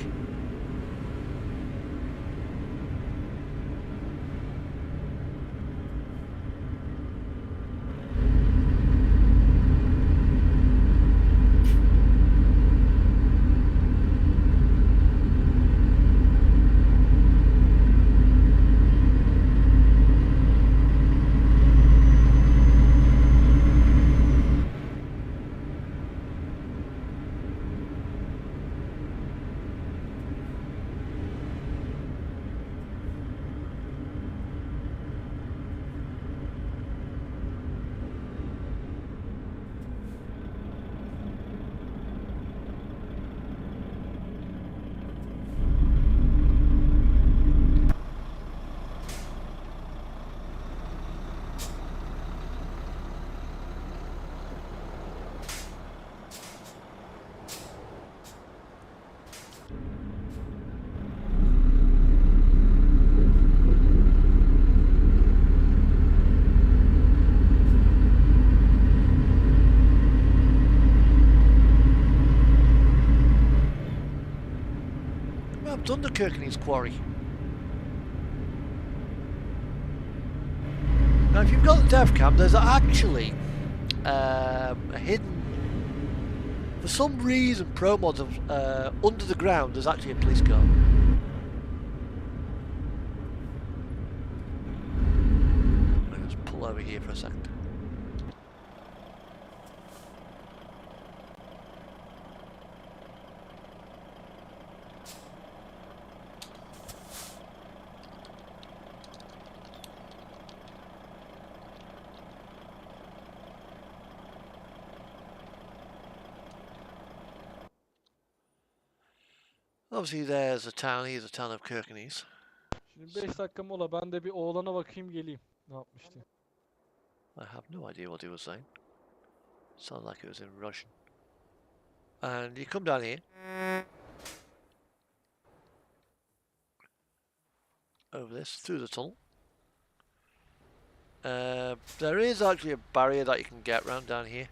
I've done the Kirkenese quarry. Now, if you've got the dev cam, there's actually a hidden. For some reason, pro mods of under the ground. There's actually a police car. Let's pull over here for a second. Obviously there's a town, here's a town of Kirkenes. Şimdi 5 dakika mola, ben de bir oğlana bakayım geleyim. Ne yapmıştı? I have no idea what he was saying. Sounded like it was in Russian. And you come down here. Over this, through the tunnel. There is actually a barrier that you can get round down here.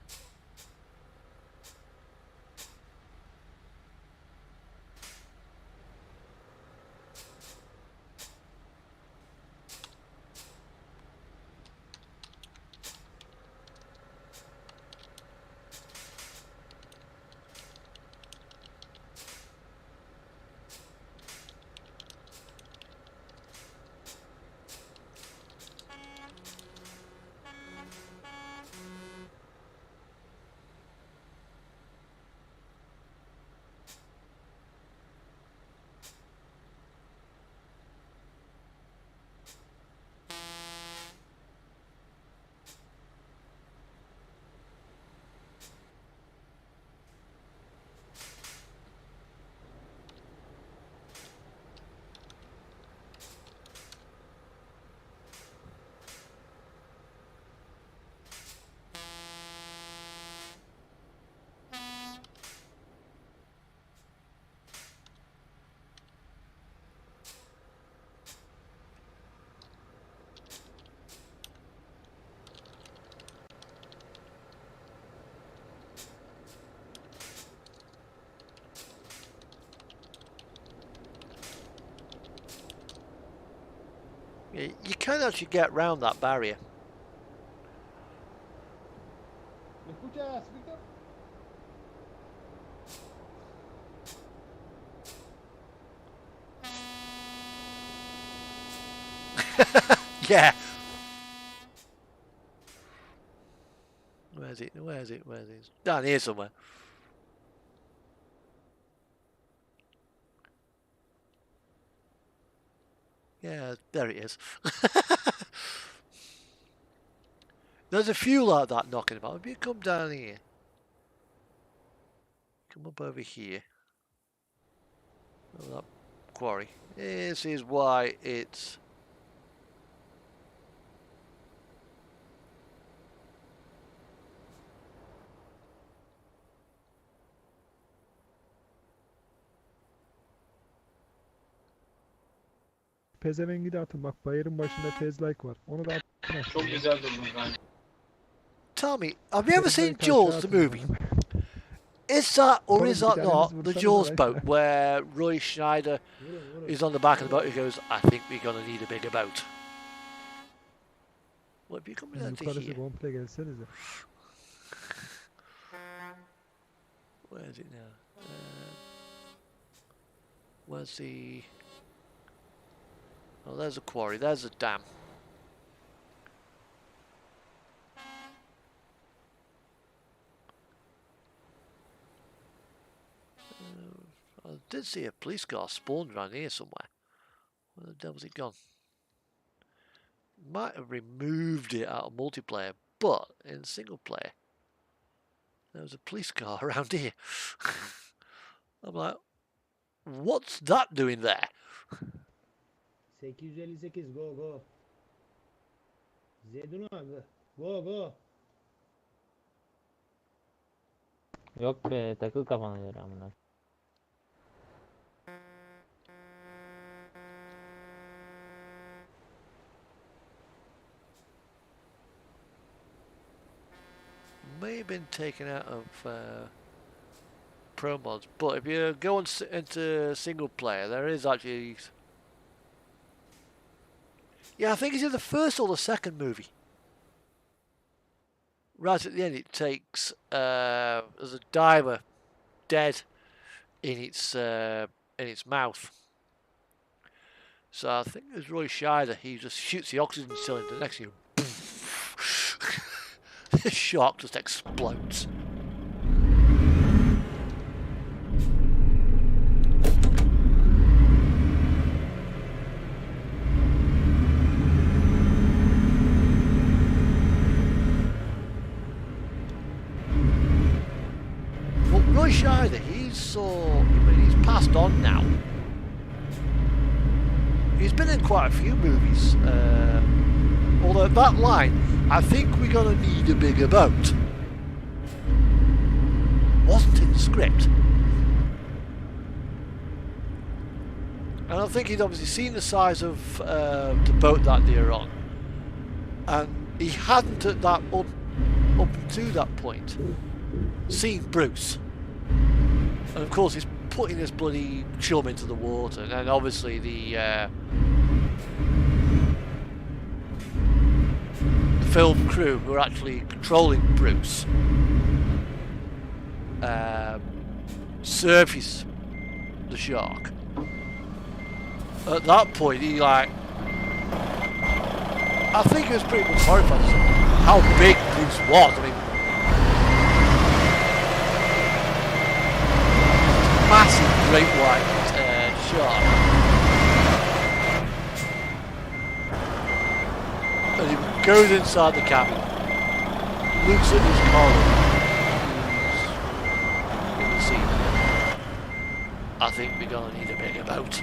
You can actually get round that barrier. Yeah. Where is it? Where is it? Where is it? Down here somewhere. Yeah, there it is. There's a few like that knocking about. If you come down here, come up over here. Oh, that quarry. This is why it's. Pezevengi de atın, bak bayırın başında tezlike var. Onu da atın. Çok güzel durdun kanka. Tell me, have you ever seen Jaws the movie? Is that or is that not the Jaws boat where Roy Schneider is on the back of the boat? He goes, "I think we're gonna need a bigger boat." What if you come down to Yukarısı here? komple gelsenize. Where is it now? Where's the? Oh, there's a quarry. There's a dam. I did see a police car spawned around here somewhere. Where the devil's it gone? Might have removed it out of multiplayer, but in single player, there was a police car around here. I'm like, what's that doing there? 858 go go. Zedun abi go go. Yok be, takıl kafana göre amına. May have been taken out of pro mods, but if you go into single player, there is actually. Yeah, I think it's in the first or the second movie. right at the end, it takes there's a diver dead in its mouth. So I think it was Roy Scheider. He just shoots the oxygen cylinder next to you. The shark just explodes. But Roy Scheider, he's passed on now. He's been in quite a few movies. Although that line, I think we're going to need a bigger boat, wasn't in the script. And I think he'd obviously seen the size of the boat that they were on. And he hadn't at that up to that point seen Bruce. And of course he's putting this bloody chum into the water, and obviously the film crew who are actually controlling Bruce surface the shark. At that point he I think he was pretty much horrified at how big Bruce was. I mean, massive great white shark. And he goes inside the cabin, looks at his colleague who's in the scene. I think we're going to need a bigger boat.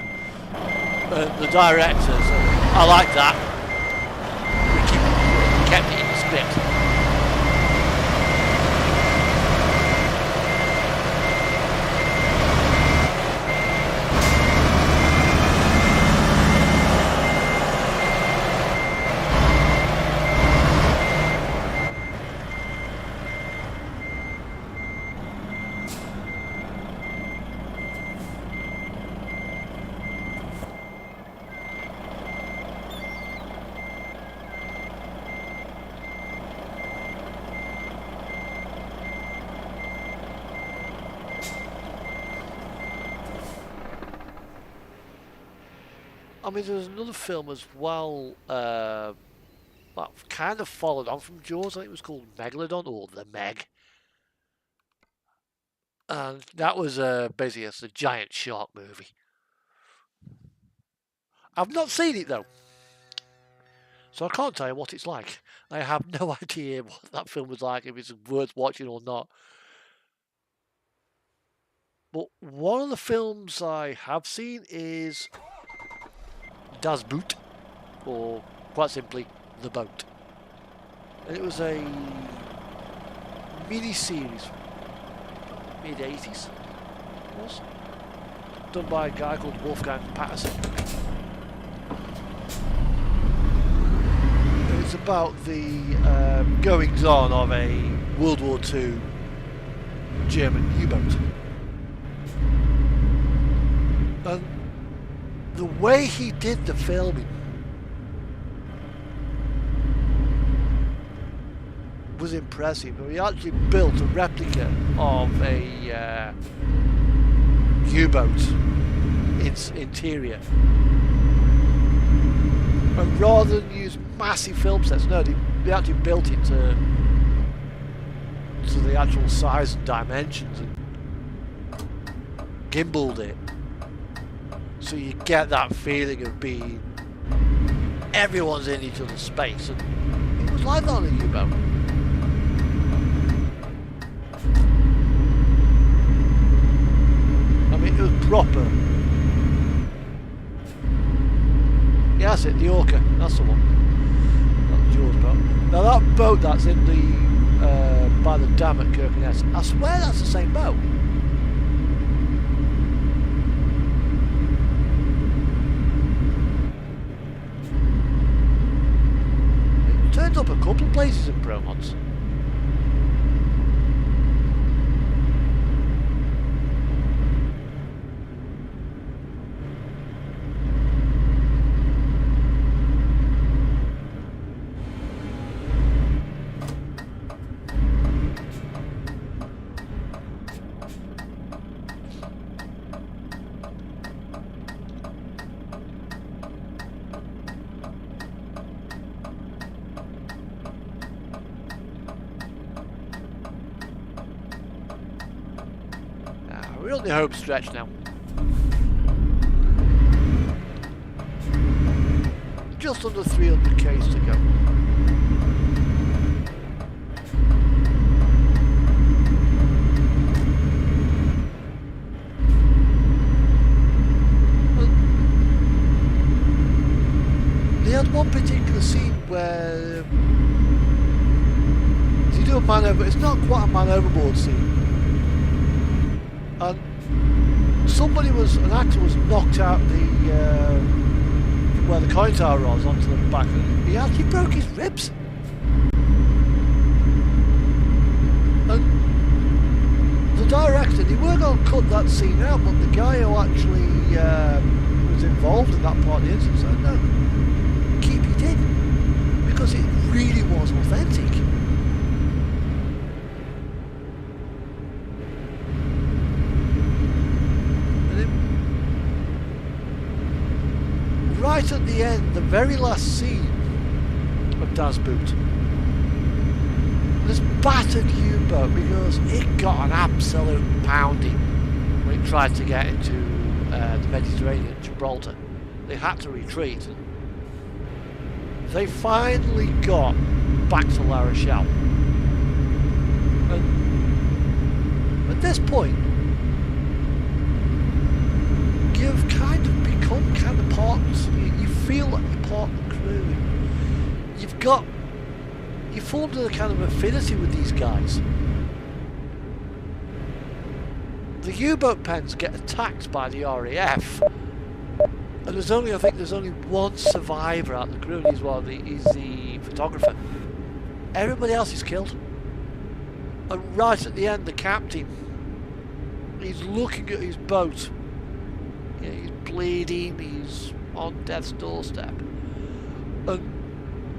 The director said, I like that. We kept it in the script. I mean, there's another film as well that kind of followed on from Jaws. I think it was called Megalodon, or The Meg. And that was basically a giant shark movie. I've not seen it though, so I can't tell you what it's like. I have no idea what that film was like, if it's worth watching or not. But one of the films I have seen is Das Boot, or quite simply, The Boat. And it was a mini-series, mid-80s, it was, done by a guy called Wolfgang Patterson. And it's about the goings-on of a World War II German U-boat. And the way he did the filming was impressive. He actually built a replica of a U-boat, its interior. And rather than use massive film sets, no, they actually built it to the actual size and dimensions and gimbaled it. So you get that feeling of being everyone's in each other's space, and it was like that on a U-boat. I mean, it was proper. Yeah, that's it, the Orca. That's the one. That's Jaws boat. Now that boat that's in the by the dam at Kirkenes, I swear that's the same boat. Turns up a couple of places in Bromont. We're on the home stretch now. Just under 300 k's to go. They had one particular scene where they do a man over. It's not quite a man overboard scene, and an actor was knocked out where the coin tower was onto the back, and he actually broke his ribs. And the director, they were going to cut that scene out, but the guy who actually was involved in that part of the incident said no, keep it in, because it really was authentic. Right at the end, the very last scene of Das Boot, this battered U-boat, because it got an absolute pounding when it tried to get into the Mediterranean, Gibraltar. They had to retreat. They finally got back to La Rochelle. And at this point, you've kind of become kind of part. You feel like you're part of the crew. You formed a kind of affinity with these guys. The U-boat pens get attacked by the RAF, and I think there's only one survivor out of the crew, and he's the photographer. Everybody else is killed. And right at the end, the captain, he's looking at his boat. Yeah, he's bleeding, he's on death's doorstep, and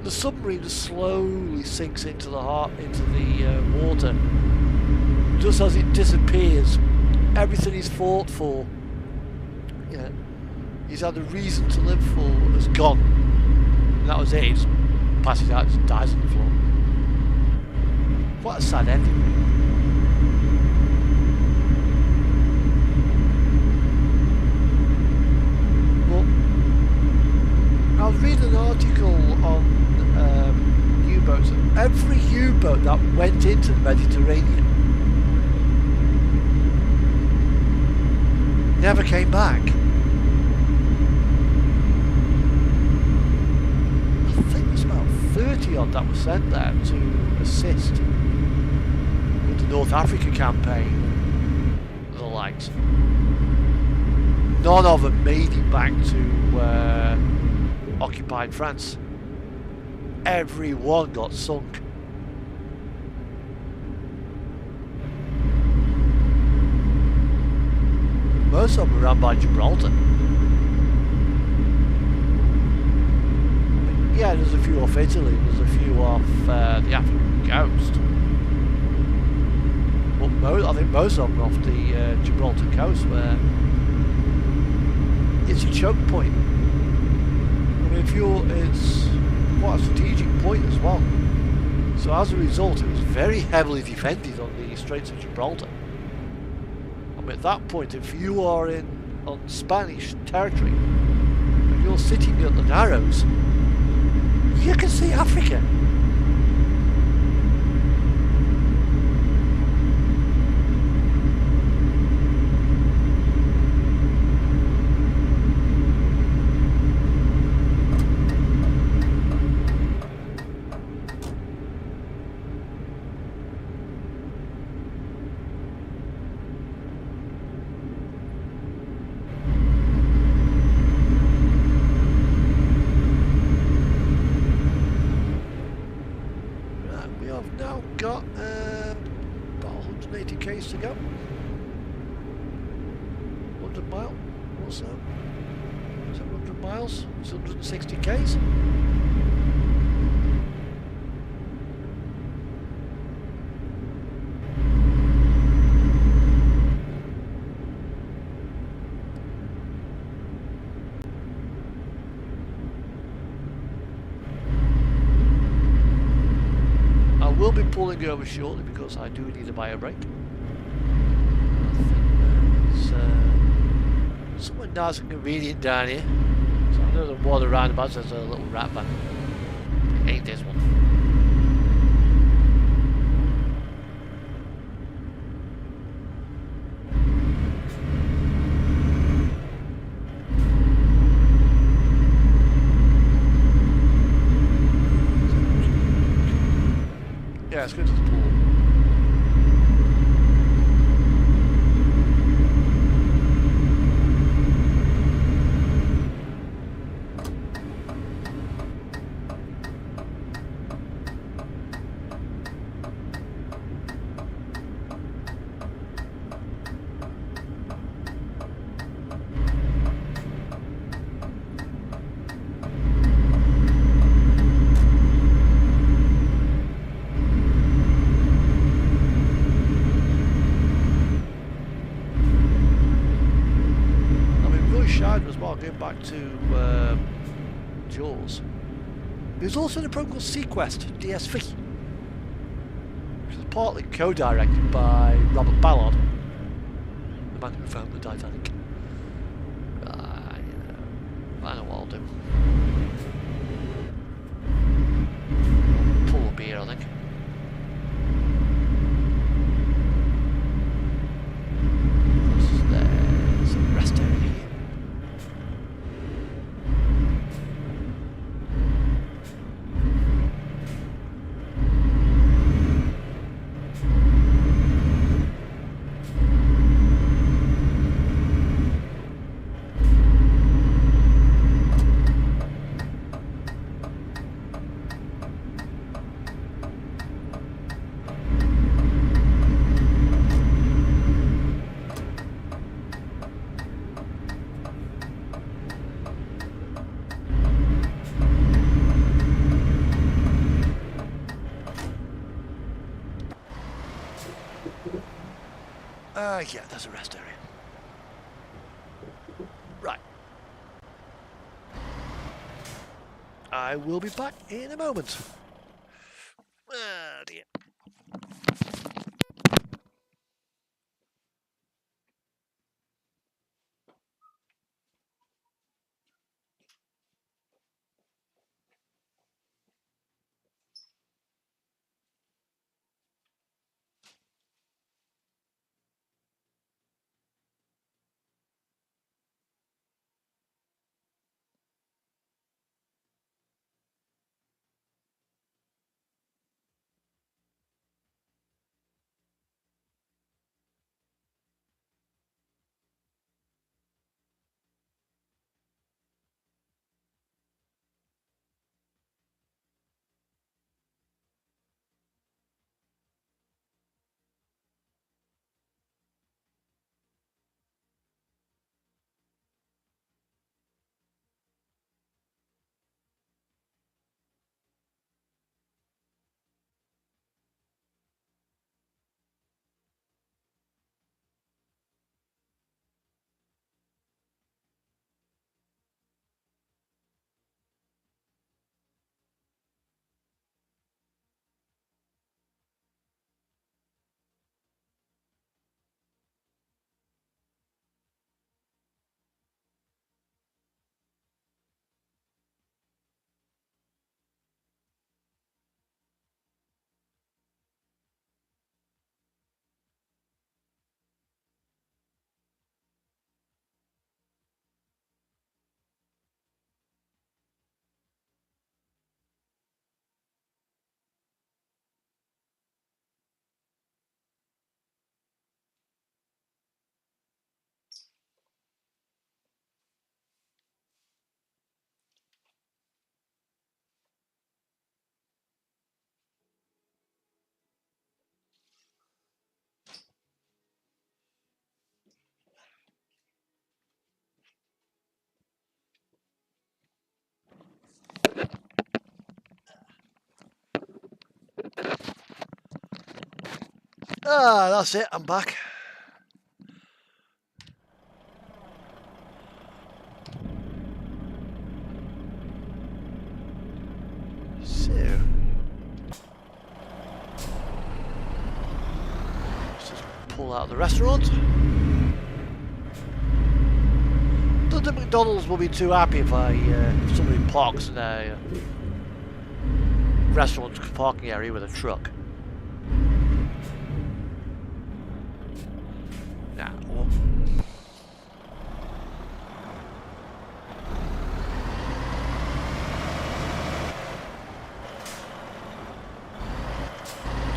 the submarine slowly sinks into the water. Just as it disappears, everything he's fought for, he's had a reason to live for, has gone. And that was it. He passes out, just dies on the floor. What a sad ending. I was reading an article on U-boats. Every U-boat that went into the Mediterranean never came back. I think there's about 30 odd that were sent there to assist with the North Africa campaign and the likes. None of them made it back to occupied France. Everyone got sunk. Most of them were run by Gibraltar. Yeah, there's a few off Italy, there's a few off the African coast. But I think most of them are off the Gibraltar coast, where it's a choke point. It's quite a strategic point as well. So as a result, it was very heavily defended on the Straits of Gibraltar. At that point, if you are on Spanish territory and you're sitting at the Narrows, you can see Africa. To go 100 miles or so, 700 miles, 160 k's. I will be pulling over shortly because I do need a bio break. Somewhere nice and convenient down here. So I know the water roundabout, there's a little rat van. Ain't this one. Yeah, let's go to the pool. As well, going back to Jaws. There's also a program called Sequest DSV, which is partly co-directed by Robert Ballard, the man who found the Titanic. I know what I'll do. Pull up here, I think. There's a rest area here. Yeah, there's a rest area. Right. I will be back in a moment. Oh dear. Ah, that's it, I'm back. So, let's just pull out of the restaurant. wonder if McDonald's will be too happy if if somebody parks in a restaurant parking area with a truck. Nah. Well,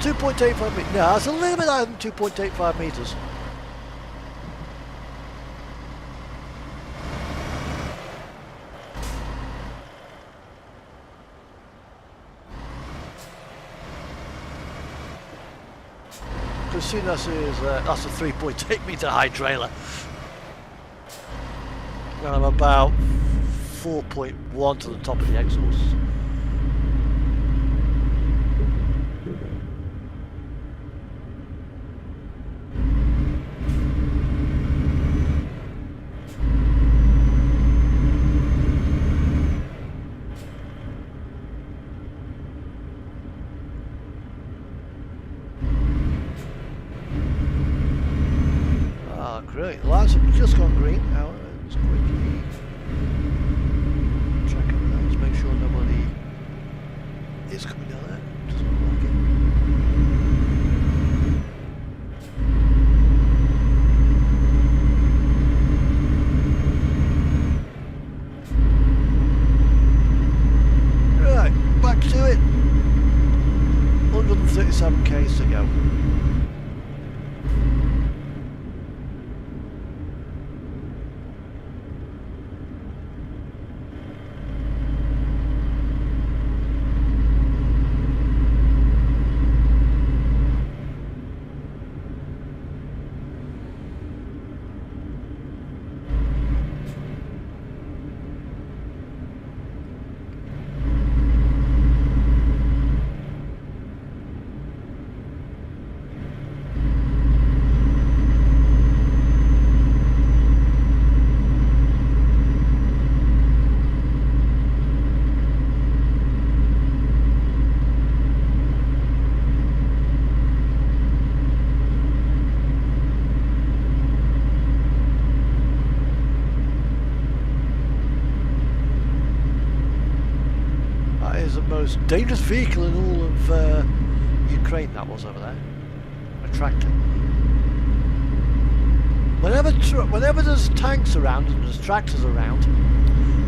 2.85 meters. No, it's a little bit higher than 2.85 meters. Because soon that's a 3.8 meter high trailer. And I'm about 4.1 to the top of the exhaust. Great, the lights have just gone green. Now let's quickly check over there. Let's make sure nobody is coming down there. Doesn't look like it. Right, back to it. 137 k's to go. Most dangerous vehicle in all of Ukraine, that was over there. A tractor. Whenever there's tanks around and there's tractors around,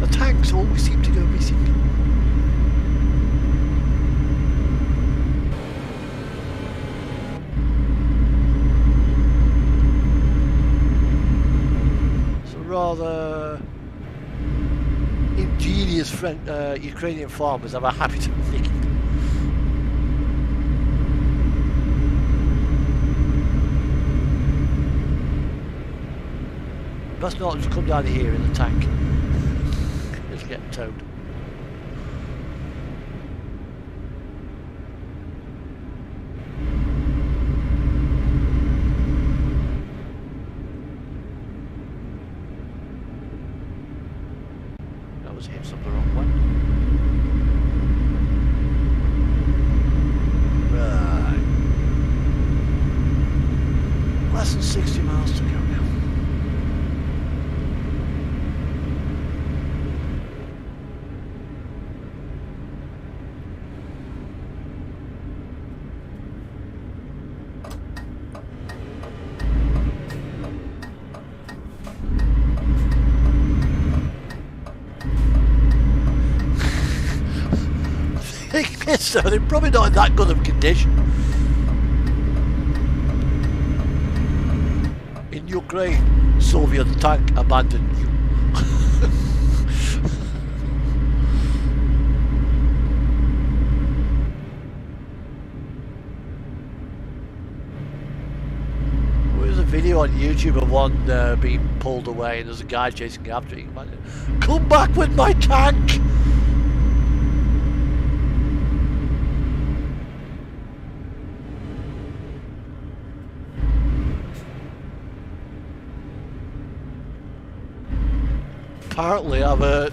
the tanks always seem to go missing. It's a rather ingenious Ukrainian farmers have a habit of nicking. Must not just come down here in the tank. It'll get towed. Hit something the wrong way. Right. Less than 60 miles to go now. So they're probably not in that good of condition. In Ukraine, Soviet tank abandoned you. There's a video on YouTube of one being pulled away and there's a guy chasing after it. Come back with my tank! Apparently, I've heard,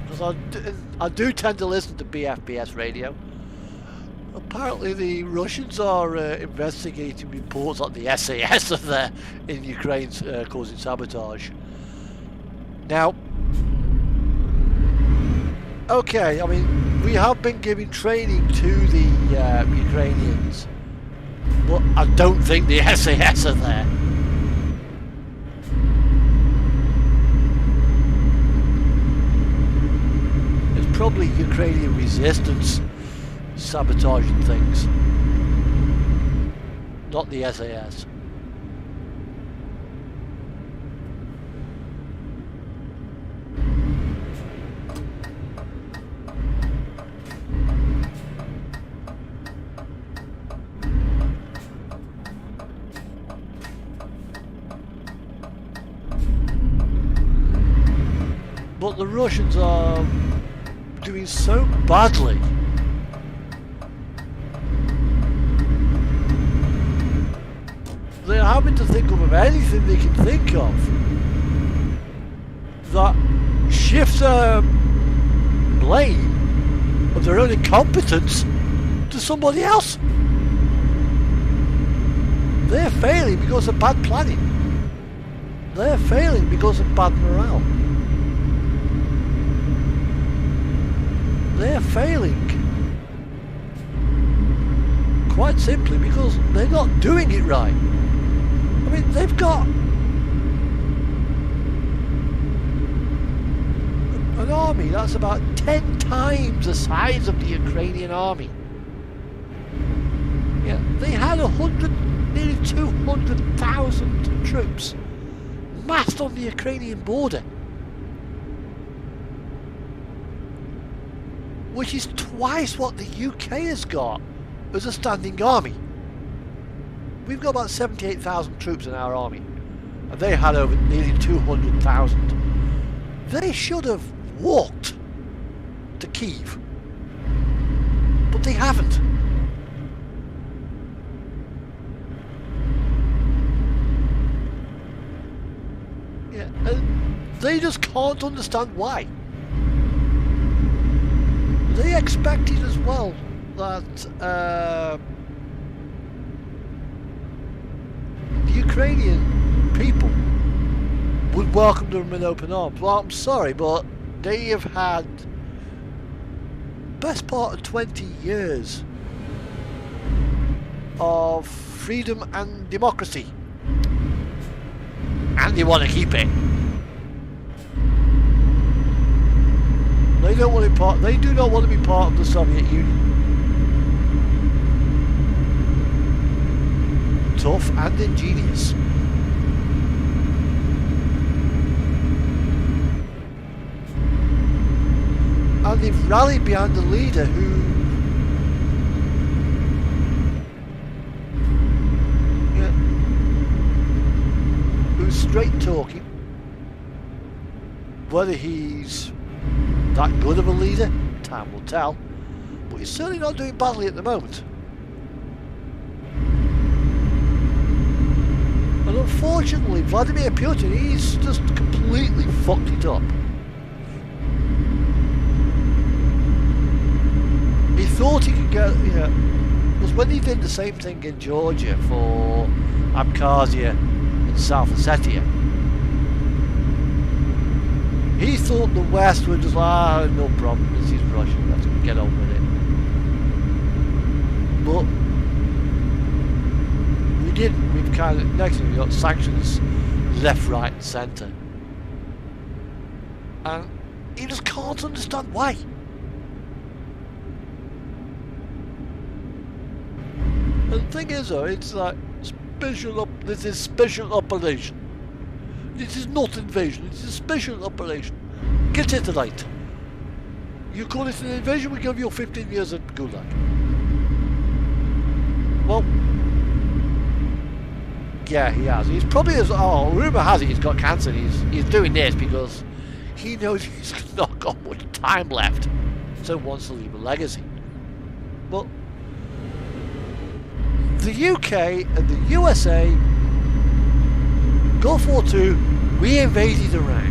because I do tend to listen to BFBS radio. Apparently, the Russians are investigating reports that the SAS are there in Ukraine causing sabotage. Now, okay, I mean, we have been giving training to the Ukrainians, but I don't think the SAS are there. It's probably Ukrainian resistance sabotaging things, not the SAS. But the Russians are doing so badly. They're having to think of anything they can think of that shifts blame of their own incompetence to somebody else. They're failing because of bad planning. They're failing because of bad morale. They're failing quite simply because they're not doing it right. I mean, they've got an army that's about 10 times the size of the Ukrainian army. Yeah, they had nearly 200,000 troops massed on the Ukrainian border, which is twice what the UK has got as a standing army. We've got about 78,000 troops in our army, and they had over nearly 200,000. They should have walked to Kyiv, but they haven't. Yeah, and they just can't understand why. They expected as well that the Ukrainian people would welcome them in open arms. Well, I'm sorry, but they have had best part of 20 years of freedom and democracy, and they want to keep it. They don't want to be part. They do not want to be part of the Soviet Union. Tough and ingenious. And they've rallied behind a leader who's straight talking. Whether he's that good of a leader, time will tell, but he's certainly not doing badly at the moment. And unfortunately, Vladimir Putin, he's just completely fucked it up. He thought he could get, because when he did the same thing in Georgia for Abkhazia and South Ossetia, he thought the West would just like, no problem, this is Russia, let's get on with it. But we didn't. We've kind of, next thing we got sanctions left, right and centre. And he just can't understand why. And the thing is though, it's like, this is special operation. This is not invasion, it's a special operation. Get it right. You call it an invasion, we give you 15 years at Gulag. Well, yeah, he has. He's probably, rumour has it he's got cancer. He's doing this because he knows he's not got much time left, so wants to leave a legacy. But the UK and the USA, Gulf War II, we invaded Iraq.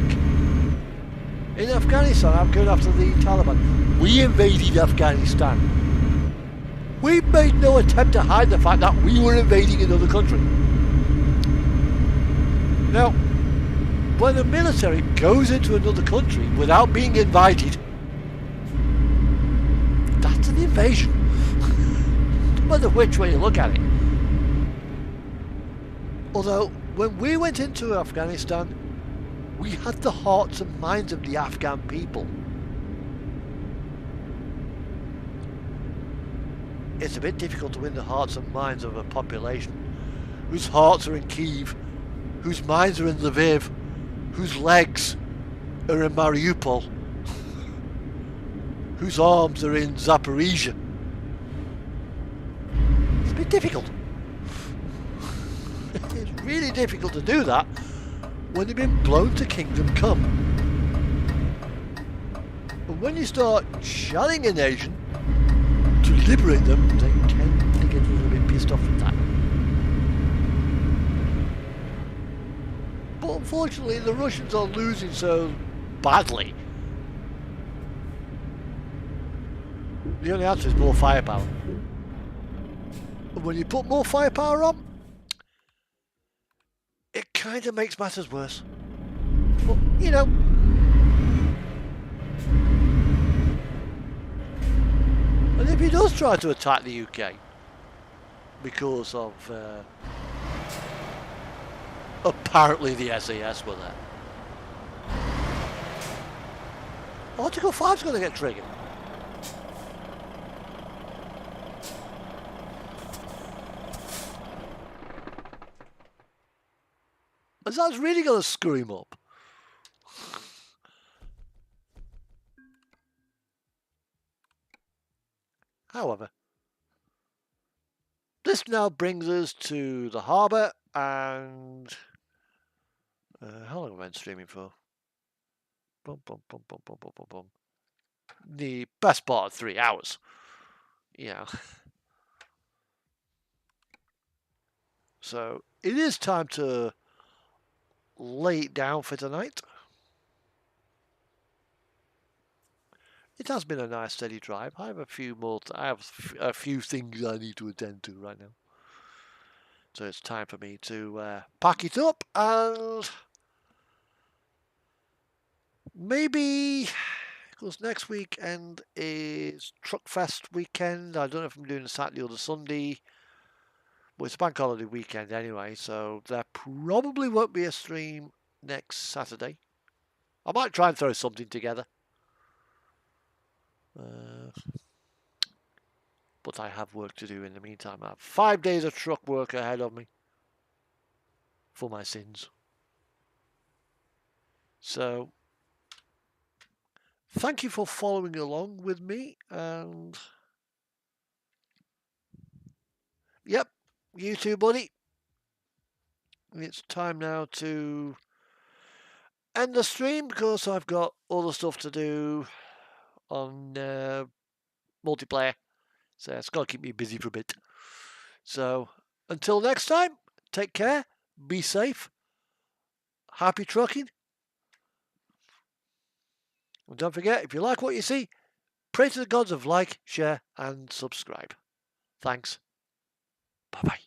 In Afghanistan, I'm going after the Taliban. We invaded Afghanistan. We made no attempt to hide the fact that we were invading another country. Now, when the military goes into another country without being invited, that's an invasion. No matter which way you look at it. Although, when we went into Afghanistan, we had the hearts and minds of the Afghan people. It's a bit difficult to win the hearts and minds of a population whose hearts are in Kyiv, whose minds are in Lviv, whose legs are in Mariupol, whose arms are in Zaporizhia. It's a bit difficult. It's really difficult to do that when they've been blown to kingdom come. And when you start shelling a nation to liberate them, they tend to get a little bit pissed off with that. But unfortunately, the Russians are losing so badly. The only answer is more firepower. And when you put more firepower on, it kind of makes matters worse. But, you know. And if he does try to attack the UK because of apparently the SAS were there, Article 5's going to get triggered. And that's really going to screw him up. However, this now brings us to the harbour, and how long have I been streaming for? The best part of 3 hours. Yeah. So it is time to lay it down for tonight. It has been a nice steady drive. I have a few more. I have a few things I need to attend to right now. So it's time for me to pack it up, and maybe, because next weekend is Truckfest weekend. I don't know if I'm doing a Saturday or the Sunday. Well, it's a bank holiday weekend anyway, so there probably won't be a stream next Saturday. I might try and throw something together. But I have work to do in the meantime. I have 5 days of truck work ahead of me for my sins. So, thank you for following along with me, and yep, you too, buddy. It's time now to end the stream because I've got other stuff to do on multiplayer. So it's got to keep me busy for a bit. So until next time, take care, be safe, happy trucking. And don't forget, if you like what you see, pray to the gods of like, share, and subscribe. Thanks. Bye-bye.